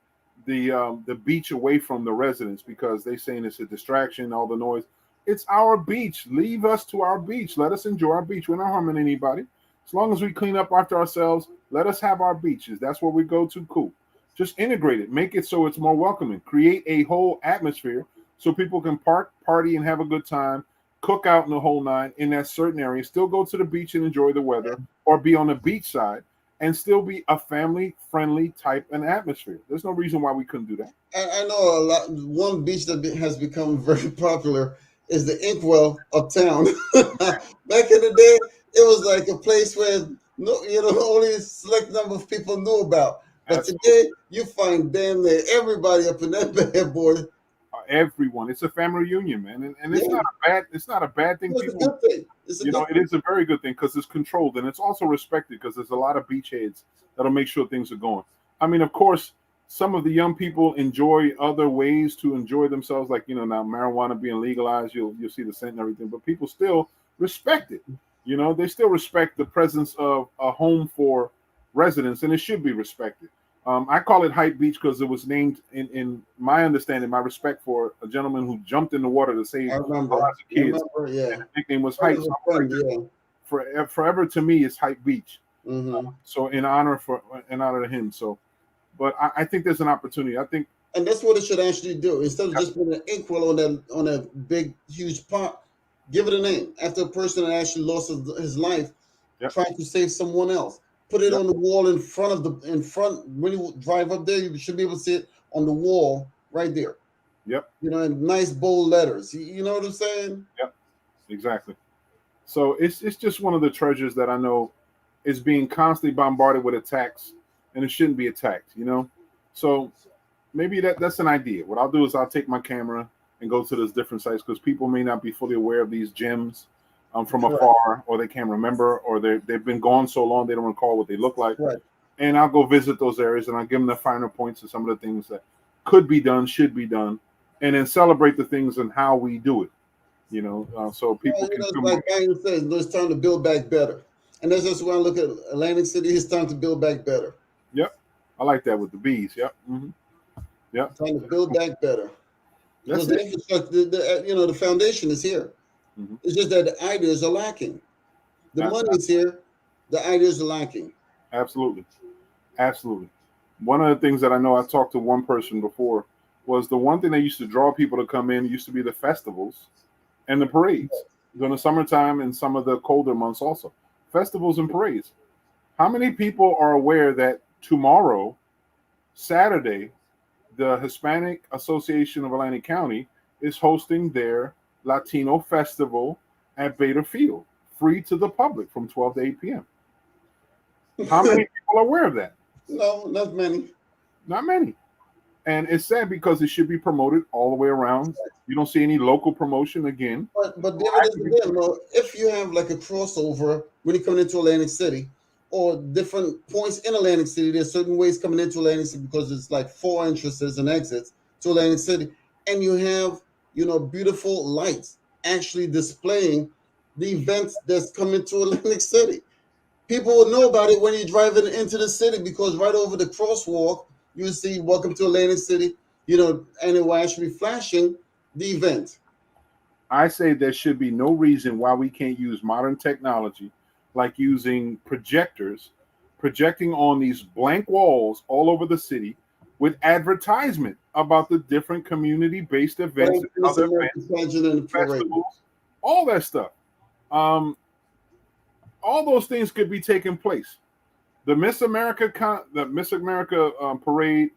the beach away from the residents because they're saying it's a distraction, all the noise. It's our beach. Leave us to our beach. Let us enjoy our beach. We're not harming anybody. As long as we clean up after ourselves, let us have our beaches. That's where we go to. Cool. Just integrate it. Make it so it's more welcoming. Create a whole atmosphere so people can party, and have a good time, cook out in the whole nine in that certain area, still go to the beach and enjoy the weather, or be on the beach side and still be a family-friendly type and atmosphere. There's no reason why we couldn't do that. I know a lot. One beach that has become very popular is the Inkwell uptown. Back in the day, it was like a place where only a select number of people knew about. But today, you find damn near everybody up in that bad boy. Everyone, it's a family reunion, man, and it's not a bad thing. It's a good thing. It is a very good thing because it's controlled and it's also respected because there's a lot of beachheads that'll make sure things are going. I mean, of course, some of the young people enjoy other ways to enjoy themselves, like now marijuana being legalized, you'll see the scent and everything, but people still respect it. They still respect the presence of a home for residents, and it should be respected. I call it Hype Beach because it was named, in my understanding, my respect for a gentleman who jumped in the water to save lots of kids. And his nickname was Hype. Forever to me is Hype Beach. Mm-hmm. So in honor to him. So, but I think there's an opportunity. I think And that's what it should actually do. Instead of just putting an inkwell on a big, huge pot, give it a name after a person that actually lost his life Yep. trying to save someone else. Put it Yep. on the wall in front when you drive up there, you should be able to see it on the wall right there. Yep. You know, in nice bold letters. You know what I'm saying? Yep. Exactly. So it's just one of the treasures that I know is being constantly bombarded with attacks, and it shouldn't be attacked, you know? So maybe that's an idea. What I'll do is I'll take my camera and go to those different sites, because people may not be fully aware of these gems from afar, or they can't remember, or they've been gone so long they don't recall what they look like. Right. And I'll go visit those areas, and I'll give them the finer points of some of the things that could be done, should be done, and then celebrate the things and how we do it. You know, so people Well, can it's come. like Biden says, it's time to build back better. And that's just when I look at Atlantic City, it's time to build back better. Yep. I like that with the bees. Yep. Mm-hmm. Yep. It's time to build back better. That's Because the infrastructure, the foundation is here. Mm-hmm. It's just that the ideas are lacking. The money is here, the ideas are lacking. Absolutely. Absolutely. One of the things that I know, I talked to one person before, was the one thing that used to draw people to come in used to be the festivals and the parades during the summertime and some of the colder months also. Festivals and parades. How many people are aware that tomorrow, Saturday, the Hispanic Association of Atlantic County is hosting their Latino festival at Bader Field, free to the public from 12 to 8 p.m.? How many people are aware of that? No, not many. Not many. And it's sad because it should be promoted all the way around. You don't see any local promotion again. But there it is again. Well, if you have like a crossover when you come into Atlantic City, or different points in Atlantic City, there's certain ways coming into Atlantic City because it's like 4 entrances and exits to Atlantic City, and you have beautiful lights actually displaying the events that's coming to Atlantic City. People will know about it when you're driving into the city, because right over the crosswalk you see "Welcome to Atlantic City," and it will actually be flashing the event. I say there should be no reason why we can't use modern technology, like using projectors, projecting on these blank walls all over the city with advertisement about the different community-based events, and other events, festivals, all that stuff. All those things could be taking place. The Miss America parade,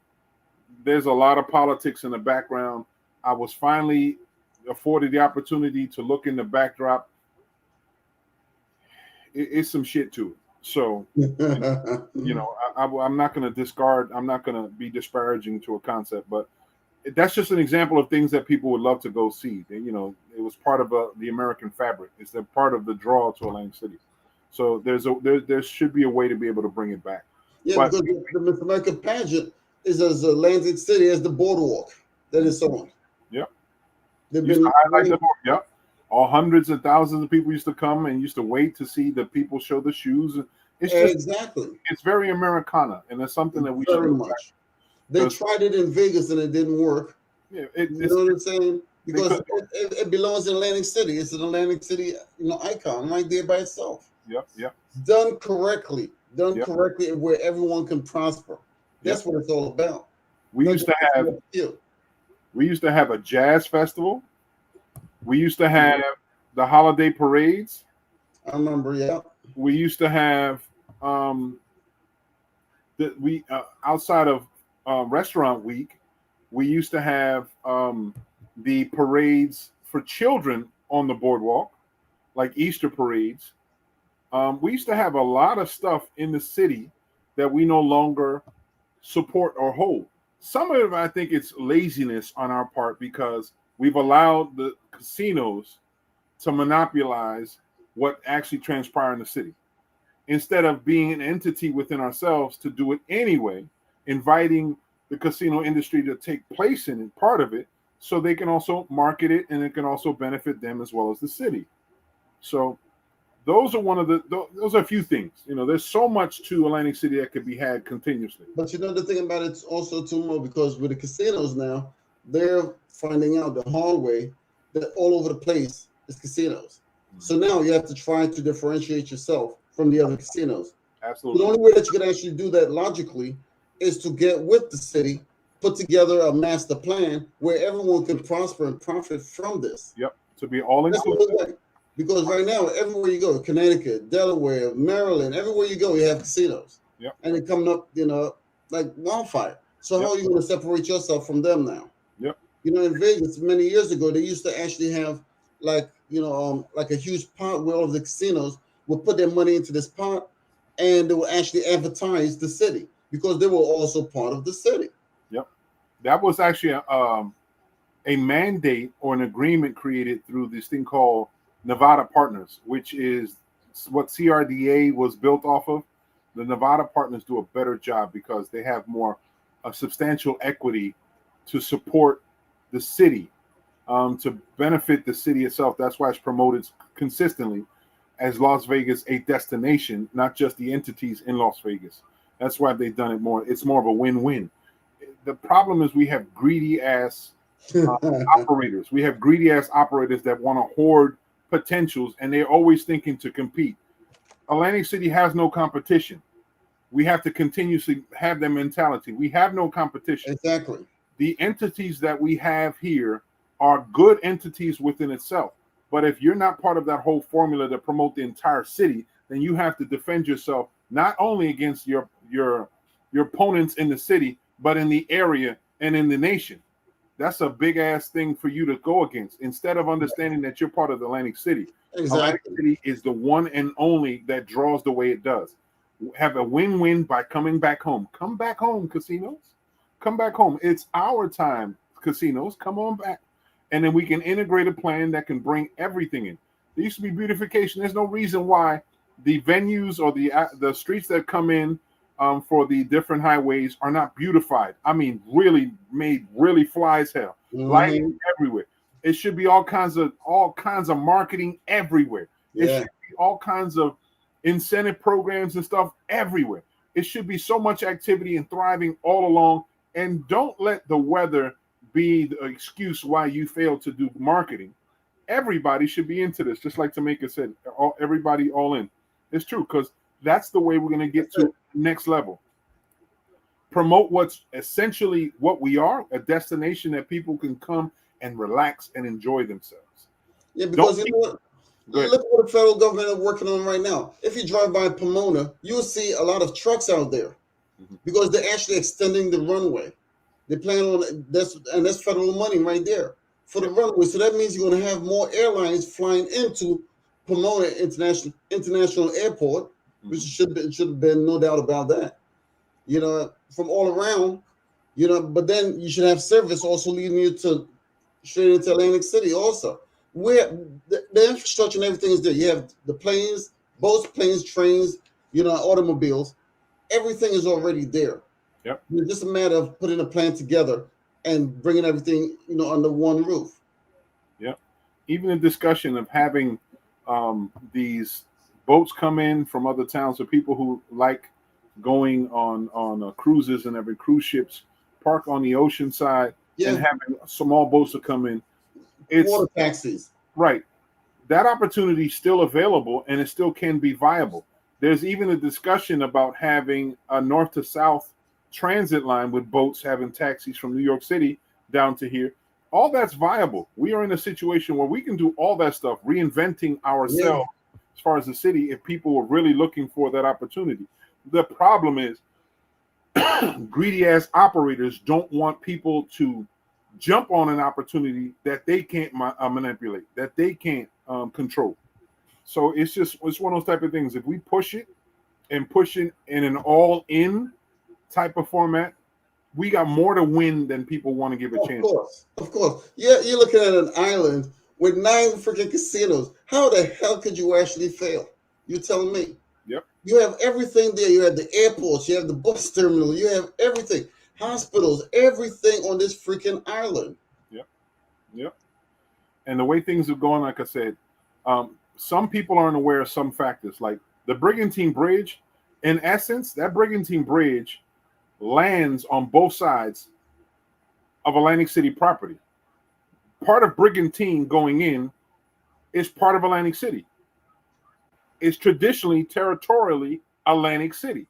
there's a lot of politics in the background. I was finally afforded the opportunity to look in the backdrop. It's some shit to it. So, I'm not going to discard. I'm not going to be disparaging to a concept, but that's just an example of things that people would love to go see. It was part of the American fabric. It's a part of the draw to Atlantic City. So there should be a way to be able to bring it back. Yeah, but because the Miss America pageant is as Atlantic City as the boardwalk that is on. Yep. Yep. All hundreds of thousands of people used to come and used to wait to see the people show the shoes. It's just, exactly. It's very Americana, and it's something that we very should much. They tried it in Vegas and it didn't work. Yeah, you know what I'm saying? Because it belongs in Atlantic City. It's an Atlantic City, icon right there by itself. Yep. Done correctly, where everyone can prosper. That's what it's all about. We used to have a jazz festival. We used to have the holiday parades. I remember, yeah. We used to have outside of restaurant week, we used to have the parades for children on the boardwalk, like Easter parades. We used to have a lot of stuff in the city that we no longer support or hold. Some of it, I think it's laziness on our part, because we've allowed the casinos to monopolize what actually transpires in the city, instead of being an entity within ourselves to do it anyway, inviting the casino industry to take place in it, part of it, so they can also market it and it can also benefit them as well as the city. So those are a few things. There's so much to Atlantic City that could be had continuously. But the thing about it's also too more, because with the casinos now, they're finding out the hard way that all over the place is casinos. So now you have to try to differentiate yourself from the other casinos. Absolutely. The only way that you can actually do that logically is to get with the city put together a master plan where everyone can prosper and profit from this. Yep. To be all That's the inclusive. only way. Because right now, everywhere you go, Connecticut, Delaware, Maryland, everywhere you go, you have casinos. Yep. And they're coming up, like wildfire. So Yep. how are you going to separate yourself from them now? Yep. In Vegas, many years ago, they used to actually have like a huge pot where all of the casinos would put their money into this pot, and they will actually advertise the city because they were also part of the city. Yep. That was actually a mandate or an agreement created through this thing called Nevada Partners, which is what CRDA was built off of. The Nevada Partners do a better job because they have more substantial equity to support the city, to benefit the city itself. That's why it's promoted consistently as Las Vegas a destination, not just the entities in Las Vegas. That's why they've done it more. It's more of a win-win. The problem is we have greedy ass operators. We have greedy ass operators that want to hoard potentials, and they're always thinking to compete. Atlantic City has no competition. We have to continuously have that mentality. We have no competition. Exactly. The entities that we have here are good entities within itself. But if you're not part of that whole formula to promote the entire city, then you have to defend yourself not only against your opponents in the city, but in the area and in the nation. That's a big ass thing for you to go against. Instead of understanding that you're part of Atlantic City, Atlantic Exactly. City is the one and only that draws the way it does. Have a win-win by coming back home. Come back home, casinos. Come back home. It's our time, casinos. Come on back. And then we can integrate a plan that can bring everything in. There used to be beautification. There's no reason why the venues or the streets that come in for the different highways are not beautified. I mean, really made really fly as hell. Lighting everywhere. It should be all kinds of marketing everywhere. Yeah. It should be all kinds of incentive programs and stuff everywhere. It should be so much activity and thriving all along. And don't let the weather be the excuse why you fail to do marketing. Everybody should be into this, just like Tamika said. Everybody all in. It's true, because that's the way we're going to get to next level. Promote what's essentially what we are, a destination that people can come and relax and enjoy themselves. Yeah, because you know what? Look what the federal government is working on right now. If you drive by Pomona, you'll see a lot of trucks out there because they're actually extending the runway. They plan on this, and that's federal money right there for the runway. So that means you're going to have more airlines flying into Pomona International Airport, which should have been no doubt about that. From all around. But then you should have service also leading you to straight into Atlantic City also. Where the infrastructure and everything is there. You have the planes, boats, planes, trains, automobiles. Everything is already there. Yep. It's just a matter of putting a plan together and bringing everything, under one roof. Yep. Even the discussion of having these boats come in from other towns, or people who like going on cruises, and every cruise ships park on the ocean side and having small boats to come in. It's water taxis. Right. That opportunity is still available, and it still can be viable. There's even a discussion about having a north to south transit line with boats having taxis from New York City down to here. All that's viable. We are in a situation where we can do all that stuff, reinventing ourselves as far as the city, if people were really looking for that opportunity. The problem is greedy ass operators don't want people to jump on an opportunity that they can't manipulate, that they can't control. So it's one of those type of things. If we push it in an all-in type of format, we got more to win than people want to give a chance. Of course. Yeah, you're looking at an island with 9 freaking casinos. How the hell could you actually fail? You telling me? Yep. You have everything there. You have the airports. You have the bus terminal. You have everything. Hospitals. Everything on this freaking island. Yep. And the way things are going, like I said, some people aren't aware of some factors, like the Brigantine Bridge. In essence, that Brigantine Bridge lands on both sides of Atlantic City property. Part of Brigantine going in is part of Atlantic City. It's territorially Atlantic City.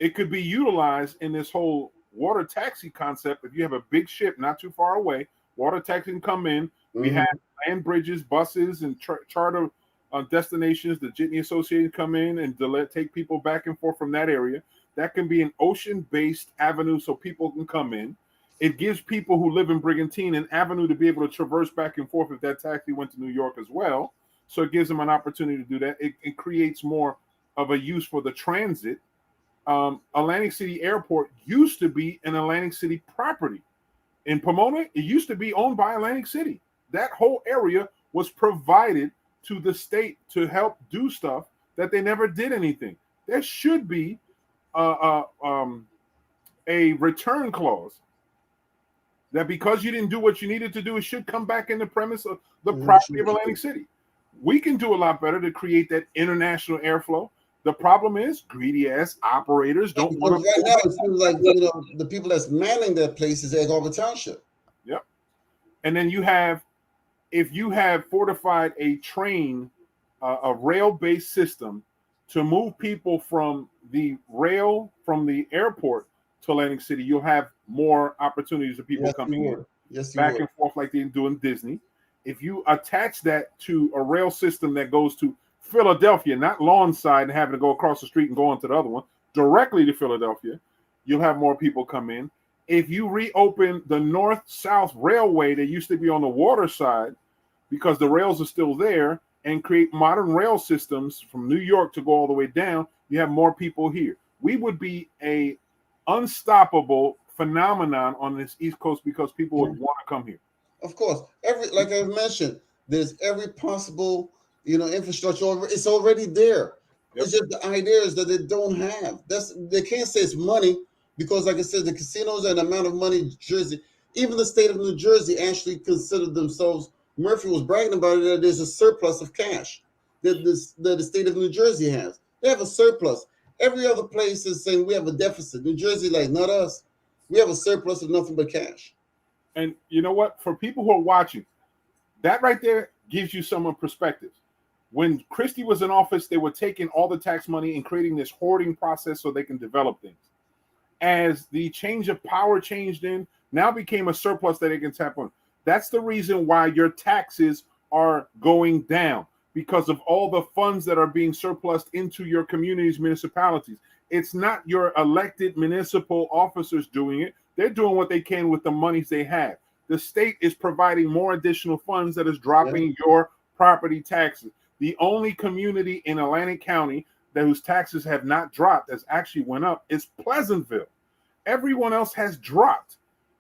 It could be utilized in this whole water taxi concept. If you have a big ship not too far away, water taxi can come in. We have land bridges, buses, and charter destinations. The Jitney Association come in and take people back and forth from that area. That can be an ocean-based avenue so people can come in. It gives people who live in Brigantine an avenue to be able to traverse back and forth if that taxi went to New York as well. So it gives them an opportunity to do that. It creates more of a use for the transit. Atlantic City Airport used to be an Atlantic City property. In Pomona, it used to be owned by Atlantic City. That whole area was provided to the state to help do stuff that they never did anything. There should be a return clause that because you didn't do what you needed to do, it should come back in the premise of the property of Atlantic City. We can do a lot better to create that international airflow. The problem is greedy ass operators don't want to. Right now, it seems like the people that's manning that place is Egg Harbor Township. Yep. And then if you have fortified a train, a rail-based system to move people from the airport to Atlantic City, you'll have more opportunities of people coming in back and forth like they do in Disney. If you attach that to a rail system that goes to Philadelphia, not Lawnside and having to go across the street and go onto the other one, directly to Philadelphia, you'll have more people come in. If you reopen the north-south railway that used to be on the water side, because the rails are still there, and create modern rail systems from New York to go all the way down, you have more people here. We would be a unstoppable phenomenon on this East Coast because people would want to come here. Of course, like I mentioned, there's every possible infrastructure. It's already there. Yep. It's just the idea is that they don't have. They can't say it's money because, like I said, the casinos and the amount of money in Jersey, even the state of New Jersey actually considered themselves. Murphy was bragging about it that there's a surplus of cash that the state of New Jersey has. They have a surplus. Every other place is saying we have a deficit. New Jersey, like, not us. We have a surplus of nothing but cash. And you know what? For people who are watching, that right there gives you some perspective. When Christie was in office, they were taking all the tax money and creating this hoarding process so they can develop things. As the change of power changed in, now became a surplus that they can tap on. That's the reason why your taxes are going down, because of all the funds that are being surplused into your communities, municipalities. It's not your elected municipal officers doing it. They're doing what they can with the monies they have. The state is providing more additional funds that is dropping your property taxes. The only community in Atlantic County whose taxes have not dropped, has actually went up, is Pleasantville. Everyone else has dropped.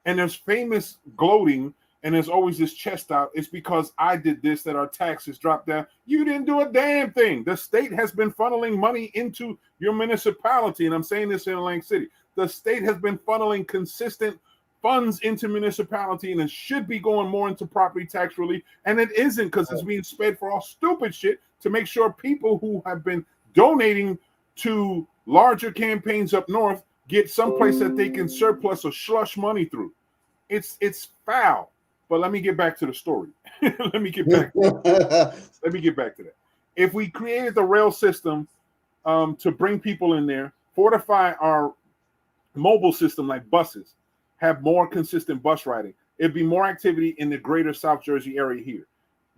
And there's famous gloating, and there's always this chest out. It's because I did this that our taxes dropped down. You didn't do a damn thing. The state has been funneling money into your municipality, and I'm saying this in Atlantic City. The state has been funneling consistent funds into municipality, and it should be going more into property tax relief, and it isn't, because it's being spent for all stupid shit to make sure people who have been donating to larger campaigns up north get someplace that they can surplus or slush money through. It's foul. But let me get back to the story. let me get back to that. If we created the rail system to bring people in there, fortify our mobile system like buses, have more consistent bus riding, it'd be more activity in the greater South Jersey area here.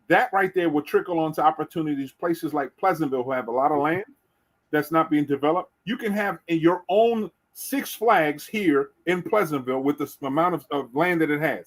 That right there would trickle onto opportunities, places like Pleasantville, who have a lot of land that's not being developed. You can have in your own Six Flags here in Pleasantville with the amount of land that it has.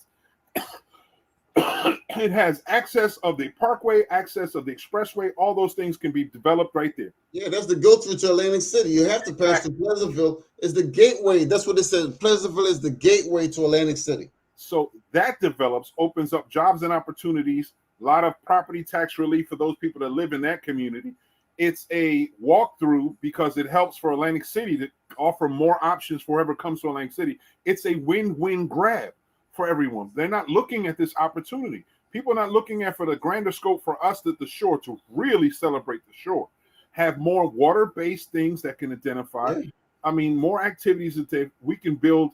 It has access of the parkway, access of the expressway. All those things can be developed right there. Yeah, that's the go-through to Atlantic City. You have to pass through Pleasantville. Is the gateway. That's what it said. Pleasantville is the gateway to Atlantic City. So that develops, opens up jobs and opportunities, a lot of property tax relief for those people that live in that community. It's a walkthrough because it helps for Atlantic City to offer more options for whoever comes to Atlantic City. It's a win-win grab for everyone. They're not looking at this opportunity. People are not looking at for the grander scope for us at the shore to really celebrate the shore. Have more water-based things that can identify. Yeah. I mean, more activities that we can build.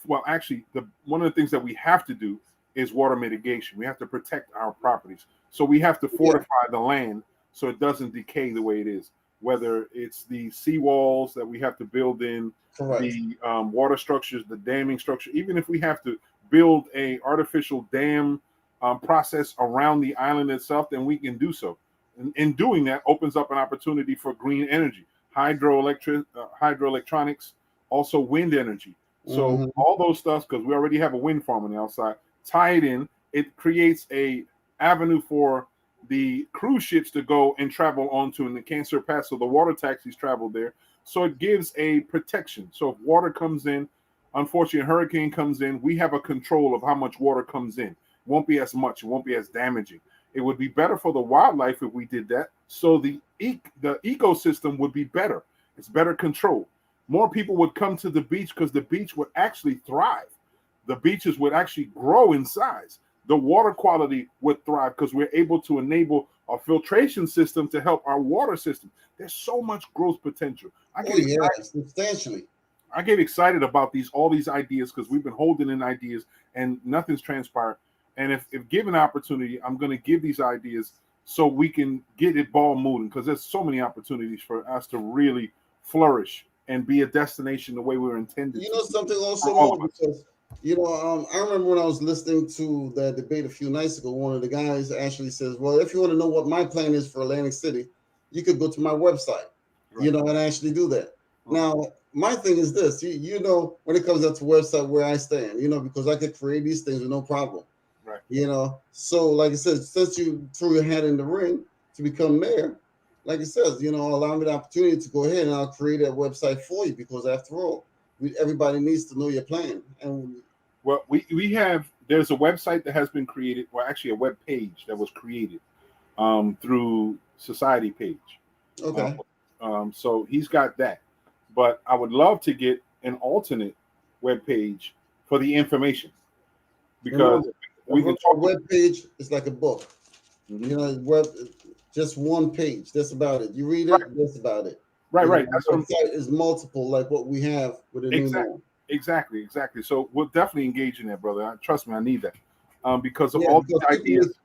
Well, actually, one of the things that we have to do is water mitigation. We have to protect our properties. So we have to fortify the land so it doesn't decay the way it is. whether it's the seawalls that we have to build in, Correct. the water structures, the damming structure, even if we have to build a artificial dam process around the island itself, then we can do so. And in doing that, opens up an opportunity for green energy, hydroelectronics, also wind energy. So Hmm. all those stuff, because we already have a wind farm on the outside, tie it in. It creates a avenue for the cruise ships to go and travel onto, and they can't surpass. So the water taxis travel there. So it gives a protection. So if water comes in, unfortunately, a hurricane comes in, we have a control of how much water comes in. It won't be as much. It won't be as damaging. It would be better for the wildlife if we did that. So the ecosystem would be better. It's better control. More people would come to the beach because the beach would actually thrive. The beaches would actually grow in size. The water quality would thrive because we're able to enable a filtration system to help our water system. There's so much growth potential. Oh yeah, substantially. I get excited about all these ideas because we've been holding in ideas and nothing's transpired. And if given opportunity, I'm going to give these ideas so we can get it ball moving because there's so many opportunities for us to really flourish and be a destination the way we were intended. You know something For also all more of us. because I remember when I was listening to that debate a few nights ago. One of the guys actually says, "Well, if you want to know what my plan is for Atlantic City, you could go to my website, Right. and actually do that." Uh-huh. Now, my thing is this: when it comes up to website where I stand, because I could create these things with no problem. Right. So like I said, since you threw your hat in the ring to become mayor, like it says, allow me the opportunity to go ahead and I'll create a website for you because after all, everybody needs to know your plan. And Well, we have there's a website that has been created, well, actually a web page that was created through Society Page. okay, So he's got that, but I would love to get an alternate web page for the information because remember, we can talk. a web page is like a book. Mhm. Web just one page. That's about it. You read Right, it. That's about it. right. A That's what website is multiple, like what we have with a new exactly, norm. exactly. So we'll definitely engage in that, brother. Trust me, I need that because of Yeah, all because these ideas.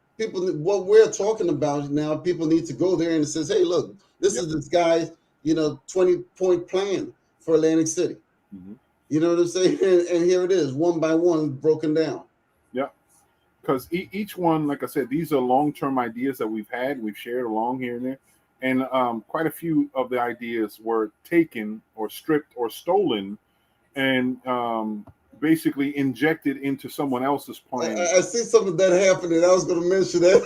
what we're talking about now, people need to go there and it says, hey, look, this Yep. is this guy's, 20-point plan for Atlantic City. Mhm. You know what I'm saying? And here it is, one by one, broken down. Yep. Because each one, like I said, these are long-term ideas that we've shared along here and there, and quite a few of the ideas were taken or stripped or stolen and basically injected into someone else's plan. I see some of that happening. I was going to mention that.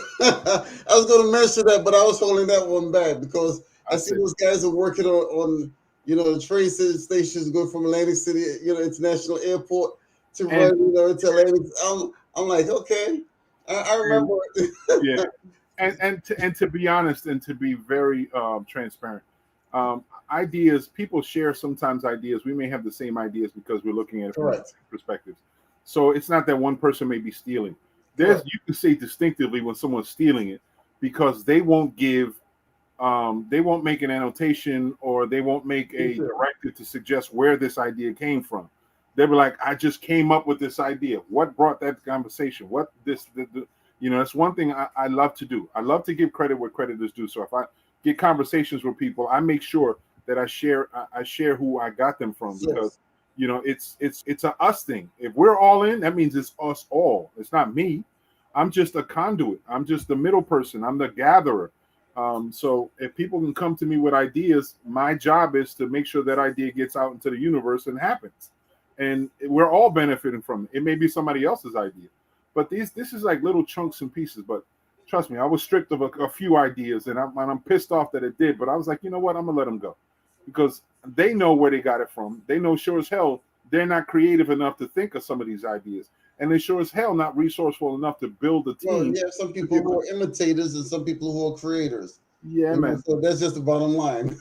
I was going to mention that, but I was holding that one back because I I see said, those guys are working on the train stations going from Atlantic City, International Airport to and run, to Atlantic. I'm like, okay. I and remember. yeah, and to be honest and to be very transparent, ideas people share sometimes ideas. We may have the same ideas because we're looking at it from Correct. different perspectives. So it's not that one person may be stealing. There's Correct. you can say distinctively when someone's stealing it because they won't make an annotation or they won't make Me a too. directive to suggest where this idea came from. They'll be like, I just came up with this idea. What brought that conversation? What that's one thing I love to do. I love to give credit where credit is due. So if I get conversations with people, I make sure that I share who I got them from because Yes. it's a us thing. If we're all in, that means it's us all. It's not me. I'm just a conduit. I'm just the middle person. I'm the gatherer. So if people can come to me with ideas, my job is to make sure that idea gets out into the universe and happens. And we're all benefiting from it. It may be somebody else's idea, but this is like little chunks and pieces. But trust me, I was stripped of a few ideas, and I'm pissed off that it did. But I was like, you know what? I'm gonna let them go because they know where they got it from. They know sure as hell they're not creative enough to think of some of these ideas, and they sure as hell not resourceful enough to build a Well, team. you have some To people give who them, are imitators and some people who are creators. yeah, man. So that's just the bottom line.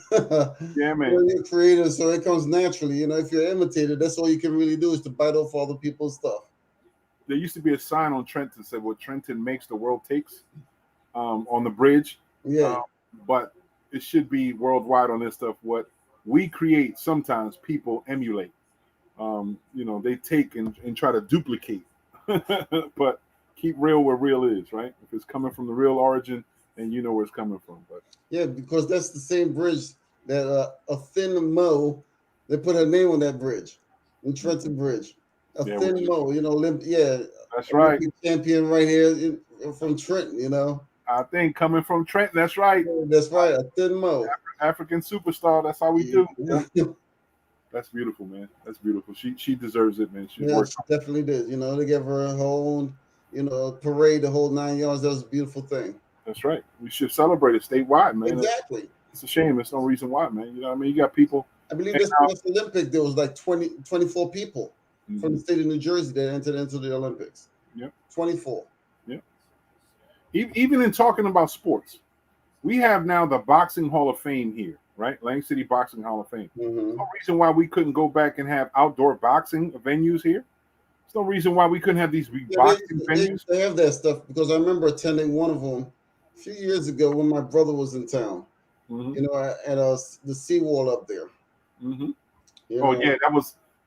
Yeah, man. You're a creator, so it comes naturally. If you're an imitator, that's all you can really do is to bite off other people's stuff. There used to be a sign on Trenton that said, "What Trenton makes, the world takes," on the bridge. Yeah. Um, but it should be worldwide on this stuff. What we create, sometimes people emulate. They take and try to duplicate. But keep real where real is, right? If it's coming from the real origin and you know where it's coming from. But yeah, because that's the same bridge that a thin Mo. They put her name on that bridge, in Trenton Bridge. A yeah, thin Mo, that's right. Olympic champion right here from Trenton. I think coming from Trenton, that's right. That's right, a thin Mo. African superstar. That's how we do. Yeah. That's beautiful, man. That's beautiful. She deserves it, man. She Yeah, worked. she definitely did. They gave her her own, parade, the whole 9 yards. That was a beautiful thing. That's right. We should celebrate it statewide, man. Exactly. It's a shame. There's no reason why, man. You know what I mean? You got people. I believe this past Olympic, there was like 24 people from the state of New Jersey that entered into the Olympics. Yep. 24. Yep. Even in talking about sports, we have now the Boxing Hall of Fame here, right? Lang City Boxing Hall of Fame. Mm-hmm. No reason why we couldn't go back and have outdoor boxing venues here. There's no reason why we couldn't have these boxing venues. They have that stuff because I remember attending one of them a few years ago when my brother was in town. Mm-hmm. At the seawall up there. Mm-hmm. Yeah,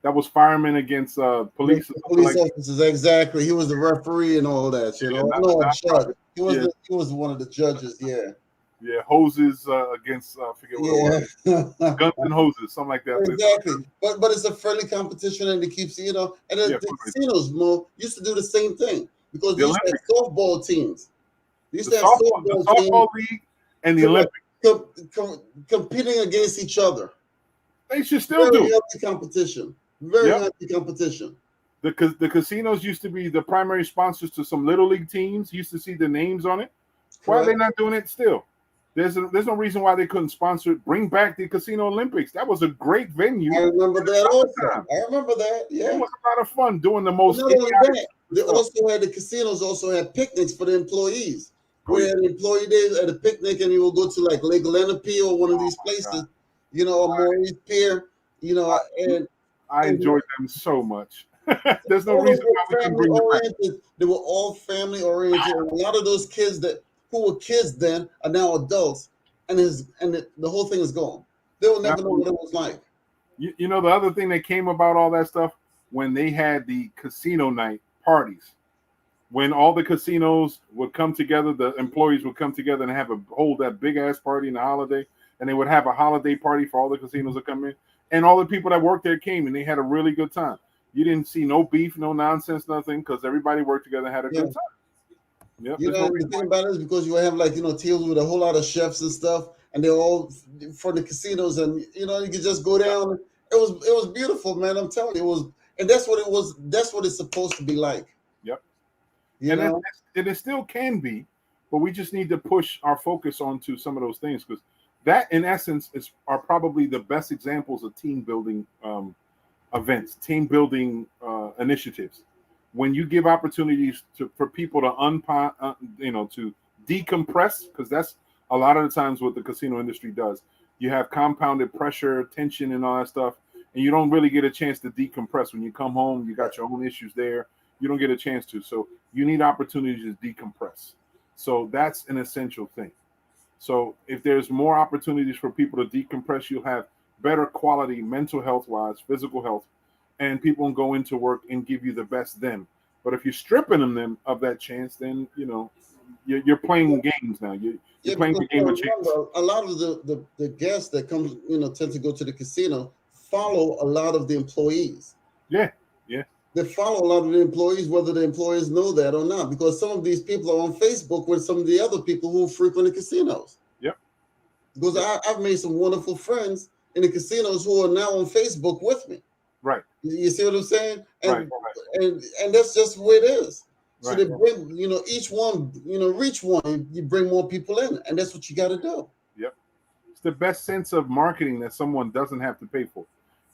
that was firemen against police. Police officers, exactly. He was the referee and all that. Judge. He was one of the judges. Yeah. Yeah, hoses against I forget what it was. Guns and hoses, something like that. Exactly. But it's a friendly competition, and it keeps and the casinos used to do the same thing because they used to have softball teams. They used to have softball league and the Olympics competing against each other. They should still do healthy competition. Very healthy competition. The casinos used to be the primary sponsors to some little league teams. You used to see the names on it. Why are they not doing it still? There's no reason why they couldn't sponsor it. Bring back the Casino Olympics. That was a great venue. I remember that also. I remember that. Yeah, it was a lot of fun doing the most. Not only that, the casinos also had picnics for the employees. We had employee days at a picnic, and you will go to like Lake Lenape or one of these places, or Maurice Pier, and I enjoyed them so much. There's no reason why we couldn't bring them back. They were all family oriented, and a lot of those kids who were kids then are now adults, and the whole thing is gone. They will never know what it was like. The other thing that came about all that stuff when they had the casino night parties, when all the casinos would come together, the employees would come together and hold that big ass party in the holiday, and they would have a holiday party for all the casinos to come in, and all the people that worked there came, and they had a really good time. You didn't see no beef, no nonsense, nothing, because everybody worked together and had a good time. Yep, the thing about it is because you have tables with a whole lot of chefs and stuff, and they're all for the casinos, and you could just go down. It was beautiful, man. I'm telling you, it was, and that's what it was. That's what it's supposed to be like. Yep. And it still can be, but we just need to push our focus onto some of those things because that, in essence, are probably the best examples of team building events, team building initiatives. When you give opportunities for people to to decompress, because that's a lot of the times what the casino industry does. You have compounded pressure, tension, and all that stuff, and you don't really get a chance to decompress. When you come home, you got your own issues there. You don't get a chance to. So you need opportunities to decompress. So that's an essential thing. So if there's more opportunities for people to decompress, you'll have better quality mental health-wise, physical health, and people can go into work and give you the best them. But if you're stripping them of that chance, then you're playing games now. You're playing the game of chance. A lot of the guests that come, tend to go to the casino follow a lot of the employees. Yeah. They follow a lot of the employees, whether the employees know that or not, because some of these people are on Facebook with some of the other people who frequent the casinos. Yep. Because I've made some wonderful friends in the casinos who are now on Facebook with me. Right. You see what I'm saying? And right. and that's just the way it is. So right. they bring, each one, reach one, you bring more people in, and that's what you got to do. Yep. It's the best sense of marketing that someone doesn't have to pay for.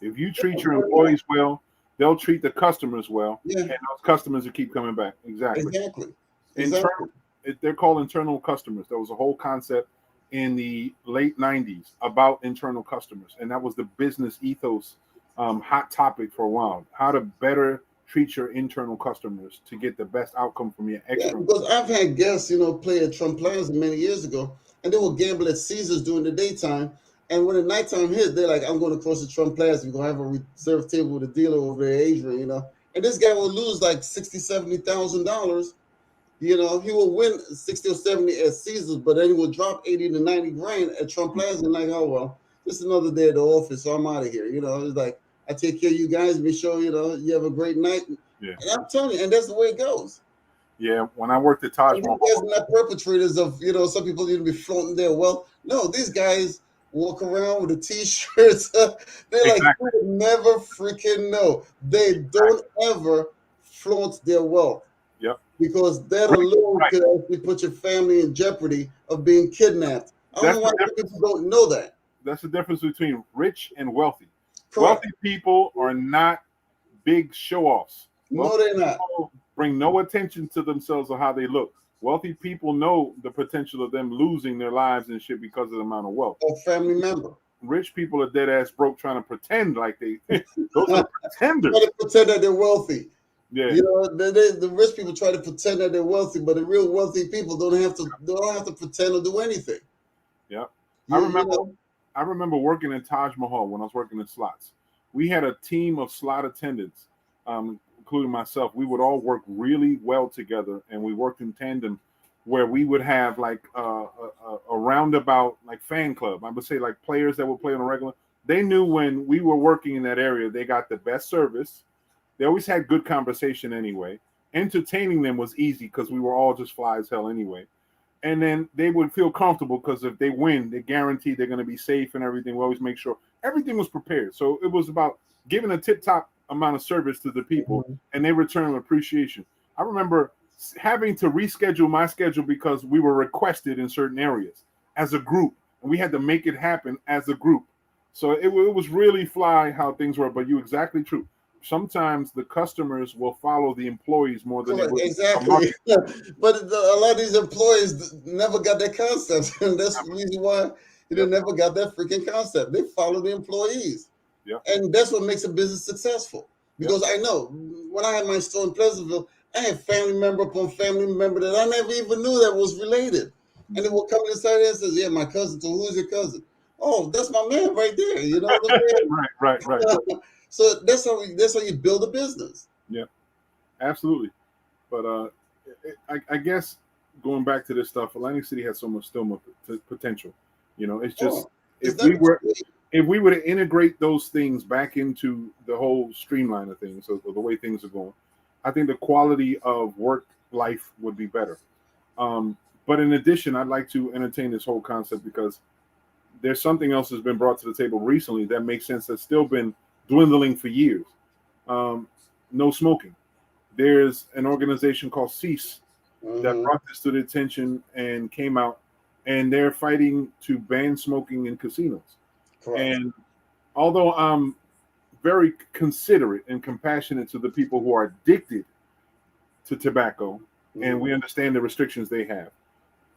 If you treat your employees well, they'll treat the customers well, and those customers will keep coming back. Exactly. They're called internal customers. There was a whole concept in the late 90s about internal customers, and that was the business ethos hot topic for a while. How to better treat your internal customers to get the best outcome from your external. Because I've had guests, play at Trump Plaza many years ago, and they will gamble at Caesars during the daytime. And when the nighttime hit, they're like, I'm going to cross the Trump Plaza. We're going to have a reserve table with a dealer over there, Adrian, And this guy will lose like $60,000, $70,000 You know, he will win 60 or 70 at Caesars, but then he will drop 80 to 90 grand at Trump Plaza. And like, oh, well, this is another day at the office, so I'm out of here. You know, it's like, I take care of you guys, make sure, you know, you have a great night. Yeah. And I'm telling you, and that's the way it goes. Yeah. When I worked at Taj And Mahal, these guys are not perpetrators of, you know, some people need to be flaunting their wealth. No, these guys walk around with the t-shirts. They're like, exactly. you would never freaking know. They don't ever flaunt their wealth. Yep. Because that alone Right. could actually put your family in jeopardy of being kidnapped. I don't know why people don't know that. That's the difference between rich and wealthy. Correct. Wealthy people are not big show-offs. No, they're not. Bring no attention to themselves or how they look. Wealthy people know the potential of them losing their lives and shit because of the amount of wealth. A family member. Rich people are dead ass broke trying to pretend like they those are pretenders. Try to pretend that they're wealthy. Yeah. You know, the rich people try to pretend that they're wealthy, but the real wealthy people don't have to pretend or do anything. Yeah. I remember working in Taj Mahal when I was working in slots. We had a team of slot attendants, including myself. We would all work really well together, and we worked in tandem where we would have like a roundabout like fan club. I would say like players that would play on a regular. They knew when we were working in that area, they got the best service. They always had good conversation anyway. Entertaining them was easy because we were all just fly as hell anyway. And then they would feel comfortable because if they win, they're guaranteed they're going to be safe and everything. We always make sure everything was prepared. So it was about giving a tip-top amount of service to the people, and they return appreciation. I remember having to reschedule my schedule because we were requested in certain areas as a group, and we had to make it happen as a group. So it was really fly how things were, but you're exactly true. Sometimes the customers will follow the employees more than they would. Exactly. But a lot of these employees never got that concept, and that's the reason why they never got that freaking concept. They follow the employees, and that's what makes a business successful. Because I know when I had my store in Pleasantville, I had family member upon family member that I never even knew that was related, and they would come inside and says, "Yeah, my cousin." So who's your cousin? Oh, that's my man right there. You know what I'm saying? Right. So that's how you build a business. Yeah, absolutely. But I guess going back to this stuff, Atlantic City has so much potential. You know, it's just if we were to integrate those things back into the whole streamline of things, so the way things are going, I think the quality of work life would be better. But in addition, I'd like to entertain this whole concept because there's something else that's been brought to the table recently that makes sense. That's still been dwindling for years. No smoking. There's an organization called Cease that brought this to the attention and came out, and they're fighting to ban smoking in casinos. Correct. And although I'm very considerate and compassionate to the people who are addicted to tobacco, and we understand the restrictions they have,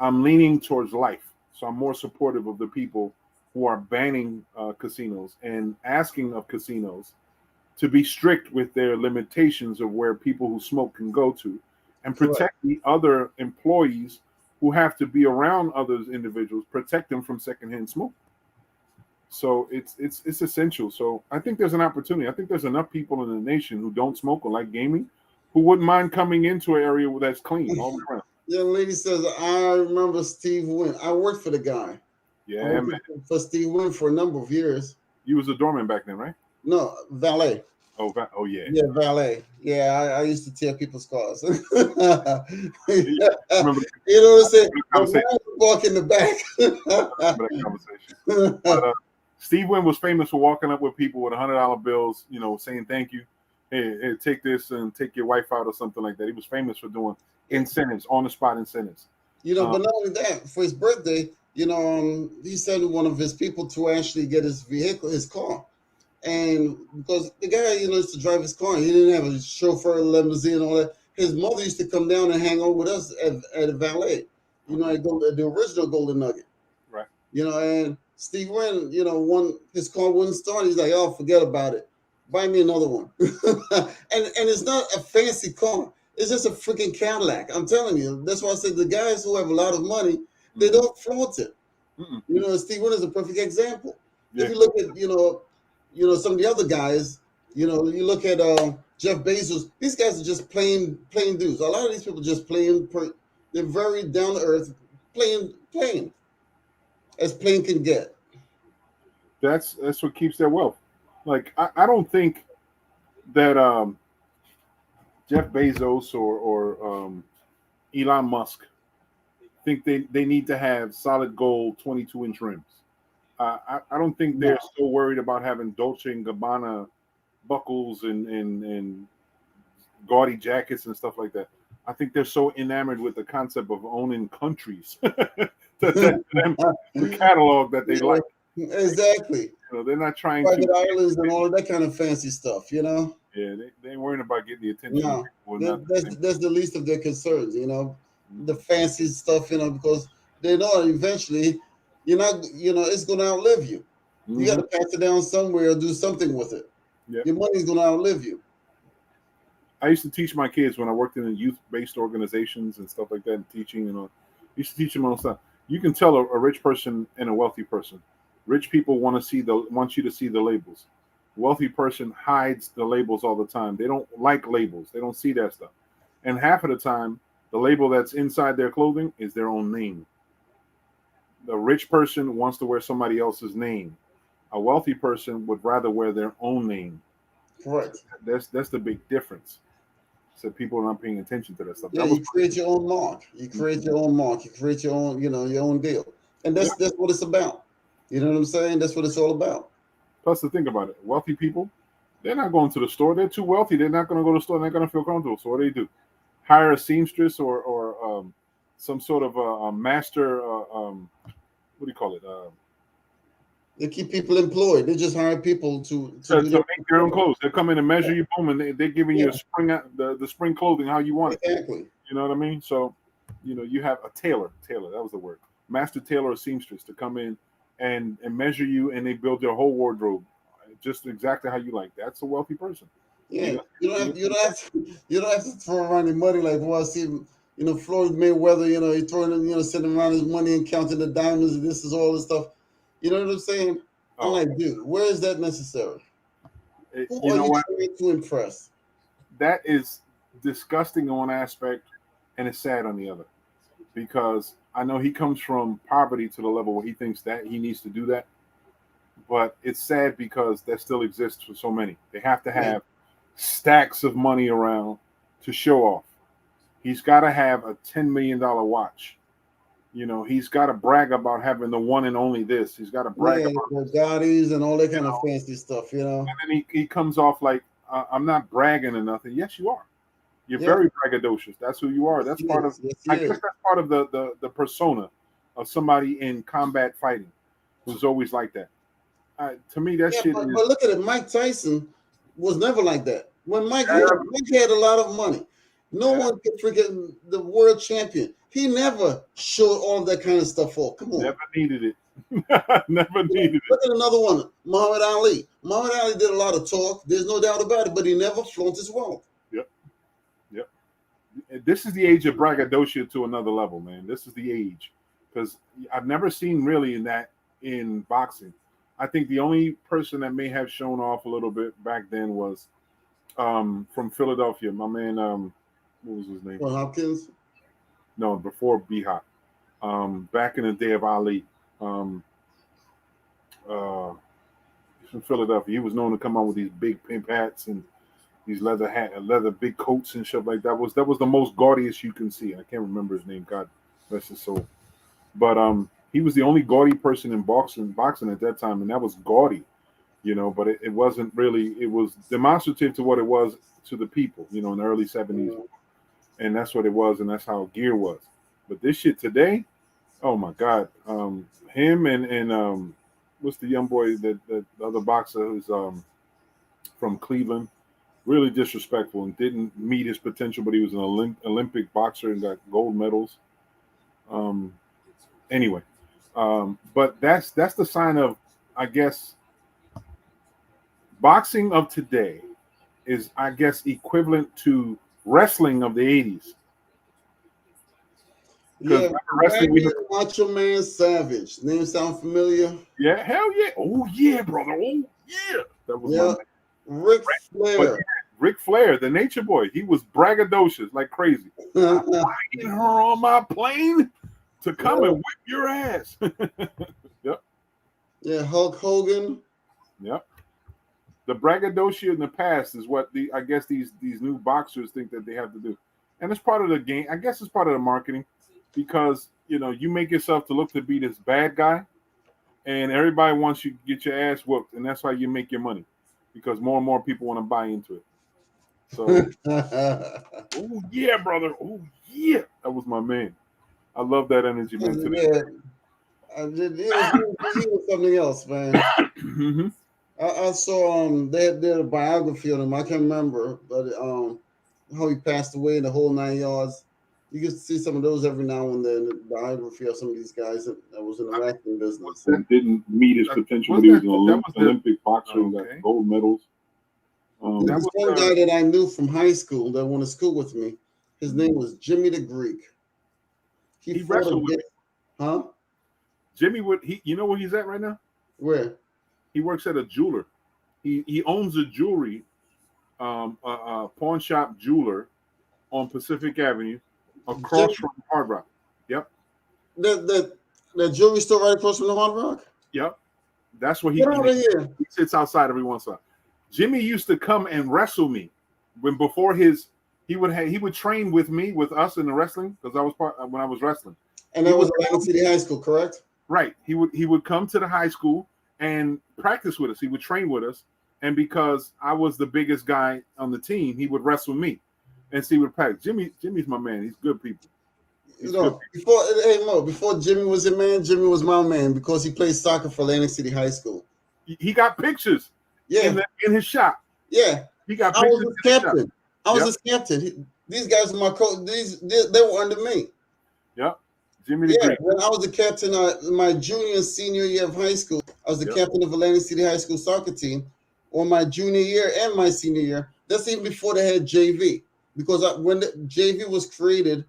I'm leaning towards life. So I'm more supportive of the people who are banning casinos and asking of casinos to be strict with their limitations of where people who smoke can go to, and protect the other employees who have to be around other individuals, protect them from secondhand smoke. So it's essential. So I think there's an opportunity. I think there's enough people in the nation who don't smoke or like gaming who wouldn't mind coming into an area that's clean all the way around. Young lady says, I remember Steve Wynn. I worked for the guy. Yeah, man. For Steve Wynn for a number of years. You was a doorman back then, right? No, valet. Oh yeah. Yeah, valet. Yeah, I used to tear people's cars. You know what I'm saying? Walk in the back. that conversation. But, Steve Wynn was famous for walking up with people with $100 bills, you know, saying thank you. Hey, take this and take your wife out or something like that. He was famous for doing incentives, on the spot incentives. You know, but not only that, for his birthday, you know, he sent one of his people to actually get his vehicle, his car. And because the guy, you know, used to drive his car, he didn't have a chauffeur, limousine, and all that. His mother used to come down and hang out with us at a valet, you know, at the original Golden Nugget. Right. You know, and Steve Wynn, you know, his car wouldn't start. He's like, oh, forget about it. Buy me another one. and it's not a fancy car. It's just a freaking Cadillac. I'm telling you. That's why I say the guys who have a lot of money, they don't flaunt it. Mm-mm. You know, Steve Wynn is a perfect example. Yeah. If you look at, you know, some of the other guys, You know, you look at Jeff Bezos. These guys are just plain dudes. A lot of these people just they're very down to earth, plain as plain can get. That's what keeps their wealth. Like I don't think that Jeff Bezos or Elon Musk think they need to have solid gold 22-inch rims. I don't think they're No. so worried about having Dolce and Gabbana buckles and gaudy jackets and stuff like that. I think they're so enamored with the concept of owning countries that them the catalog that they Yeah, like. exactly. They're not trying to. Private islands and all of that kind of fancy stuff. You know. Yeah, they ain't worrying about getting the attention of No, people or nothing. that's the least of their concerns. You know, the fancy stuff. You know, because they know eventually you're not. You know, it's going to outlive you. You got to pass it down somewhere or do something with it. Yeah. Your money's going to outlive you. I used to teach my kids when I worked in youth-based organizations and stuff like that, and teaching and all. I used to teach them all stuff. You can tell a rich person and a wealthy person. Rich people want you to see the labels. Wealthy person hides the labels all the time. They don't like labels. They don't see that stuff. And half of the time, the label that's inside their clothing is their own name. The rich person wants to wear somebody else's name. A wealthy person would rather wear their own name. Correct. That's the big difference. So people are not paying attention to that stuff. Yeah, you create your own mark. You create your own mark. You create your own, your own deal. And that's what it's about. You know what I'm saying? That's what it's all about. Plus, to think about it, wealthy people, they're not going to the store. They're too wealthy. They're not going to go to the store. They're not going to feel comfortable. So what do? Hire a seamstress or some sort of a master. What do you call it? They keep people employed. They just hire people to make their own clothes. They come in and measure you, boom, and they're giving you a spring the spring clothing how you want it. Exactly. You know what I mean? So, you have a tailor. That was the word. Master tailor or seamstress to come in and measure you, and they build your whole wardrobe just exactly how you like. That's a wealthy person. Yeah, you don't have to throw around your money like I see. Floyd Mayweather. He throwing, sitting around his money and counting the diamonds. And this is all this stuff. You know what I'm saying? I'm like, dude, where is that necessary? Who are you trying to impress? That is disgusting on one aspect, and it's sad on the other, because I know he comes from poverty to the level where he thinks that he needs to do that. But it's sad because that still exists for so many. They have to have stacks of money around to show off. He's got to have a $10 million watch. He's got to brag about having the one and only this. He's got to brag about Bugattis and all that kind of fancy stuff, And then he comes off like, I'm not bragging or nothing. Yes, you are. You're very braggadocious. That's who you are. That's part of. I guess that's part of the persona of somebody in combat fighting, who's always like that. To me, that shit. But look at it. Mike Tyson was never like that. When Mike had a lot of money, no one could freaking the world champion. He never showed all that kind of stuff off. Come on. Never needed it. Never needed it. Look at another one, Muhammad Ali. Muhammad Ali did a lot of talk. There's no doubt about it, but he never flaunted his wealth. Yep. This is the age of braggadocio to another level, man. This is the age, because I've never seen really in boxing. I think the only person that may have shown off a little bit back then was from Philadelphia, my man. What was his name? Well, Hopkins. No, before B-Hop. Back in the day of Ali. He's from Philadelphia. He was known to come out with these big pimp hats and these leather big coats and stuff like that. That was the most gaudiest you can see. I can't remember his name. God rest his soul. But he was the only gaudy person in boxing at that time, and that was gaudy, But it wasn't really. It was demonstrative to what it was to the people, in the early 70s. And that's what it was, and that's how gear was. But this shit today, oh my God, him and what's the young boy that the other boxer who's from Cleveland, really disrespectful and didn't meet his potential, but he was an Olympic boxer and got gold medals. Anyway, but that's the sign of, I guess, boxing of today is, I guess, equivalent to wrestling of the 80s. Yeah, Macho Man Savage. Name sound familiar? Yeah, hell yeah. Oh yeah, brother. Oh yeah. That was Ric But Flair. Ric Flair, the Nature Boy, he was braggadocious like crazy. I'm flying her on my plane to come and whip your ass. Yep. Yeah, Hulk Hogan. Yep. The braggadocio in the past is what I guess these new boxers think that they have to do, and it's part of the game. I guess it's part of the marketing, because you make yourself to look to be this bad guy, and everybody wants you to get your ass whooped, and that's how you make your money, because more and more people want to buy into it. So, oh yeah, brother, oh yeah, that was my man. I love that energy, man. Yeah, he was something else, man. Mm-hmm. I saw they did a biography on him. I can't remember, but how he passed away in the whole 9 yards. You can see some of those every now and then. The biography of some of these guys that was in the wrestling business. That didn't meet his potential, but he was an Olympic boxer and got gold medals. There was one guy that I knew from high school that went to school with me. His name was Jimmy the Greek. He wrestled with me. Huh? Jimmy you know where he's at right now? Where? He works at a jeweler. He owns a jewelry, a pawn shop jeweler on Pacific Avenue, across from Hard Rock. Yep. The jewelry store right across from the Hard Rock? Yep. That's where he sits outside every once in a while. Jimmy used to come and wrestle me he would train with us in the wrestling, because I was when I was wrestling. And that was at City High School, correct? Right. He would come to the high school and practice with us. He would train with us, and because I was the biggest guy on the team, he would wrestle me, and see what practice. Jimmy's my man. He's good people. Before Jimmy was a man, Jimmy was my man, because he played soccer for Atlantic City High School. He got pictures. Yeah. In his shop. Yeah. He got pictures. I was his captain. I was his captain. These guys were my coach. They were under me. Yep. Jimmy the Greek. When I was the captain my junior and senior year of high school, I was the captain of Atlantic City High School soccer team on my junior year and my senior year. That's even before they had JV, because when the JV was created,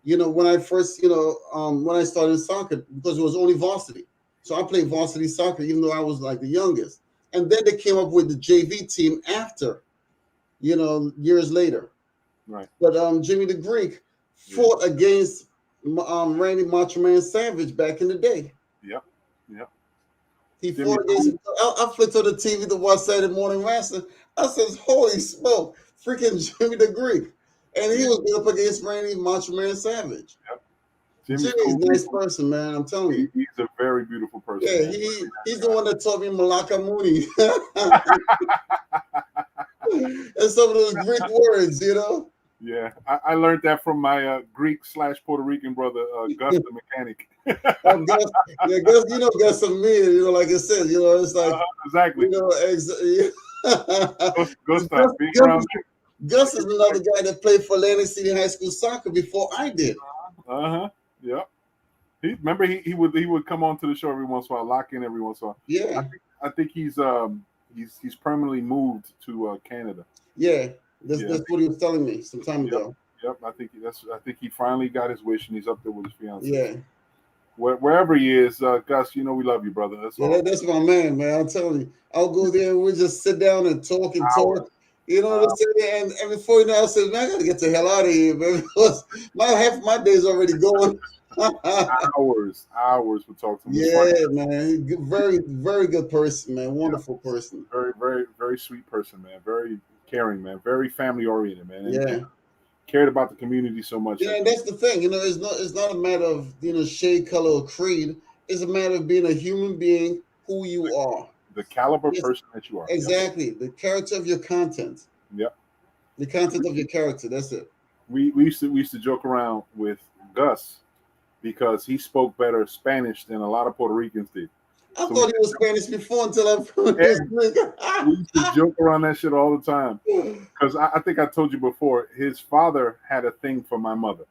when I first, when I started soccer, because it was only varsity. So I played varsity soccer, even though I was like the youngest. And then they came up with the JV team after, years later. Right. But Jimmy the Greek fought against Randy Macho Man Savage back in the day. Yep. He fought against him. I flipped on the TV to watch Saturday Morning Wrestling. I said, holy smoke, freaking Jimmy the Greek. And he was up against Randy Macho Man Savage. Yep. Jimmy's a nice person, man. I'm telling you. He's a very beautiful person. Yeah, he's the one that taught me Malaka Mooney. And some of those Greek words, Yeah, I learned that from my Greek/Puerto Rican brother, Gus the mechanic. Gus, Gus and me, like I said, it's like exactly. Gus is another guy that played for Atlantic City High School soccer before I did. Yeah. He would come on to the show every once in a while, lock in every once in a while. Yeah. I think he's permanently moved to Canada. Yeah. That's what he was telling me some time ago. Yep. I think he finally got his wish, and he's up there with his fiance. Yeah. Wherever he is, Gus, we love you, brother. That's my man. I'm telling you. I'll go there and we'll just sit down and talk and talk. You know what I'm saying? And before you know, I said, man, I gotta get the hell out of here, man. Because half of my day's already going. hours for talking to him. Yeah, man. Very, very good person, man. Wonderful person. Very, very, very sweet person, man. Very caring, man. Very family oriented, man. And cared about the community so much. Yeah, and that's the thing. It's not a matter of shade, color, or creed. It's a matter of being a human being, who you are. The caliber person that you are. Exactly. Yep. The character of your content. Yep. The content of your character. That's it. We used to joke around with Gus because he spoke better Spanish than a lot of Puerto Ricans did. I thought he was Spanish before until I found his Greek. We used to joke around that shit all the time. Because I think I told you before, his father had a thing for my mother.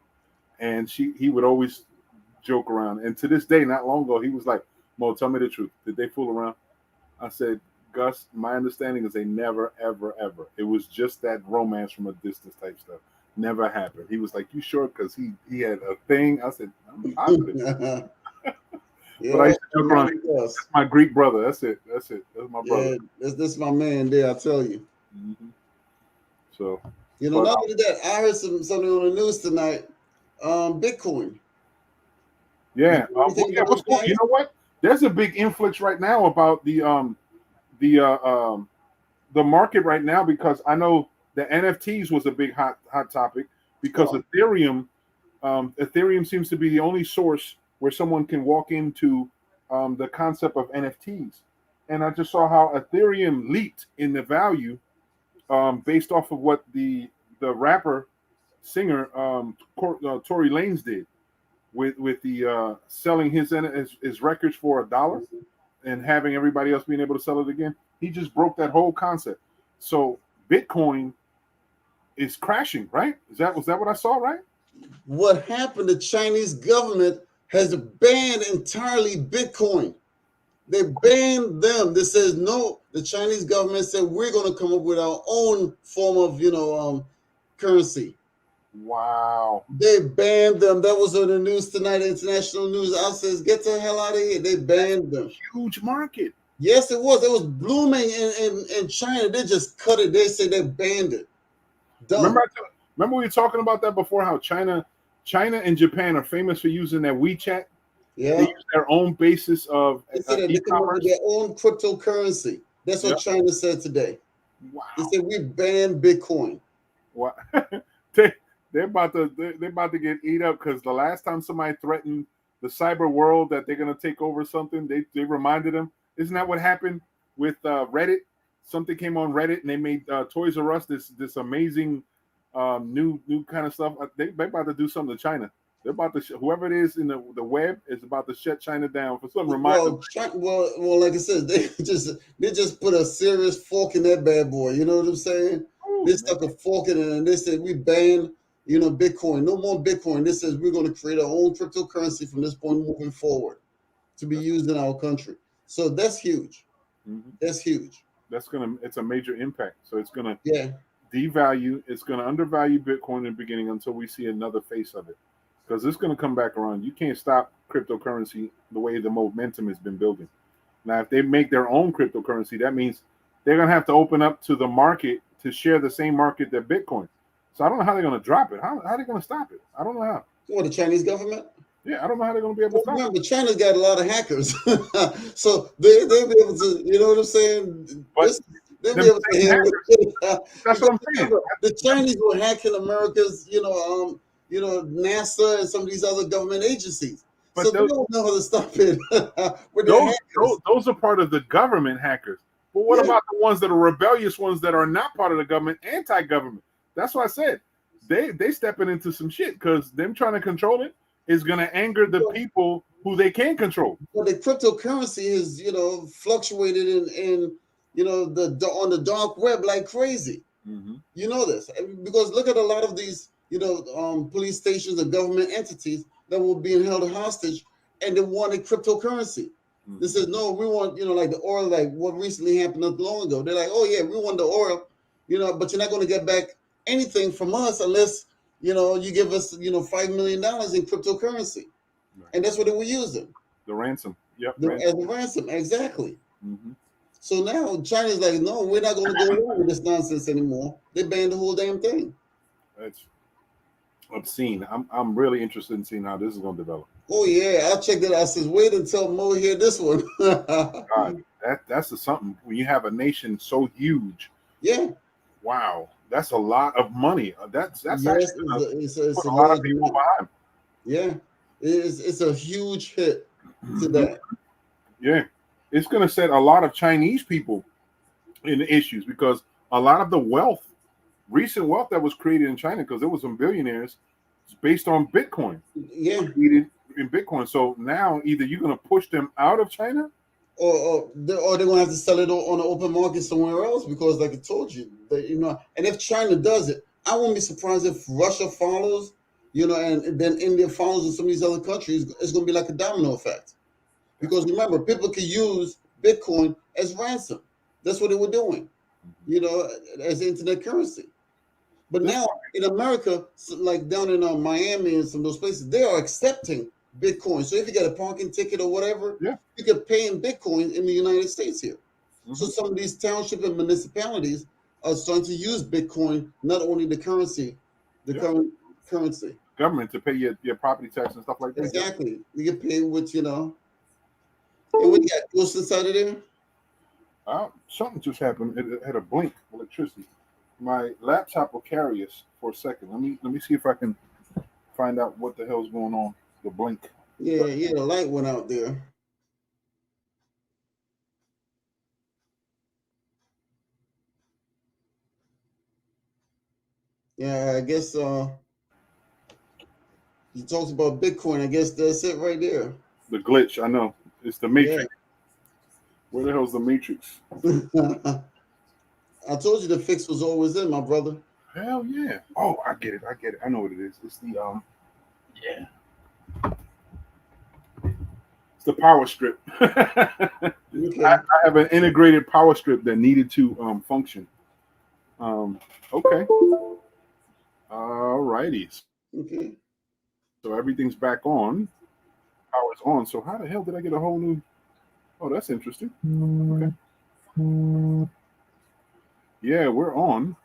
And he would always joke around. And to this day, not long ago, he was like, Mo, tell me the truth. Did they fool around? I said, Gus, my understanding is they never, ever, ever. It was just that romance from a distance type stuff. Never happened. He was like, you sure? Because he had a thing. I said, I'm positive. But I used to joke around. That's my Greek brother. That's it. That's my brother. Yeah, this is my man there, I tell you. So, You know, but not only that, I heard something on the news tonight. Bitcoin. You yeah, know anything about what's those going? You guys? know what? There's a big influx right now about the the market right now, because I know the NFTs was a big hot topic, because Oh, Ethereum seems to be the only source where someone can walk into the concept of NFTs. And I just saw how Ethereum leaped in the value based off of what the rapper singer Tory Lanez did with the selling his records for $1 and having everybody else being able to sell it again. He just broke that whole concept. So Bitcoin is crashing, right? Was that what I saw, right? what happened? The Chinese government has banned entirely Bitcoin. They banned them. They says no. The Chinese government said we're going to come up with our own form of, currency. Wow. They banned them. That was on the news tonight, international news. I says, get the hell out of here. They banned them. Huge market. Yes, it was. It was blooming in China. They just cut it. They said they banned it. Done. Remember we were talking about that before, how China and Japan are famous for using their WeChat. They Yeah. use their own basis of They said that they come up with e-commerce. their own cryptocurrency. That's what Yep. China said today. Wow. They said we banned Bitcoin. What? They're about to get eat up, because the last time somebody threatened the cyber world that they're going to take over something, they reminded them. Isn't that what happened with Reddit? Something came on Reddit and they made Toys R Us this amazing new kind of stuff. They're about to do something to China. They're about to whoever it is in the web is about to shut China down for some reminder. Well, like I said, they just put a serious fork in that bad boy. You know what I'm saying? Ooh, They stuck a fork in it, and they said we ban, Bitcoin. No more Bitcoin. This says we're going to create our own cryptocurrency from this point moving forward to be used in our country. So that's huge. mm-hmm. That's huge. It's a major impact. So it's gonna Yeah. devalue. It's gonna undervalue Bitcoin in the beginning until we see another face of it, because it's gonna come back around. You can't stop cryptocurrency the way the momentum has been building. Now, if they make their own cryptocurrency, that means they're gonna have to open up to the market to share the same market that Bitcoin. So I don't know how they're gonna drop it. How are they gonna stop it? I don't know how. What, the Chinese government? Yeah, I don't know how they're gonna be able to stop Remember, it. China's got a lot of hackers, so they'll be able to. You know what I'm saying? But They'll be them able to same handle hackers, it. that's what I'm saying. Remember, the Chinese were hacking America's, NASA and some of these other government agencies. So But they don't know how to stop it with their hackers. those are part of the government hackers. But what Yeah. about the ones that are rebellious ones that are not part of the government, anti-government? That's what I said. They stepping into some shit, because them trying to control it is going to anger the people who they can control. But the cryptocurrency is, fluctuated in the on the dark web like crazy. Mm-hmm. You know this because look at a lot of these, police stations and government entities that were being held hostage, and they wanted cryptocurrency. Mm-hmm. They said, no, we want, like the oil, like what recently happened not long ago. They're like, oh yeah, we want the oil, but you're not going to get back anything from us unless, you give us, $5 million in cryptocurrency. Right. And that's what they were using. The ransom. Yep. As a ransom, exactly. Mm-hmm. So now China's like, no, we're not going to go along with this nonsense anymore. They banned the whole damn thing. That's obscene. I'm really interested in seeing how this is going to develop. Oh yeah, I checked it out. I says, wait until Mo hear this one. God, that's something when you have a nation so huge. Yeah. Wow, that's a lot of money. That's yes, actually it's put a lot of people behind. Yeah, it's a huge hit to that. Yeah, it's going to set a lot of Chinese people in issues, because a lot of the recent wealth that was created in China, because there was some billionaires, is based on Bitcoin. Yeah. Created in Bitcoin. So now either you're going to push them out of China, or they're going to have to sell it on the open market somewhere else, because, like I told you, and if China does it, I won't be surprised if Russia follows, and then India follows, and some of these other countries. It's going to be like a domino effect. Because remember, people can use Bitcoin as ransom. That's what they were doing, as internet currency. But now in America, like down in Miami and some of those places, they are accepting Bitcoin. So if you get a parking ticket or whatever, you can pay in Bitcoin in the United States here. Mm-hmm. So some of these township and municipalities are starting to use Bitcoin, not only the currency, the current currency. Government to pay your property tax and stuff like that. Exactly. You get paid with, and what you got? Ghosts inside of there? Something just happened. It had a blink of electricity. My laptop will carry us for a second. Let me see if I can find out what the hell's going on. The blink. Yeah, the light went out there. Yeah, I guess you talked about Bitcoin. I guess that's it right there. The glitch. I know. It's the Matrix. Where the hell's the Matrix? I told you the fix was always in, my brother. Hell yeah. Oh, I get it. I know what it is. It's the yeah. It's the power strip. Okay. I have an integrated power strip that needed to function. Okay. All righty. Okay. So everything's back on. Power's on. So how the hell did I get a whole new? Oh, that's interesting. Okay. Yeah, we're on.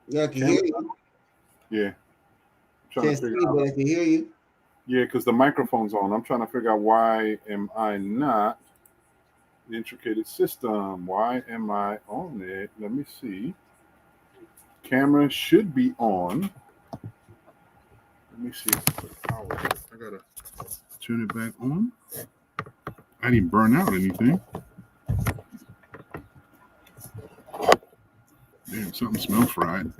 Yeah, I can hear you. Yeah. Can't see, but I can hear you. Yeah, because the microphone's on. I'm trying to figure out why am I not the intricate system? Why am I on it? Let me see. Camera should be on. Let me see. Power. I gotta turn it back on. I didn't burn out anything. Damn, something smells fried.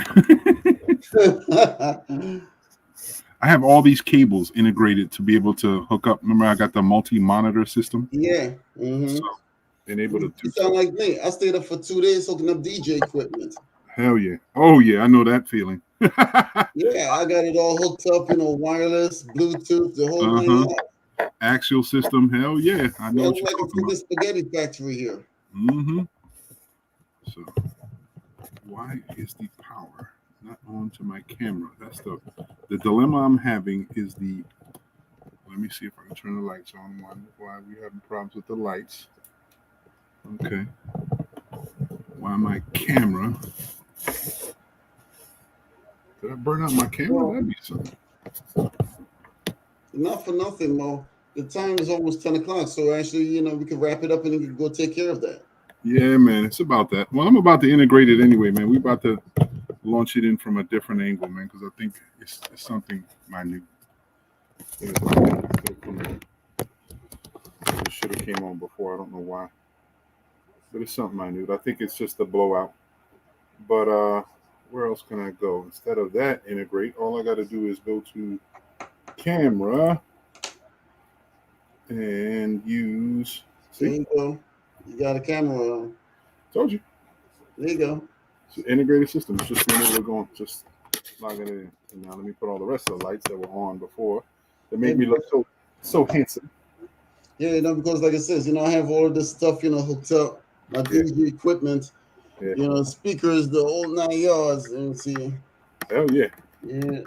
I have all these cables integrated to be able to hook up. Remember, I got the multi-monitor system. Yeah. Mm-hmm. So been able to do. You sound like me. I stayed up for 2 days hooking up DJ equipment. Hell yeah! Oh yeah, I know that feeling. Yeah, I got it all hooked up, wireless, Bluetooth, the whole nine. Axial system. Hell yeah, I know. It's like a freaking spaghetti factory here. Mm-hmm. So why is the power not on to my camera? That's the dilemma I'm having. Is the let me see if I can turn the lights on. Why we having problems with the lights? Okay. Why my camera? Did I burn out my camera? Well, That'd be something. Not for nothing, Mo. The time is almost 10 o'clock, so actually, we can wrap it up and you can go take care of that. Yeah, man, it's about that. Well, I'm about to integrate it anyway, man. We're about to launch it in from a different angle, man, because I think it's something minute. It should have came on before. I don't know why, but it's something minute. I think it's just a blowout. But where else can I go? Instead of that integrate, all I got to do is go to camera and use. See? There you go. You got a camera on. Told you. There you go. It's an integrated system. It's just when we're going, just logging it in. And now let me put all the rest of the lights that were on before that made me look so handsome. Yeah, because like I said, I have all of this stuff, hooked up, my DJ equipment, speakers, the whole 9 yards, and see. Hell yeah. Yeah.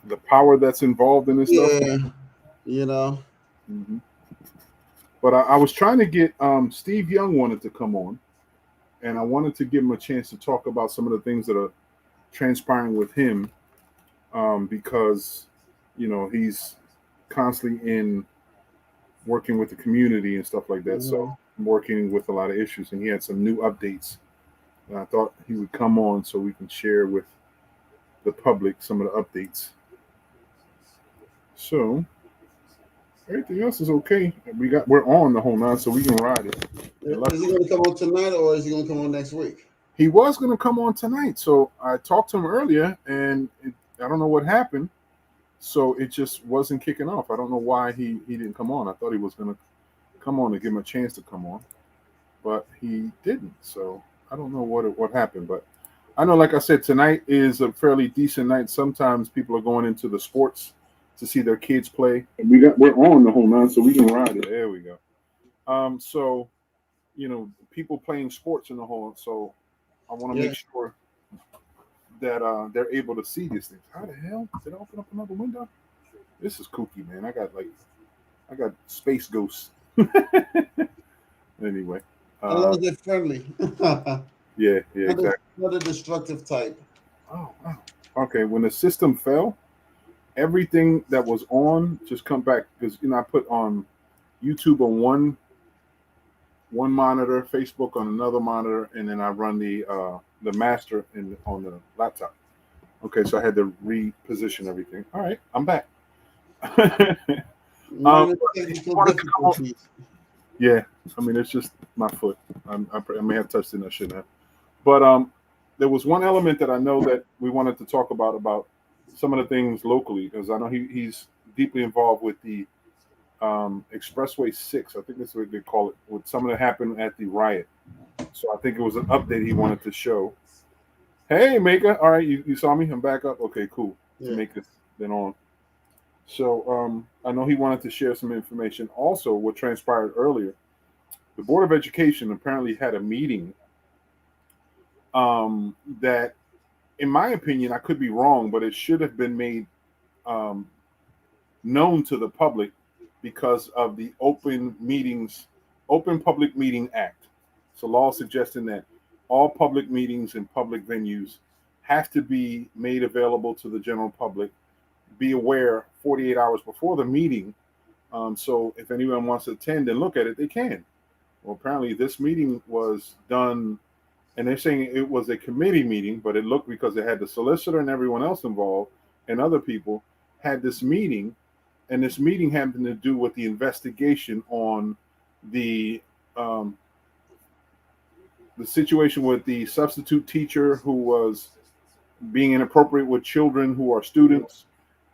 The power that's involved in this stuff. Yeah. Mm-hmm. But I was trying to get Steve Young wanted to come on, and I wanted to give him a chance to talk about some of the things that are transpiring with him, because he's constantly in working with the community and stuff like that. Mm-hmm. So I'm working with a lot of issues, and he had some new updates, and I thought he would come on so we can share with the public some of the updates. So everything else is okay. We're on the whole night, so we can ride it. Is he going to come on tonight, or is he going to come on next week? He was going to come on tonight, so I talked to him earlier, and I don't know what happened. So it just wasn't kicking off. I don't know why he didn't come on. I thought he was going to come on to give him a chance to come on, but he didn't. So I don't know what happened, but I know, like I said, tonight is a fairly decent night. Sometimes people are going into the sports to see their kids play. And we're on the whole night, so we can ride it. There we go. So people playing sports in the whole. So I want to make sure that they're able to see these things. How the hell did I open up another window? This is kooky, man. I got space ghosts. Anyway, I love it friendly. Yeah, yeah, exactly. Not a destructive type. Oh, wow. Okay, when the system fell, everything that was on just come back because I put on YouTube on one monitor, Facebook on another monitor, and then I run the master on the laptop. Okay, so I had to reposition everything. All right, I'm back. Minor He technical wanted to come on. difficulties. Yeah, I mean it's just my foot. I may have touched it. I shouldn't have. But there was one element that I know that we wanted to talk about some of the things locally because I know he's deeply involved with the Expressway 6. I think that's what they call it. With some of that happened at the riot. So I think it was an update he wanted to show. Hey, Maker. All right, you saw me. I'm back up. Okay, cool. To Yeah. make this then on. So I know he wanted to share some information. Also, what transpired earlier, the Board of Education apparently had a meeting that, in my opinion, I could be wrong, but it should have been made um, known to the public because of the Open Public Meeting Act. It's a law suggesting that all public meetings and public venues have to be made available to the general public. Be aware 48 hours before the meeting. So if anyone wants to attend and look at it, they can. Well, apparently this meeting was done, and they're saying it was a committee meeting, but it looked because it had the solicitor and everyone else involved and other people had this meeting, and this meeting had to do with the investigation on the um, the situation with the substitute teacher who was being inappropriate with children who are students,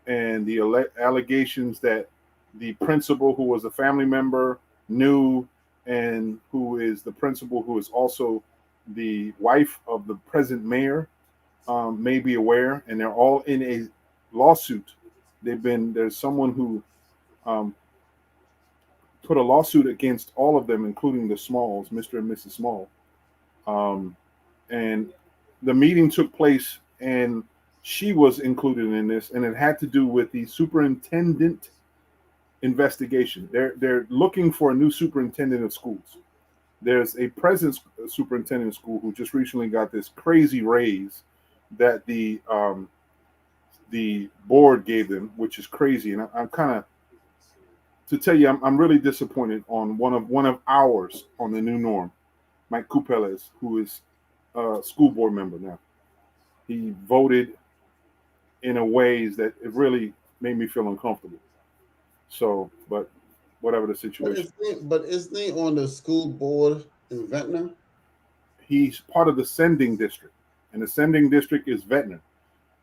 and the allegations that the principal, who was a family member, knew, and who is the principal, who is also the wife of the present mayor, may be aware, and they're all in a lawsuit. There's someone who um, put a lawsuit against all of them, including the Smalls, Mr. and Mrs. Small. Um, and the meeting took place, and she was included in this, and it had to do with the superintendent investigation. They're looking for a new superintendent of schools. There's a present superintendent of school who just recently got this crazy raise that the board gave them, which is crazy. And I'm kind of, to tell you, I'm really disappointed on one of ours on the new norm, Mike Coupeles, who is a school board member now. He voted in a ways that it really made me feel uncomfortable. So, but whatever the situation, But isn't he on the school board in Ventnor? he's part of the sending district, and the sending district is Ventnor.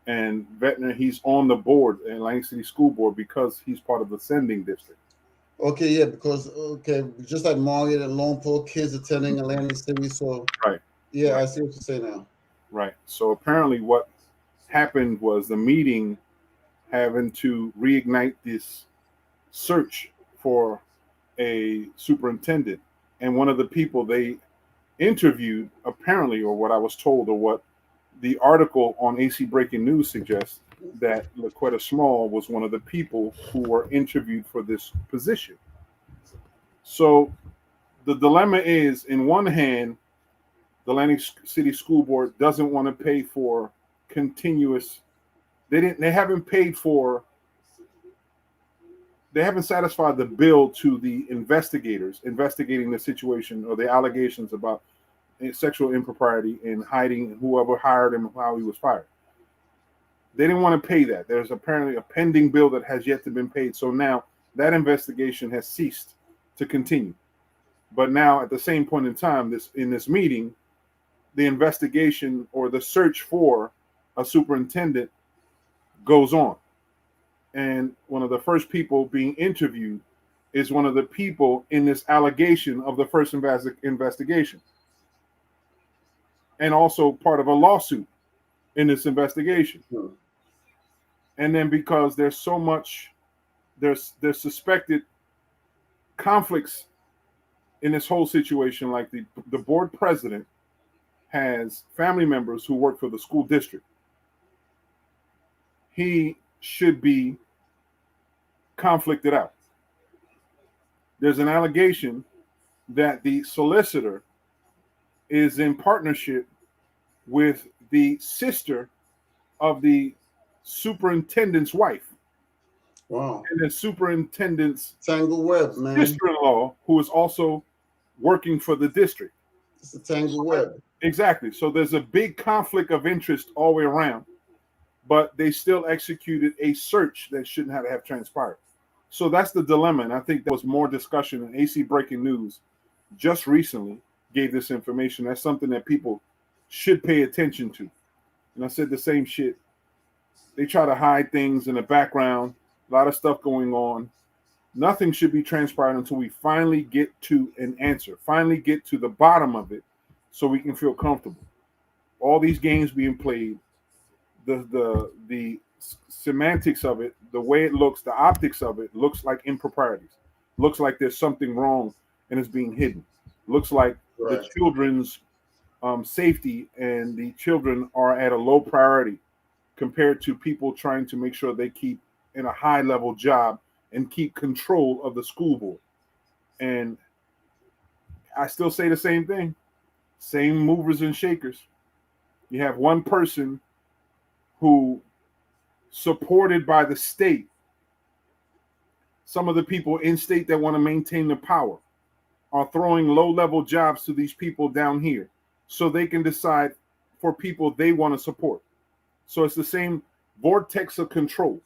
And Ventnor, he's on the board in Lang City School Board because he's part of the sending district. Okay, yeah, because just like Margaret and Longport kids attending Atlantic City, so Right, yeah, I right, see what you say now. right. So apparently, what happened was the meeting having to reignite this search for a superintendent, and one of the people they interviewed, apparently, or what I was told, or what the article on AC Breaking News suggests, that Laquetta Small was one of the people who were interviewed for this position. So the dilemma is, in one hand, the Atlantic City School Board doesn't want to pay for continuous. They haven't paid for. They haven't satisfied the bill to the investigators investigating the situation or the allegations about sexual impropriety and hiding whoever hired him, how he was fired. They didn't want to pay that. There's apparently a pending bill that has yet to be paid. So now that investigation has ceased to continue. But now, at the same point in time, this meeting, the investigation or the search for a superintendent goes on. And one of the first people being interviewed is one of the people in this allegation of the first investigation, and also part of a lawsuit in this investigation. And then because there's so much, there's suspected conflicts in this whole situation, like the board president has family members who work for the school district. He should be conflicted out. There's an allegation that the solicitor is in partnership with the sister of the superintendent's wife. Wow. And the superintendent's Tangle web, man. sister-in-law, who is also working for the district. It's a tangle web. Exactly. So there's a big conflict of interest all the way around, but they still executed a search that shouldn't have transpired. So that's the dilemma. And I think there was more discussion in AC Breaking News just recently gave this information. That's something that people should pay attention to. And I said the same shit. They try to hide things in the background, a lot of stuff going on. Nothing should be transpired until we finally get to an answer, finally get to the bottom of it so we can feel comfortable. All these games being played, the semantics of it, the way it looks, the optics of it looks like improprieties. Looks like there's something wrong and it's being hidden. Looks like Right. the children's safety and the children are at a low priority compared to people trying to make sure they keep in a high level job and keep control of the school board. And I still say the same thing. Same movers and shakers. You have one person who, supported by the state, some of the people in state that want to maintain the power are throwing low-level jobs to these people down here so they can decide for people they want to support. So it's the same vortex of control.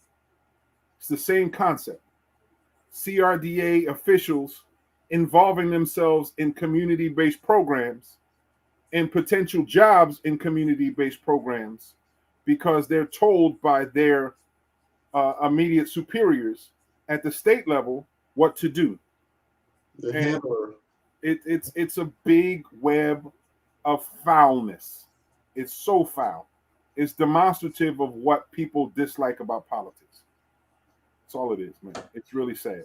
It's the same concept. CRDA officials involving themselves in community-based programs and potential jobs in community-based programs because they're told by their immediate superiors at the state level what to do. The hammer. It's a big web of foulness. It's so foul. It's demonstrative of what people dislike about politics. That's all it is, man. It's really sad.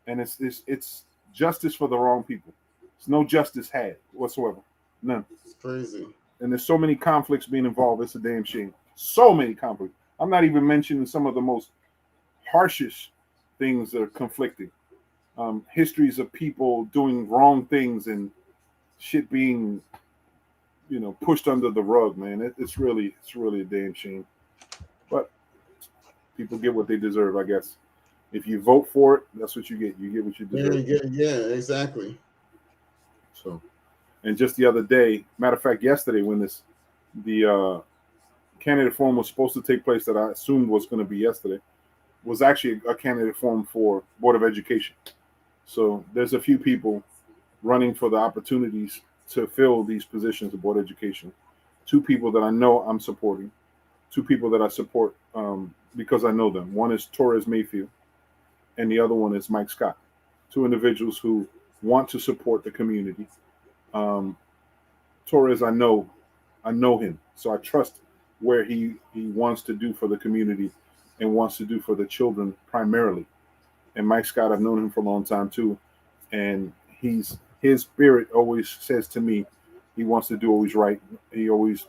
And it's justice for the wrong people. There's no justice had whatsoever. None. It's crazy. And there's so many conflicts being involved. It's a damn shame. So many conflicts. I'm not even mentioning some of the most harshest things that are conflicting. Histories of people doing wrong things and shit being, pushed under the rug, man. It's really a damn shame. But people get what they deserve, I guess. If you vote for it, that's what you get. You get what you deserve. Yeah, exactly. So, and just the other day, matter of fact, yesterday, when the candidate forum was supposed to take place, that I assumed was going to be yesterday, was actually a candidate forum for Board of Education. So there's a few people running for the opportunities to fill these positions of Board of Education. 2 people that I know I'm supporting. 2 people that I support because I know them. One is Torres Mayfield, and the other one is Mike Scott. 2 individuals who want to support the community. Torres, I know him, so I trust where he wants to do for the community and wants to do for the children primarily. And Mike Scott, I've known him for a long time too, and his spirit always says to me, he wants to do always right. He always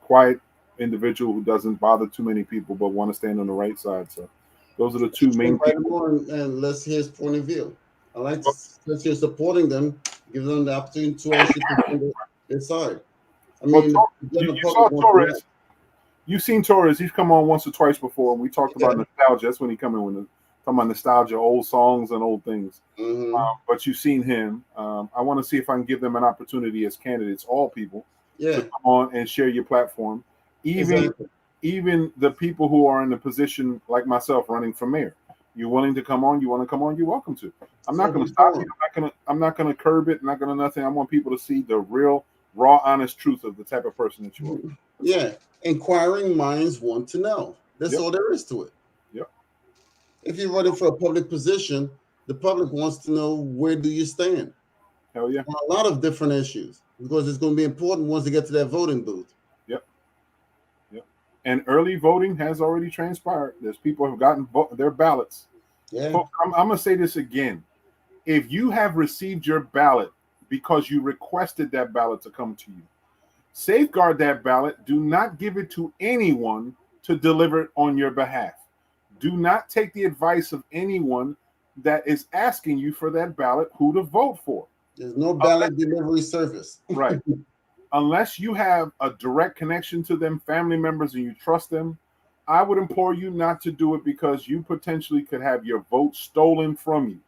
quiet individual who doesn't bother too many people, but want to stand on the right side. So those are the 2 main people. And let's hear his point of view. I like to, since you're supporting them, give them the opportunity to actually defend their side. I mean, you saw Torres. You've seen Torres. He's come on once or twice before, and we talked about nostalgia. That's when he come in with talking about nostalgia, old songs and old things. Mm-hmm. But you've seen him. I want to see if I can give them an opportunity as candidates, all people, to come on and share your platform. Even the people who are in the position like myself running for mayor. You're willing to come on, you want to come on, you're welcome to. I'm not going to stop you. I'm not going to curb it. I'm not going to nothing. I want people to see the real, raw, honest truth of the type of person that you are. Yeah. Inquiring minds want to know. That's all there is to it. Yep. If you're running for a public position, the public wants to know, where do you stand? Hell yeah. On a lot of different issues, because it's going to be important once they get to that voting booth. Yep. And early voting has already transpired. There's people who have gotten their ballots. Yeah. Folks, I'm going to say this again. If you have received your ballot because you requested that ballot to come to you, safeguard that ballot. Do not give it to anyone to deliver it on your behalf. Do not take the advice of anyone that is asking you for that ballot who to vote for. There's no ballot delivery service. Right. Unless you have a direct connection to them, family members, and you trust them, I would implore you not to do it, because you potentially could have your vote stolen from you.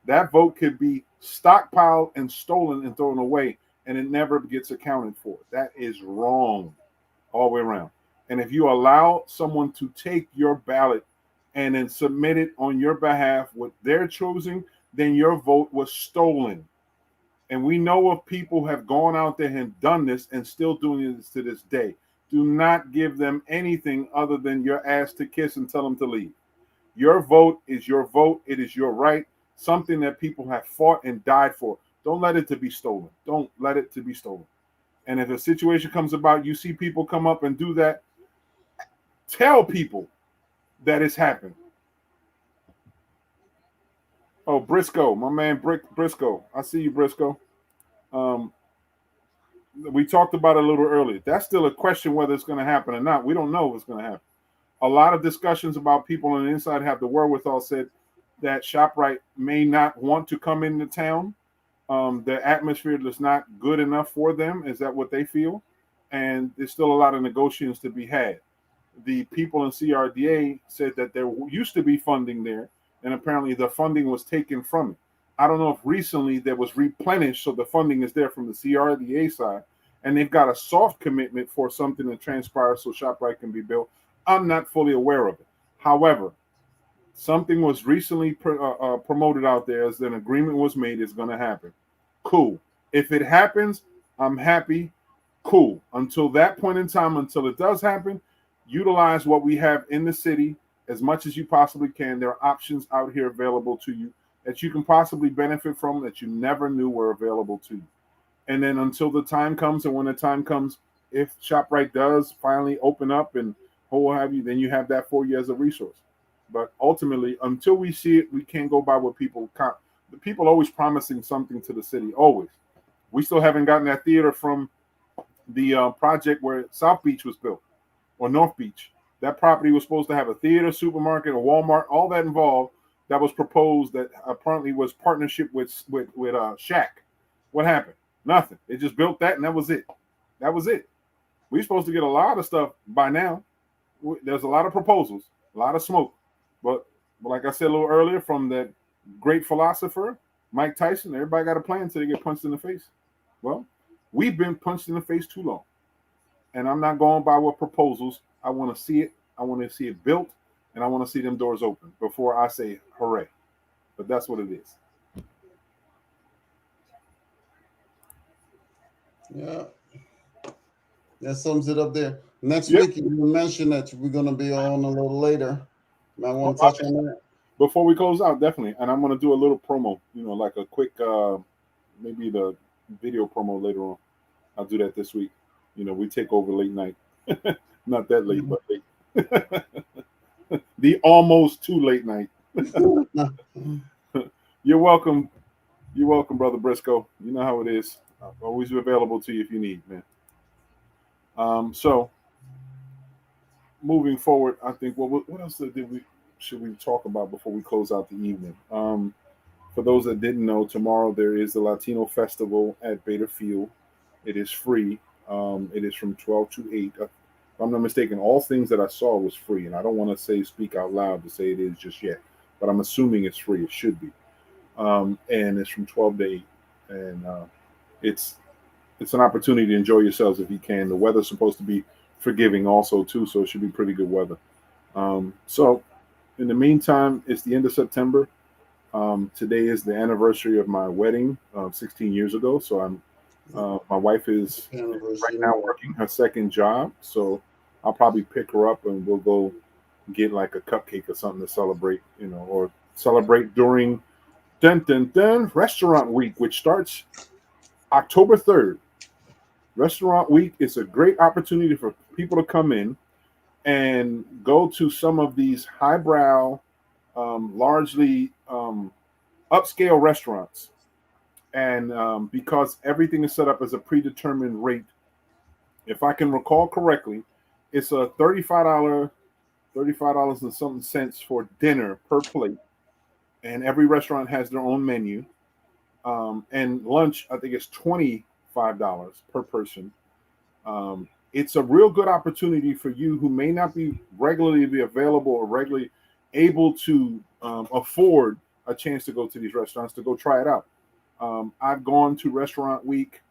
That vote could be stockpiled and stolen and thrown away, and it never gets accounted for. That is wrong all the way around. And if you allow someone to take your ballot and then submit it on your behalf with their choosing, then your vote was stolen. And we know of people who have gone out there and done this and still doing this to this day. Do not give them anything other than your ass to kiss and tell them to leave. Your vote is your vote. It is your right. Something that people have fought and died for. Don't let it to be stolen. Don't let it to be stolen. And if a situation comes about, you see people come up and do that, tell people that it's happened. Oh, Briscoe, my man Briscoe. I see you, Briscoe. We talked about it a little earlier. That's still a question whether it's going to happen or not. We don't know what's going to happen. A lot of discussions about people on the inside have the wherewithal said that ShopRite may not want to come into town. The atmosphere is not good enough for them. Is that what they feel? And there's still a lot of negotiations to be had. The people in CRDA said that there used to be funding there, and apparently the funding was taken from it. I don't know if recently there was replenished, so the funding is there from the CRDA side, and they've got a soft commitment for something to transpire so ShopRite can be built. I'm not fully aware of it. However, something was recently promoted out there as an agreement was made. It's going to happen. Cool. If it happens, I'm happy. Cool. Until that point in time, until it does happen, utilize what we have in the city as much as you possibly can. There are options out here available to you that you can possibly benefit from that you never knew were available to you. And then until the time comes, and when the time comes, if ShopRite does finally open up and what have you, then you have that for you as a resource. But ultimately, until we see it, we can't go by what people count. The people always promising something to the city, always. We still haven't gotten that theater from the project where South Beach was built, or North Beach. That property was supposed to have a theater, supermarket, a Walmart, all that involved. That was proposed. That apparently was partnership with Shaq. What happened? Nothing. They just built that, and that was it. That was it. We're supposed to get a lot of stuff by now. There's a lot of proposals, a lot of smoke. But like I said a little earlier, from that great philosopher, Mike Tyson, everybody got a plan until they get punched in the face. Well, we've been punched in the face too long. And I'm not going by what proposals. I want to see it. I want to see it built. And I want to see them doors open before I say hooray. But that's what it is. Yeah. That sums it up there. Next week, you mentioned that we're going to be on a little later. I want to touch on that. Before we close out, definitely. And I'm going to do a little promo, like a quick, maybe the video promo later on. I'll do that this week. We take over late night. Not that late, but late. The almost too late night. You're welcome. You're welcome, Brother Briscoe. You know how it is. I'm always available to you if you need, man. So moving forward, I think what else should we talk about before we close out the evening? For those that didn't know, tomorrow there is the Latino Festival at Bader Field. It is free. It is from 12 to 8. If I'm not mistaken, all things that I saw was free, and I don't want to speak out loud to say it is just yet, but I'm assuming it's free. It should be. And it's from 12 to 8, and it's an opportunity to enjoy yourselves if you can. The weather's supposed to be forgiving also too, so it should be pretty good weather. So in the meantime, it's the end of September. Today is the anniversary of my wedding 16 years ago. So my wife is right now working her second job. So I'll probably pick her up and we'll go get like a cupcake or something to celebrate, or celebrate during Restaurant Week, which starts October 3rd. Restaurant Week is a great opportunity for people to come in and go to some of these highbrow, largely upscale restaurants. And because everything is set up as a predetermined rate, if I can recall correctly, it's a $35 and something cents for dinner per plate. And every restaurant has their own menu. And lunch, I think it's $25 per person. It's a real good opportunity for you who may not be regularly be available or regularly able to afford a chance to go to these restaurants to go try it out. I've gone to Restaurant Week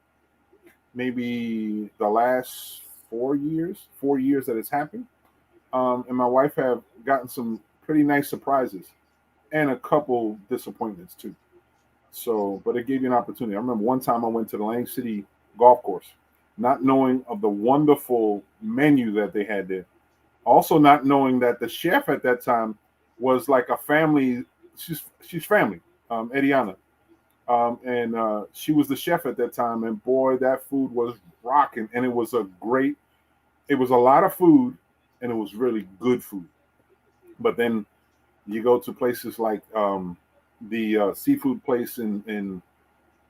maybe the last 4 years that it's happened, and my wife have gotten some pretty nice surprises and a couple disappointments too. So, but it gave you an opportunity. I remember one time I went to the Lang City golf course, not knowing of the wonderful menu that they had there. Also, not knowing that the chef at that time was like a family. She's family, Ediana, and she was the chef at that time. And boy, that food was rocking, and it was a great. It was a lot of food, and it was really good food. But then you go to places like the seafood place in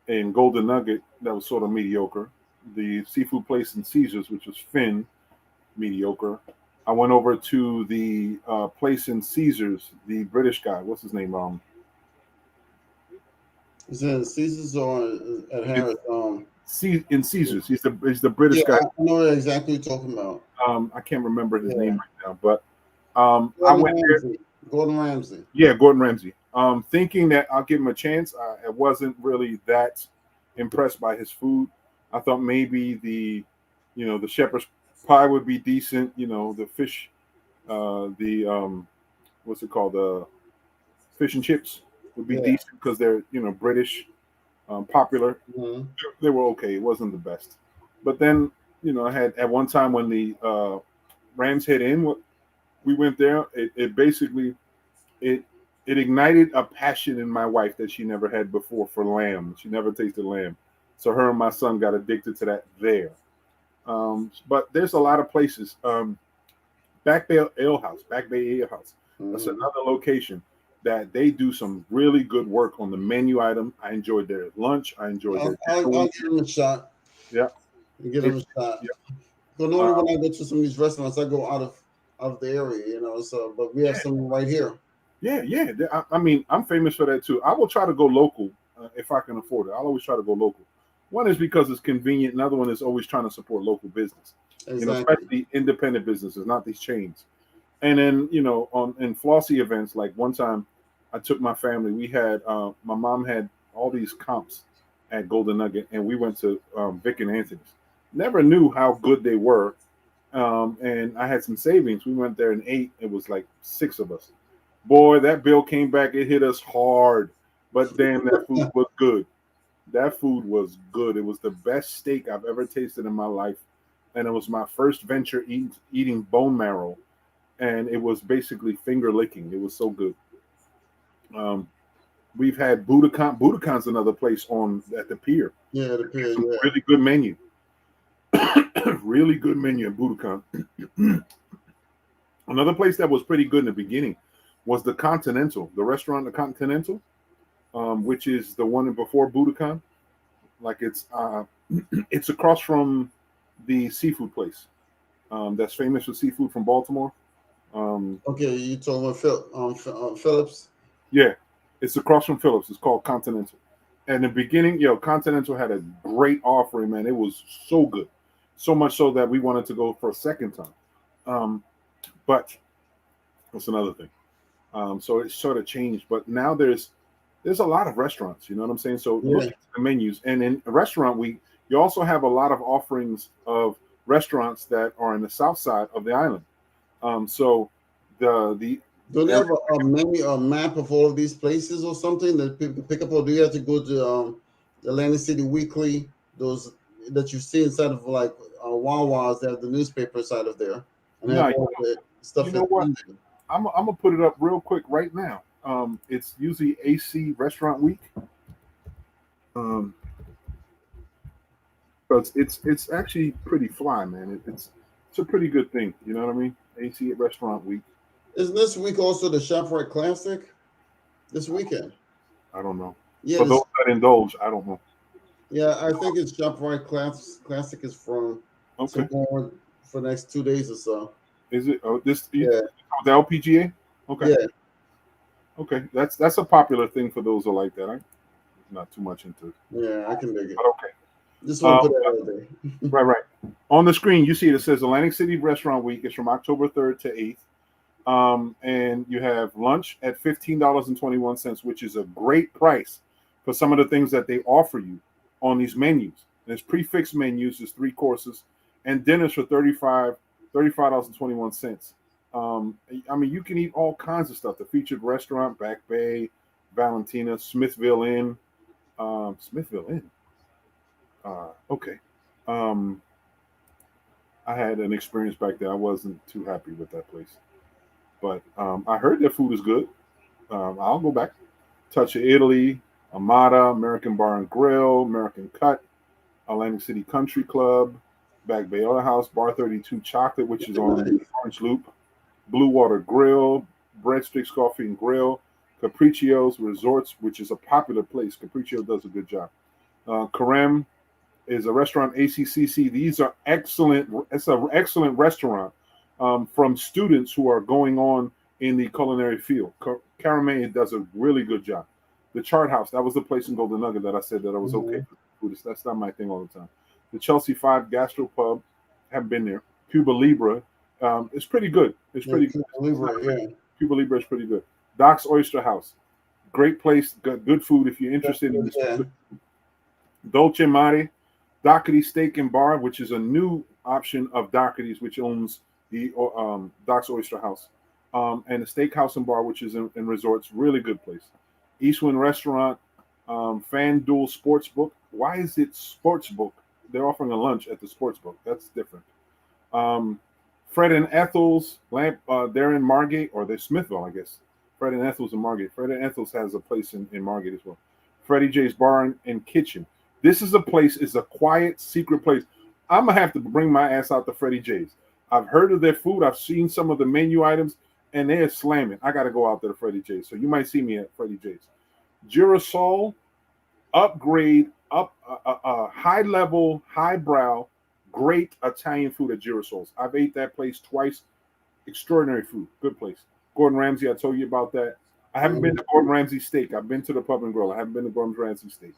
Golden Nugget that was sort of mediocre. The seafood place in Caesars, which was Finn, mediocre. I went over to the place in Caesars, the British guy. What's his name? Is it Caesars or at Harris? In Caesars. He's the British Yeah, guy. I know exactly what you're talking about. I can't remember his name right now, but I Gordon went there. Ramsay. Gordon Ramsay. Yeah, Gordon Ramsay. Thinking that I'll give him a chance. I wasn't really that impressed by his food. I thought maybe the shepherd's pie would be decent. The fish, the what's it called? The fish and chips would be decent because they're British, popular. Mm-hmm. They were okay. It wasn't the best, but then I had at one time when the Rams Head Inn, we went there. It basically it ignited a passion in my wife that she never had before for lamb. She never tasted lamb, so her and my son got addicted to that there. But there's a lot of places. Back Bay Ale House. That's Mm-hmm. another location that they do some really good work on the menu item. I enjoyed their lunch. I enjoyed their. I'll give them a shot. Yeah, Give them a shot. Yeah. Because normally when I go to some of these restaurants, I go out of the area, So, but we have some right here. Yeah. I mean, I'm famous for that too. I will try to go local if I can afford it. I'll always try to go local. One is because it's convenient. Another one is always trying to support local business. Exactly. Especially independent businesses, not these chains. And then in flossy events, like one time, I took my family. We had my mom had all these comps at Golden Nugget, and we went to Vic and Anthony's. Never knew how good they were, and I had some savings. We went there and ate. It was like 6 of us. Boy, that bill came back. It hit us hard, but damn, that food was good. That food was good. It was the best steak I've ever tasted in my life, and it was my first venture eating bone marrow, and it was basically finger licking. It was so good. We've had Budokan. Budokan's another place at the pier. Yeah, the pier. Yeah. Really good menu. Really good menu at Budokan. Another place that was pretty good in the beginning was the Continental, the restaurant, the Continental, which is the one before Budokan. Like it's across from the seafood place that's famous for seafood from Baltimore. Okay, you told me Phillips. Yeah, it's across from Phillips. It's called Continental. And in the beginning, Continental had a great offering, man. It was so good. So much so that we wanted to go for a second time. But that's another thing. So it sort of changed. But now there's a lot of restaurants, you know what I'm saying? So look at the menus. And in Restaurant Week, you also have a lot of offerings of restaurants that are in the south side of the island. So the do they have a menu, a map of all of these places or something that people pick up, or do you have to go to the Atlantic City Weekly, those that you see inside of like Wawa's that have the newspaper side of there, and have all the stuff. You know what? I'm gonna put it up real quick right now. It's usually AC Restaurant Week. But it's actually pretty fly, man. It's a pretty good thing. You know what I mean? AC Restaurant Week. Isn't this week also the ShopRite Classic? This weekend? I don't know. Yeah, for those that indulge, I don't know. Yeah, I think it's ShopRite Classic is from for the next 2 days or so. Is it? Oh, the LPGA? Okay. Yeah. Okay, that's a popular thing for those who like that, right? not too much into. Yeah, I can dig it. But okay. Just want to put that out there. Right. On the screen, you see it says Atlantic City Restaurant Week. It's from October 3rd to 8th. And you have lunch at $15.21, which is a great price for some of the things that they offer you on these menus. And it's prefixed menus, there's 3 courses, and dinners for $35.21. I mean, you can eat all kinds of stuff. The featured restaurant, Back Bay, Valentina, Smithville Inn. Smithville Inn. Okay. Um, I had an experience back there. I wasn't too happy with that place. But I heard their food is good. I'll go back. Touch of Italy, Amada, American Bar and Grill, American Cut, Atlantic City Country Club, Back Bay Auto House, Bar 32 Chocolate, which is on the Orange Loop, Blue Water Grill, Breadsticks Coffee and Grill, Capriccio's Resorts, which is a popular place. Capriccio does a good job. Carem is a restaurant, ACCC. These are excellent. It's an excellent restaurant from students who are going on in the culinary field. Carame does a really good job. The Chart House, that was the place in Golden Nugget that I said that I was okay for food. That's not my thing all the time. The Chelsea 5 Gastro Pub, haven't been there. Cuba Libre, it's pretty good. It's pretty good. Cuba Libre is pretty good. Doc's Oyster House, great place, good food if you're interested in this. Dolce Mare, Doherty Steak and Bar, which is a new option of Doherty's, which owns the Doc's Oyster House, and the Steakhouse and Bar, which is in Resorts, really good place. Eastwind Restaurant, FanDuel Sportsbook. Why is it Sportsbook? They're offering a lunch at the Sportsbook. That's different. Fred and Ethel's, they're in Margate, or they're Smithville, I guess. Fred and Ethel's in Margate. Fred and Ethel's has a place in Margate as well. Freddie J's Bar and Kitchen. This is a place, it's a quiet, secret place. I'm going to have to bring my ass out to Freddie J's. I've heard of their food. I've seen some of the menu items, and they're slamming. I got to go out there to Freddie J's. So you might see me at Freddie J's. Girasol, upgrade, high-level, highbrow, great Italian food at Girasol's. I've ate that place twice. Extraordinary food. Good place. Gordon Ramsay, I told you about that. I haven't been to Gordon Ramsay Steak. I've been to the Pub and Grill. I haven't been to Gordon Ramsay Steak.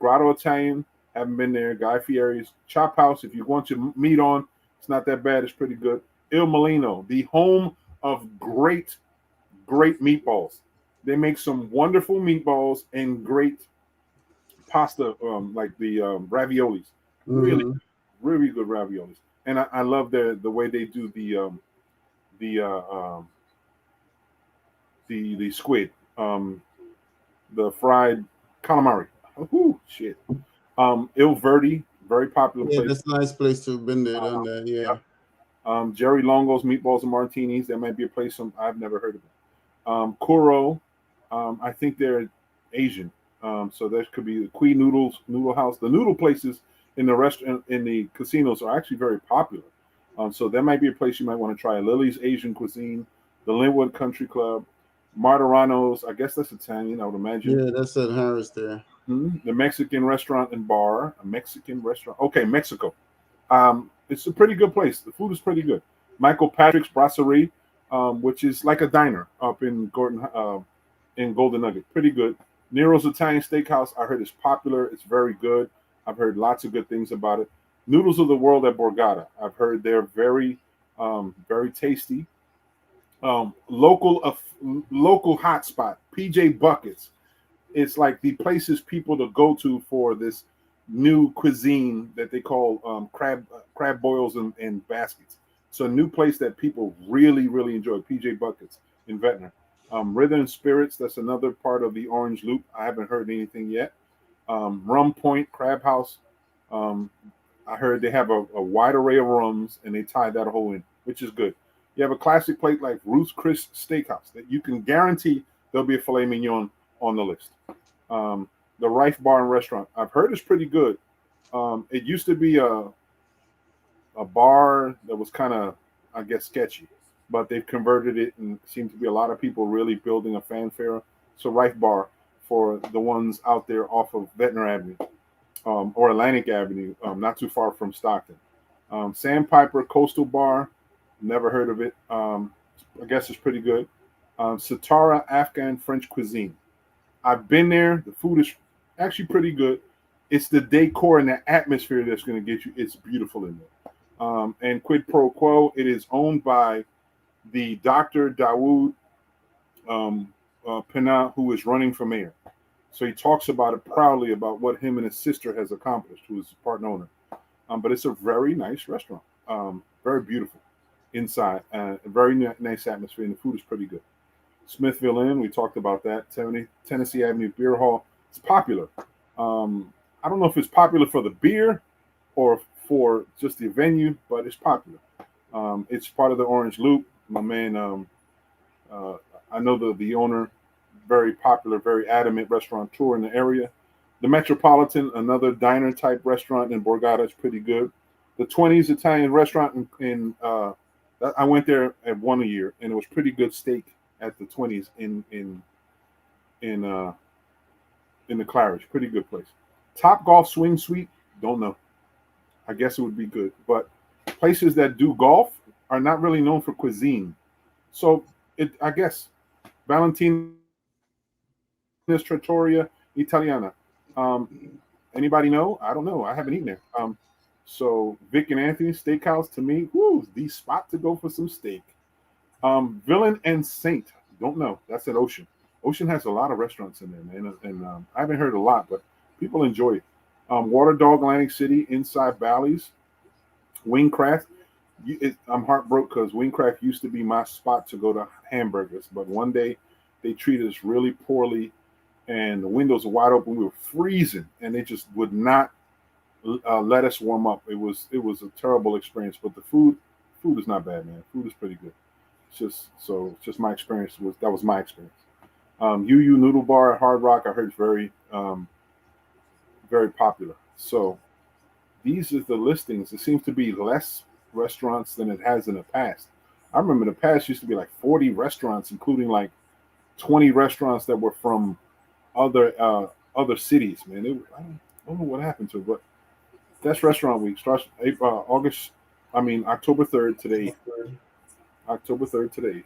Grotto Italian, haven't been there. Guy Fieri's. Chop House, if you want your meat on, it's not that bad. It's pretty good. Il Molino, the home of great meatballs. They make some wonderful meatballs and great pasta, like the raviolis. Really, really good raviolis. And I love the way they do the squid, the fried calamari. Oh shit. Il Verde, very popular place. That's a nice place to have been there, done that. Yeah. Jerry Longo's Meatballs and Martinis. That might be a place I've never heard of. Kuro, I think they're Asian. So there could be the Kui Noodle House. The noodle places in the restaurant in the casinos are actually very popular. So that might be a place you might want to try. Lily's Asian Cuisine, the Linwood Country Club, Martirano's. I guess that's Italian, I would imagine. Yeah, that's at Harris there. The Mexican Restaurant and Bar, a Mexican restaurant. Okay, Mexico. It's a pretty good place. The food is pretty good. Michael Patrick's Brasserie, which is like a diner up in Golden Nugget. Pretty good. Nero's Italian Steakhouse, I heard is popular. It's very good. I've heard lots of good things about it. Noodles of the World at Borgata. I've heard they're very, very tasty. Local hotspot, PJ Buckets. It's like the places people to go to for this new cuisine that they call crab boils and baskets. It's a new place that people really, really enjoy. PJ Buckets in Ventnor. Rhythm and Spirits, that's another part of the Orange Loop. I haven't heard anything yet. Rum Point Crab House. I heard they have a wide array of rums and they tie that whole in, which is good. You have a classic plate like Ruth's Chris Steakhouse that you can guarantee there'll be a filet mignon on the list. The Rife Bar and Restaurant, I've heard it's pretty good. It used to be a bar that was kind of, I guess, sketchy, but they've converted it and seems to be a lot of people really building a fanfare. So Rife Bar for the ones out there off of Ventnor Avenue or Atlantic Avenue, not too far from Stockton. Sandpiper Coastal Bar, never heard of it. I guess it's pretty good. Satara Afghan French Cuisine. I've been there. The food is actually pretty good. It's the decor and the atmosphere that's going to get you. It's beautiful in there. And quid pro quo, it is owned by the Dr. Dawood Pena, who is running for mayor. So he talks about it proudly about what him and his sister has accomplished, who is part owner. But it's a very nice restaurant, very beautiful inside, a very nice atmosphere, and the food is pretty good. Smithville Inn, we talked about that. Tennessee Avenue Beer Hall, it's popular. I don't know if it's popular for the beer or for just the venue, but it's popular. It's part of the Orange Loop. My man, I know the owner, very popular, very adamant restaurateur in the area. The Metropolitan, another diner type restaurant in Borgata, is pretty good. The 20s Italian restaurant I went there at one a year, and it was pretty good steak at the 20s in the Claridge. Pretty good place. Top Golf Swing Suite, don't know. I guess it would be good, but places that do golf are not really known for cuisine. So I guess Valentina's Trattoria Italiana. Anybody know? I don't know. I haven't eaten there. So Vic and Anthony's Steakhouse, to me, the spot to go for some steak. Villain and Saint, don't know. That's at Ocean. Ocean has a lot of restaurants in there, man, and I haven't heard a lot, but people enjoy it. Water Dog Atlantic City, Inside Valleys, Wingcraft. I'm heartbroken because Wingcraft used to be my spot to go to hamburgers, but one day they treated us really poorly, and the windows were wide open. We were freezing, and they just would not let us warm up. It was a terrible experience, but the food is not bad, man. Food is pretty good. It's just my experience. That was my experience. UU Noodle Bar at Hard Rock, I heard, is very very popular. So these are the listings. It seems to be less restaurants than it has in the past. I remember in the past used to be like 40 restaurants, including like 20 restaurants that were from other cities. Man, I don't know what happened to it, but that's Restaurant Week. Starts October 3rd today. October 3rd today.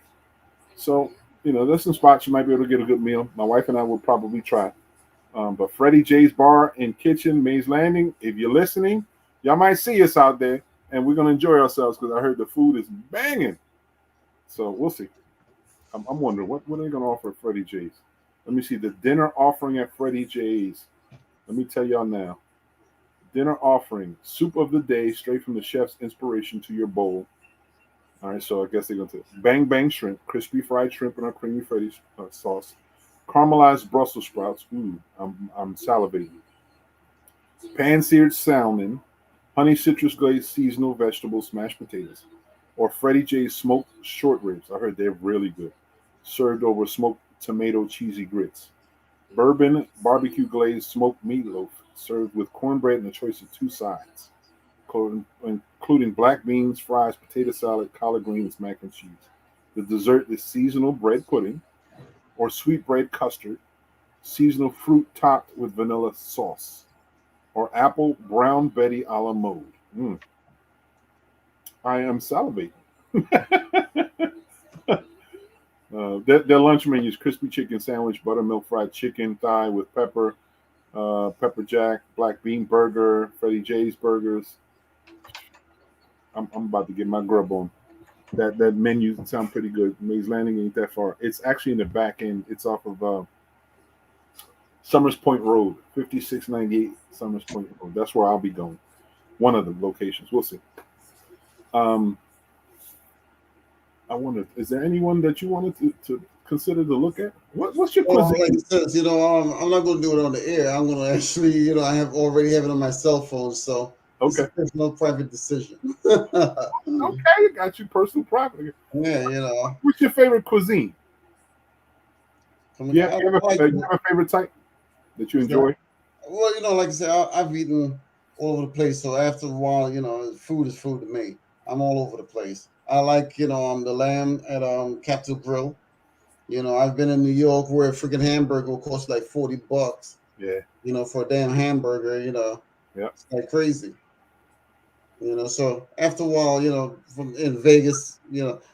So, there's some spots you might be able to get a good meal. My wife and I will probably try. But Freddie J's Bar and Kitchen, Mays Landing, if you're listening, y'all might see us out there, and we're going to enjoy ourselves because I heard the food is banging. So we'll see. I'm wondering, what are they going to offer at Freddie J's? Let me see. The dinner offering at Freddie J's. Let me tell y'all now. Dinner offering, soup of the day, straight from the chef's inspiration to your bowl. All right, so I guess they're going to bang bang shrimp, crispy fried shrimp in our creamy Freddy's sauce, caramelized Brussels sprouts. I'm salivating. Pan-seared salmon, honey citrus glazed seasonal vegetables, mashed potatoes, or Freddie J's smoked short ribs. I heard they're really good. Served over smoked tomato cheesy grits. Bourbon barbecue glazed smoked meatloaf, served with cornbread and a choice of two sides, including black beans, fries, potato salad, collard greens, mac and cheese. The dessert is seasonal bread pudding or sweetbread custard, seasonal fruit topped with vanilla sauce, or apple brown Betty a la mode. I am salivating. Their lunch menu is crispy chicken sandwich, buttermilk fried chicken thigh with pepper, pepper jack, black bean burger, Freddie J's burgers. I'm about to get my grub on. That menu sounds pretty good. Mays Landing ain't that far. It's actually in the back end. It's off of Summers Point Road, 5698 Summers Point Road. That's where I'll be going. One of the locations. We'll see. I wonder, is there anyone that you wanted to consider to look at? What's your cuisine? Like I said, I'm not going to do it on the air. I'm going to actually, I already have it on my cell phone, so okay, it's no private decision. Okay, got you personal private. Yeah, What's your favorite cuisine? You have a favorite type that you enjoy? Well, like I said, I've eaten all over the place. So after a while, food is food to me. I'm all over the place. I like, the lamb at Capitol Grill. I've been in New York where a freaking hamburger will cost like $40. Yeah. For a damn hamburger, Yeah. It's like crazy. So after a while, from in Vegas,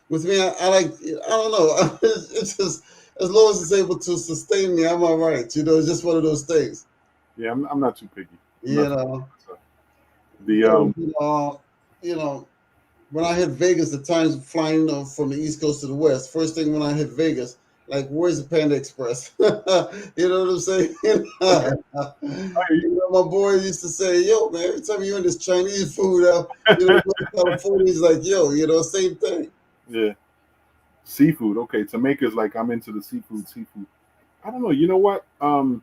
with me, I like, I don't know. It's just, as long as it's able to sustain me, I'm all right. It's just one of those things. Yeah, I'm not too picky. I'm You not too know, picky. The yo, you know, when I hit Vegas, the times flying from the East Coast to the West, first thing when I hit Vegas, like, where's the Panda Express? You know what I'm saying? okay. My boy used to say, yo, man, every time you in this Chinese food, California, he's like, yo, same thing. Yeah, seafood. Okay, Jamaica's like I'm into the seafood. Seafood. I don't know. You know what? Oh,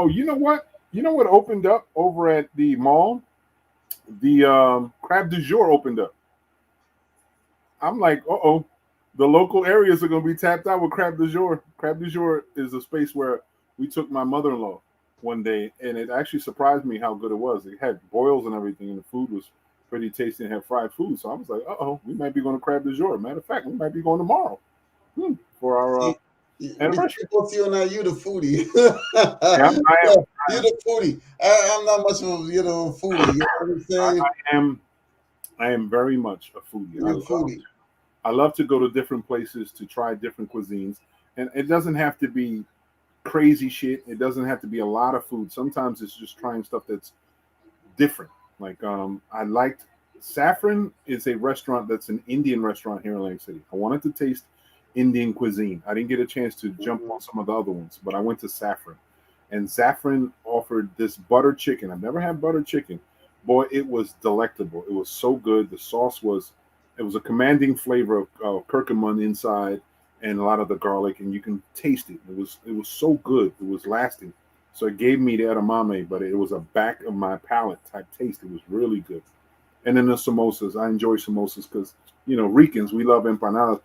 you know what? You know what opened up over at the mall? The crab du jour opened up. I'm like, oh, the local areas are going to be tapped out with crab du jour. Crab du jour is a space where we took my mother-in-law one day, and it actually surprised me how good it was. It had boils and everything, and the food was pretty tasty and had fried food. So I was like, we might be going to crab du jour. Matter of fact, we might be going tomorrow for our See, anniversary. both you and I, you the foodie. Yeah, I am. You the foodie. I'm not much of a, foodie. You know what I'm I, saying? I am. I am very much a foodie. You're a foodie. I love to go to different places to try different cuisines, and it doesn't have to be crazy shit. It doesn't have to be a lot of food. Sometimes it's just trying stuff that's different. Like I liked Saffron is a restaurant that's an Indian restaurant here in Atlantic City. I wanted to taste Indian cuisine. I didn't get a chance to jump on some of the other ones, but I went to Saffron, and Saffron offered this butter chicken. I've never had butter chicken. Boy, it was delectable. It was so good. The sauce was, it was a commanding flavor of curcumin inside and a lot of the garlic, and you can taste it. It was so good. It was lasting. So it gave me the edamame, but it was a back of my palate type taste. It was really good. And then the samosas. I enjoy samosas because Ricans, we love empanadas,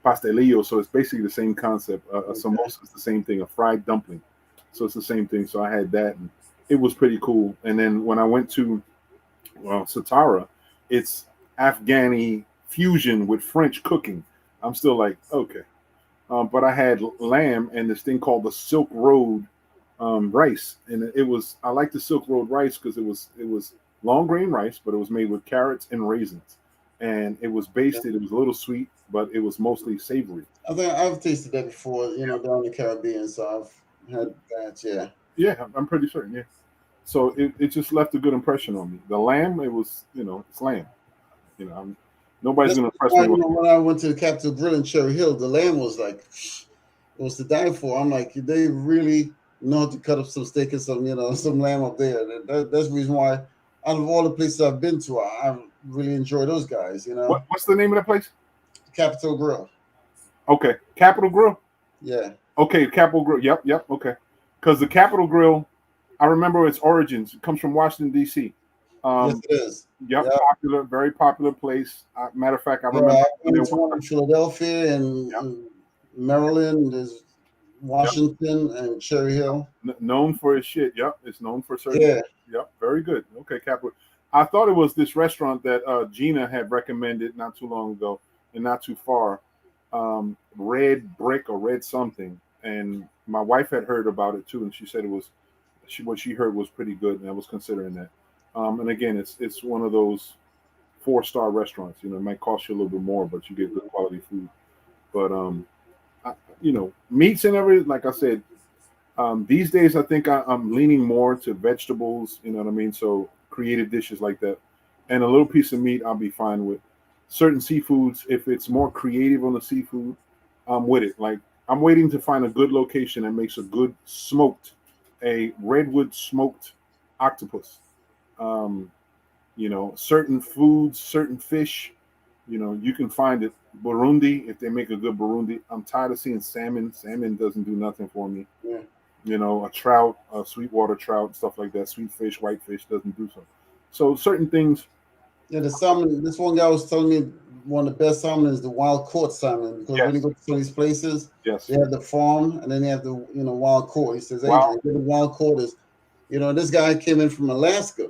pastelillo. So it's basically the same concept. A samosa is the same thing, a fried dumpling. So it's the same thing. So I had that, and it was pretty cool. And then when I went to Satara, it's Afghani fusion with French cooking. I'm still like, okay. But I had lamb and this thing called the Silk Road rice, and it was, I like the Silk Road rice because it was long grain rice, but it was made with carrots and raisins, and it was basted. It was a little sweet, but it was mostly savory. I think I've tasted that before, down in the Caribbean. So I've had that. Yeah. Yeah, I'm pretty certain. Yeah, so it just left a good impression on me. The lamb, it was, it's lamb. Nobody's That's gonna impress why, me with. when I went to the Capitol Grill in Cherry Hill, the lamb was like, it was to die for. I'm like, they really know how to cut up some steak and some, some lamb up there. That's the reason why, out of all the places I've been to, I really enjoy those guys. What's the name of that place? Capitol Grill. Okay, Capitol Grill. Yeah. Okay, Capitol Grill. Yep. Okay, because the Capitol Grill, I remember its origins. It comes from Washington D.C. Yes, it is. Yep, Yeah. popular, very popular place. Matter of fact, I Yeah, remember. I went to one in Philadelphia Yep, and Maryland. There's yep. Washington and Cherry Hill. Known for its shit. Yep, it's known for certain. Yeah. Yep, very good. Okay, Capitol. I thought it was this restaurant that Gina had recommended not too long ago and not too far. Red Brick or Red something, and my wife had heard about it too, and she said it was what she heard was pretty good, and I was considering that. And again, it's one of those 4-star restaurants. It might cost you a little bit more, but you get good quality food. But meats and everything. Like I said, these days I think I'm leaning more to vegetables. You know what I mean? So creative dishes like that, and a little piece of meat I'll be fine with. Certain seafoods, if it's more creative on the seafood, I'm with it. Like I'm waiting to find a good location that makes a good a redwood smoked octopus. Um, certain foods, certain fish, you can find it. Burundi, if they make a good Burundi. I'm tired of seeing salmon. Salmon doesn't do nothing for me. Yeah. A trout, a sweetwater trout, stuff like that. Sweet fish, white fish doesn't do so. So certain things. Yeah, the salmon. This one guy was telling me one of the best salmon is the wild caught salmon, because when you Yes, go to some of these places, yes. they have the farm and then they have the wild caught. He says, Wow. Adrian, the wild caught is, this guy came in from Alaska.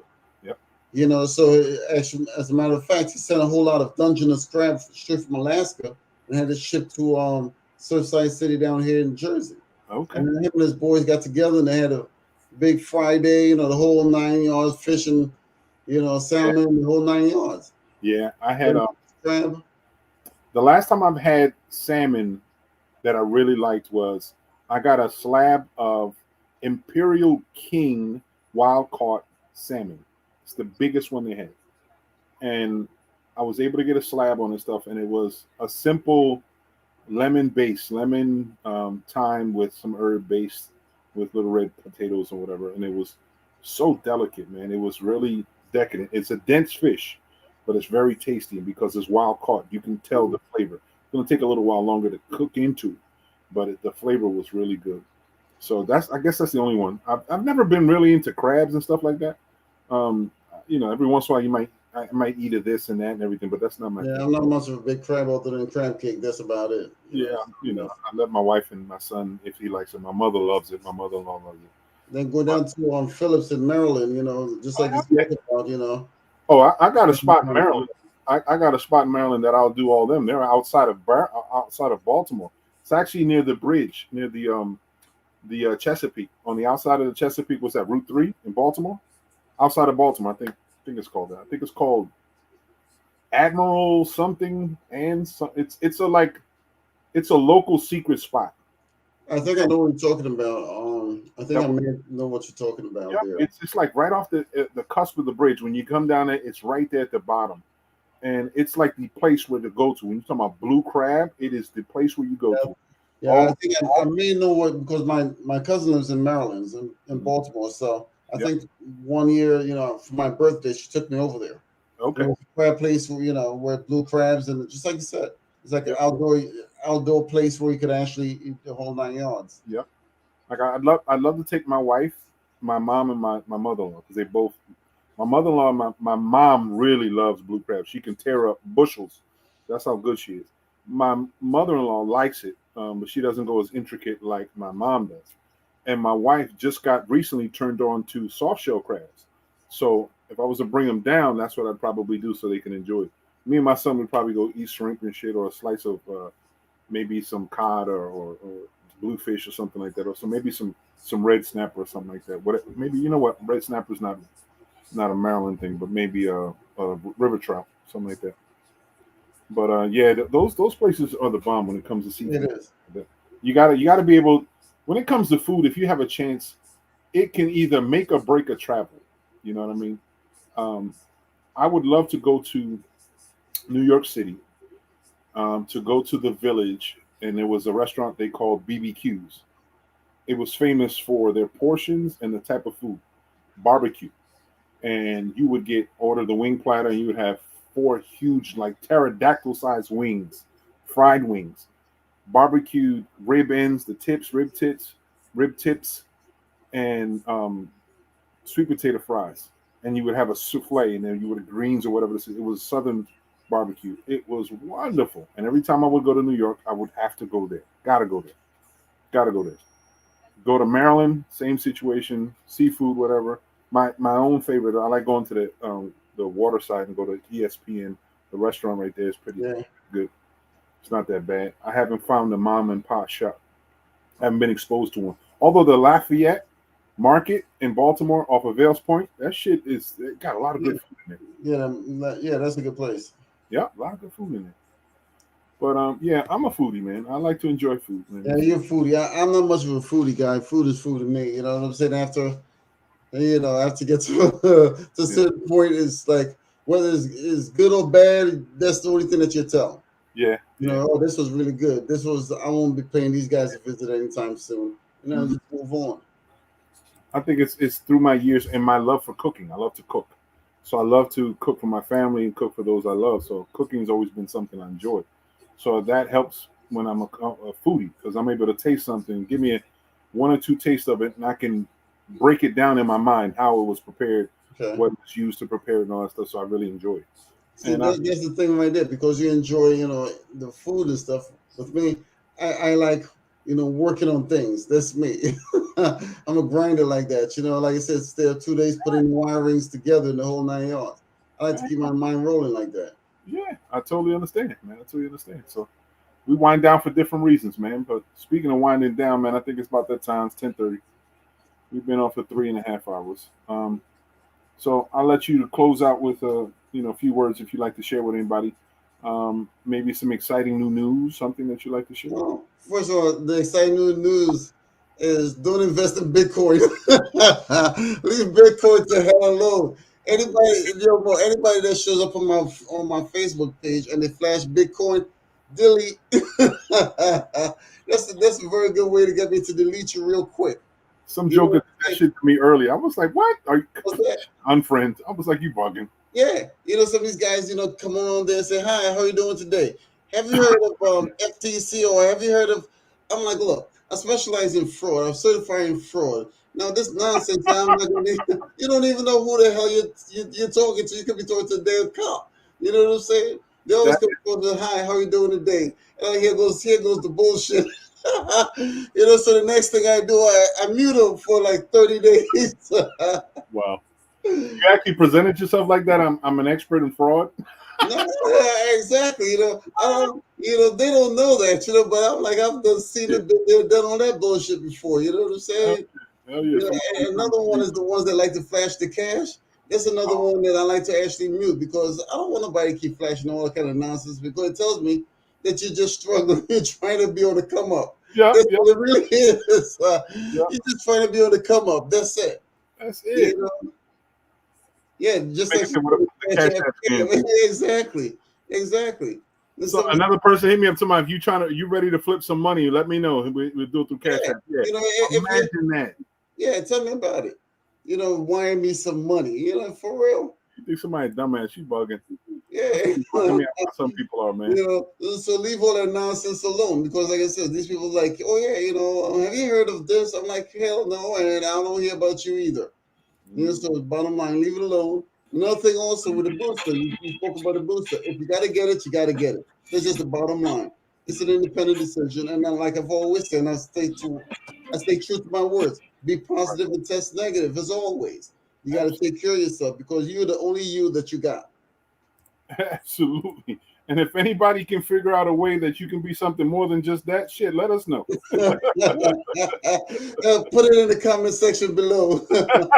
Yep. So actually, as a matter of fact, he sent a whole lot of Dungeness crab straight from Alaska and had it shipped to Surfside City down here in Jersey. Okay. And then him and his boys got together and they had a big Friday, the whole 9 yards fishing, salmon, the whole 9 yards. Yeah, I had Crab. the last time I've had salmon that I really liked was I got a slab of Imperial King wild caught salmon. It's the biggest one they had, and I was able to get a slab on this stuff, and it was a simple lemon base, lemon thyme with some herb base with little red potatoes or whatever, and it was so delicate, man. It was really decadent. It's a dense fish, but it's very tasty, and because it's wild caught, you can tell the flavor. It's gonna take a little while longer to cook into, but the flavor was really good. So I guess that's the only one. I've never been really into crabs and stuff like that. Um, every once in a while I might eat of this and that and everything, but that's not my Yeah, thing. I'm not much of a big crab other than crab cake. That's about it. Yeah, I let my wife and my son if he likes it. My mother loves it. My mother-in-law loves it. Then go But, down to Phillips in Maryland, just like you yeah. spoke about. Oh, I got a spot in Maryland. I got a spot in Maryland that I'll do all them. They're outside of Baltimore. It's actually near the bridge, near the Chesapeake. On the outside of the Chesapeake was that Route 3 in Baltimore. Outside of Baltimore, I think it's called that. I think it's called Admiral something, and it's a local secret spot. I think I know what you're talking about. I think That I was, may know what you're talking about yep, there. it's like right off the cusp of the bridge. When you come down there, it's right there at the bottom, and it's like the place where to go to. When you're talking about blue crab, it is the place where you go Yeah, to. yeah, I All, think I may know what because my cousin lives in Maryland, in Mhm. Baltimore. So I Yep. think one year, for my birthday, she took me over there. And it Okay. was a crab place where where blue crabs and just like you said, it's like an Yep. outdoor place where you could actually eat the whole 9 yards. Yep. Like I'd love to take my wife, my mom, and my mother-in-law because they both. My mother-in-law, my mom really loves blue crab. She can tear up bushels. That's how good she is. My mother-in-law likes it, but she doesn't go as intricate like my mom does. And my wife just got recently turned on to soft shell crabs. So if I was to bring them down, that's what I'd probably do so they can enjoy it. Me and my son would probably go eat shrimp and shit, or a slice of maybe some cod or bluefish or something like that, or so maybe some red snapper or something like that. What maybe you know what red snapper's not a Maryland thing, but maybe a river trout, something like that. But yeah, those places are the bomb when it comes to It seafood. is. You gotta be able. When it comes to food, if you have a chance, it can either make or break a travel. You know what I mean? Um, I would love to go to New York City, to go to the Village, and there was a restaurant they called BBQs. It was famous for their portions and the type of food, barbecue. And you would order the wing platter, and you would have four huge, like pterodactyl sized wings, fried wings, barbecued rib ends, the tips, rib tips, and sweet potato fries. And you would have a souffle, and then you would have greens or whatever this is. It was Southern barbecue. It was wonderful. And every time I would go to New York, I would have to go there. Gotta go there. Gotta go there. Go to Maryland, same situation, seafood, whatever. My own favorite. I like going to the water side and go to ESPN. The restaurant right there is pretty Yeah. good. It's not that bad. I haven't found a mom and pop shop. I haven't been exposed to one. Although the Lafayette Market in Baltimore off of Vales Point, that shit it got a lot of Yeah. good food in there. Yeah, that's a good place. Yeah, a lot of good food in there. But yeah, I'm a foodie, man. I like to enjoy food, man. Yeah, you're a foodie. I'm not much of a foodie guy. Food is food to me. You know what I'm saying? After get to a Yeah, certain point, it's like whether it's good or bad, that's the only thing that you tell. yeah, yeah. Oh, this was really good. I won't be paying these guys a visit anytime soon. Mhm. Just move on. I think it's through my years and my love for cooking. I love to cook, so I love to cook for my family and cook for those I love. So cooking has always been something I enjoy. So that helps when I'm a foodie because I'm able to taste something, give me one or two tastes of it, and I can break it down in my mind how it was prepared, Okay. what was used to prepare it, and all that stuff. So I really enjoy it. See, And I, that's the thing right there because you enjoy, the food and stuff. With me, I like, working on things. That's me. I'm a grinder like that. Like I said, stay 2 days putting wirings together in the whole 9 yards. I like to keep my mind rolling like that. yeah, I totally understand, man. I totally understand. So we wind down for different reasons, man. But speaking of winding down, man, I think it's about that time. It's 10:30. We've been on for 3.5 hours. So I'll let you close out with a few words if you'd like to share with anybody. Maybe some exciting new news, something that you'd like to share. Well, first of all, the exciting news is don't invest in Bitcoin. Leave Bitcoin to hell alone. Anybody that shows up on my Facebook page and they flash Bitcoin, delete. That's a very good way to get me to delete you real quick. Some You know joker what did I'm that saying? shit to me earlier. I was like, "What? Are you What's that? unfriend?" I was like, "You bugging?" Yeah, some of these guys, come on there and say, "Hi, how are you doing today? Have you heard of FTC or have you heard of?" I'm like, look, I specialize in fraud. I'm certified in fraud. Now this nonsense, I'm not gonna. You don't even know who the hell you're talking to. You could be talking to a damn cop. You know what I'm saying? They always That come to the "Hi, how are you doing today?" And here goes the bullshit. So the next thing I do, I mute them for like 30 days. wow. You actually presented yourself like that. I'm an expert in fraud. No, exactly. I don't. They don't know that. But I'm like, I've done seen Yeah. it, been done all that bullshit before. You know what I'm Hell, saying? hell yeah. Some And another one is the ones that like to flash the cash. That's another one that I like to actually mute because I don't want nobody to keep flashing all that kind of nonsense because it tells me that you're just struggling. You're trying to be on the come up. Yep, That's yep, what it really is. yep. You're just trying to be on the come up. That's it. That's it. You know? Yeah, just like Mixed it with the cash app scam. exactly, exactly. And So some another person hit me up to my, if you ready to flip some money, let me know. We'll do it through Cash yeah, App. Yeah. if you Imagine that. yeah, tell me about it. Wire me some money. For real. You think somebody dumbass, you bugging. Yeah. Fucking me out how some people are, man. So leave all that nonsense alone because, like I said, these people like, oh yeah, have you heard of this? I'm like, hell no, and I don't hear about you either. So bottom line, leave it alone. Another thing also with the booster, you spoke about the booster. If you got to get it, you got to get it. That's just the bottom line. It's an independent decision, and then, like I've always said, and I stay true to my words. Be Right. positive and test negative as always. You got to Absolutely. take care of yourself because you're the only you that you got. Absolutely. And if anybody can figure out a way that you can be something more than just that, shit, let us know. Put it in the comment section below. Hell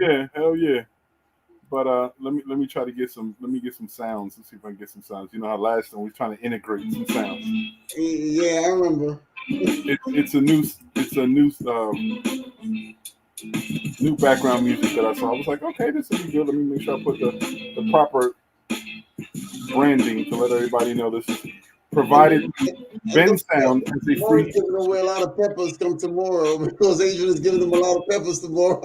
yeah, hell yeah. But let me try to get some sounds. Let's see if I can get some sounds. You know how last time we were trying to integrate some sounds. Yeah, I remember. It's a new background music that I saw. I was like, okay, this will be good. Let me make sure I put the proper branding to let everybody know this is provided And Ben don't forget, Sound as a Mo is free. giving away a lot of peppers come tomorrow because Adrian is giving them a lot of peppers tomorrow.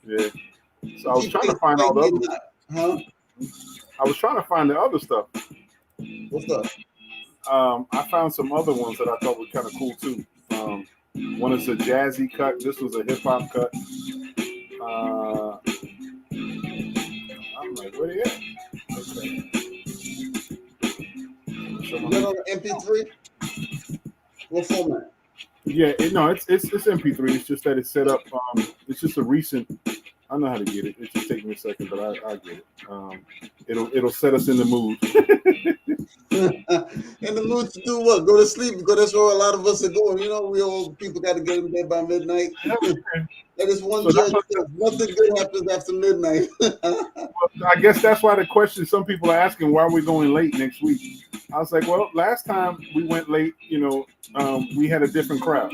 Yeah. So I was Keep trying to things find all the spicy, other. huh? I was trying to find the other stuff. What's up? I found some other ones that I thought were kind of cool too. One is a jazzy cut. This was a hip hop cut. I'm like, where they at? Okay. You got on an MP3? What format? Yeah, no, it's MP3. It's just that it's set up. It's just a recent. I know how to get it. It's just taking me a second, but I get it. It'll set us in the mood. In the mood to do what? Go to sleep because that's where a lot of us are going. We old people got to get in bed by midnight. That is one So that's judge what, says nothing good happens after midnight. I guess that's why the question some people are asking, why are we going late next week? I was like, well, last time we went late, we had a different crowd.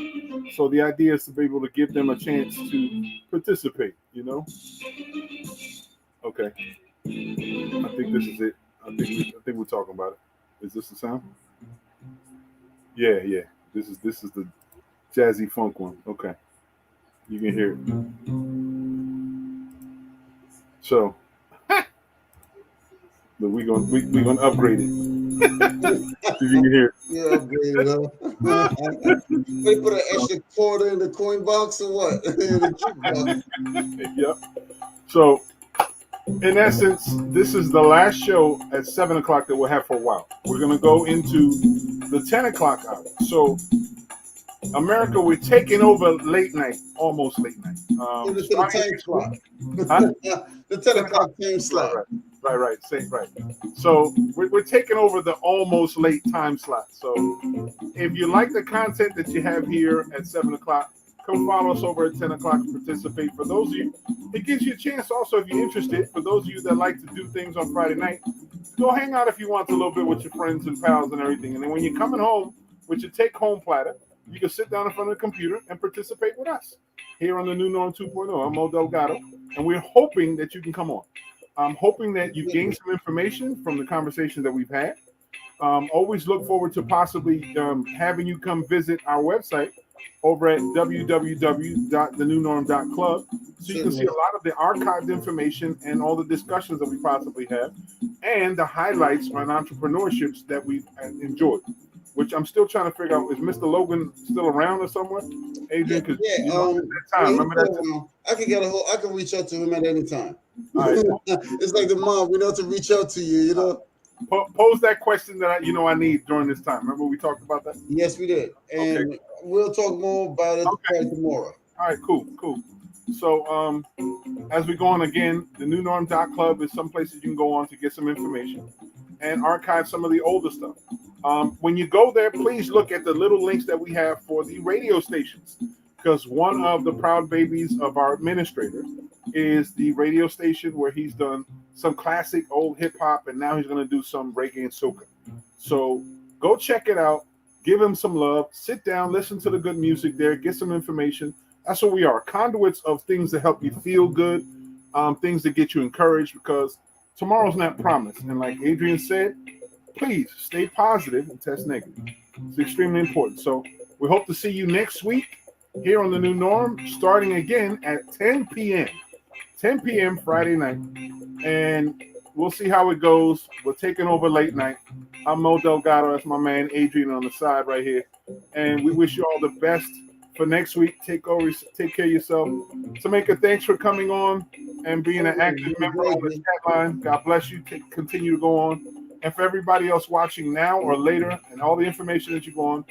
So the idea is to be able to give them a chance to participate, Okay. I think this is it. I think we're talking about it. Is this the sound? Yeah, yeah. This is the jazzy funk one. Okay. You can hear it. So but we gonna upgrade it. If you can hear it. Yeah, upgraded, huh? They put an extra quarter in the coin box or what? In the jukebox. Yep. So in essence, this is the last show at 7 o'clock that we'll have for a while. We're gonna go into the 10 o'clock hour. So America, we're taking over late night, almost late night. Give it to the Starting time next slot. week. Huh? The 10 10 o'clock o'clock. time slot. Right. Same right. So we're taking over the almost late time slot. So if you like the content that you have here at 7 o'clock, come follow us over at 10 o'clock and participate. For those of you, it gives you a chance also if you're interested. For those of you that like to do things on Friday night, go hang out if you want a little bit with your friends and pals and everything. And then when you're coming home, with your take-home platter. You can sit down in front of the computer and participate with us here on the New Norm 2.0. I'm Mo Delgado, and we're hoping that you can come on. I'm hoping that you gain some information from the conversation that we've had. Always look forward to possibly having you come visit our website over at www.thenewnorm.club, so you can see a lot of the archived information and all the discussions that we possibly have, and the highlights on entrepreneurships that we've enjoyed. Which I'm still trying to figure out, is Mr. Logan still around or somewhere, Adrian? Because remember that time. I can reach out to him at any time. Right. It's like the mom, we know to reach out to you, you know. Pose that question that I need during this time. Remember we talked about that? Yes, we did. And we'll talk more about it tomorrow. All right, cool. So as we go on again, the newnorm.club is some places you can go on to get some information and archive some of the older stuff. When you go there, please look at the little links that we have for the radio stations, because one of the proud babies of our administrator is the radio station where he's done some classic old hip hop, and now he's going to do some reggae and soca. So go check it out, give him some love, sit down, listen to the good music there, get some information. That's what we are, conduits of things that help you feel good, things that get you encouraged, because tomorrow's not promised. And like Adrian said, please stay positive and test negative. It's extremely important. So we hope to see you next week here on the New Norm, starting again at 10 p.m. 10 p.m. Friday night. And we'll see how it goes. We're taking over late night. I'm Mo Delgado. That's my man Adrian on the side right here. And we wish you all the best for next week. Take care of yourself. Tamika, thanks for coming on and being an active member on the chat line. God bless you. Continue to go on. And for everybody else watching now or later, and all the information that you go on,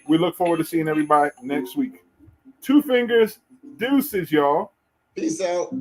we look forward to seeing everybody next week. Two fingers, deuces, y'all. Peace out.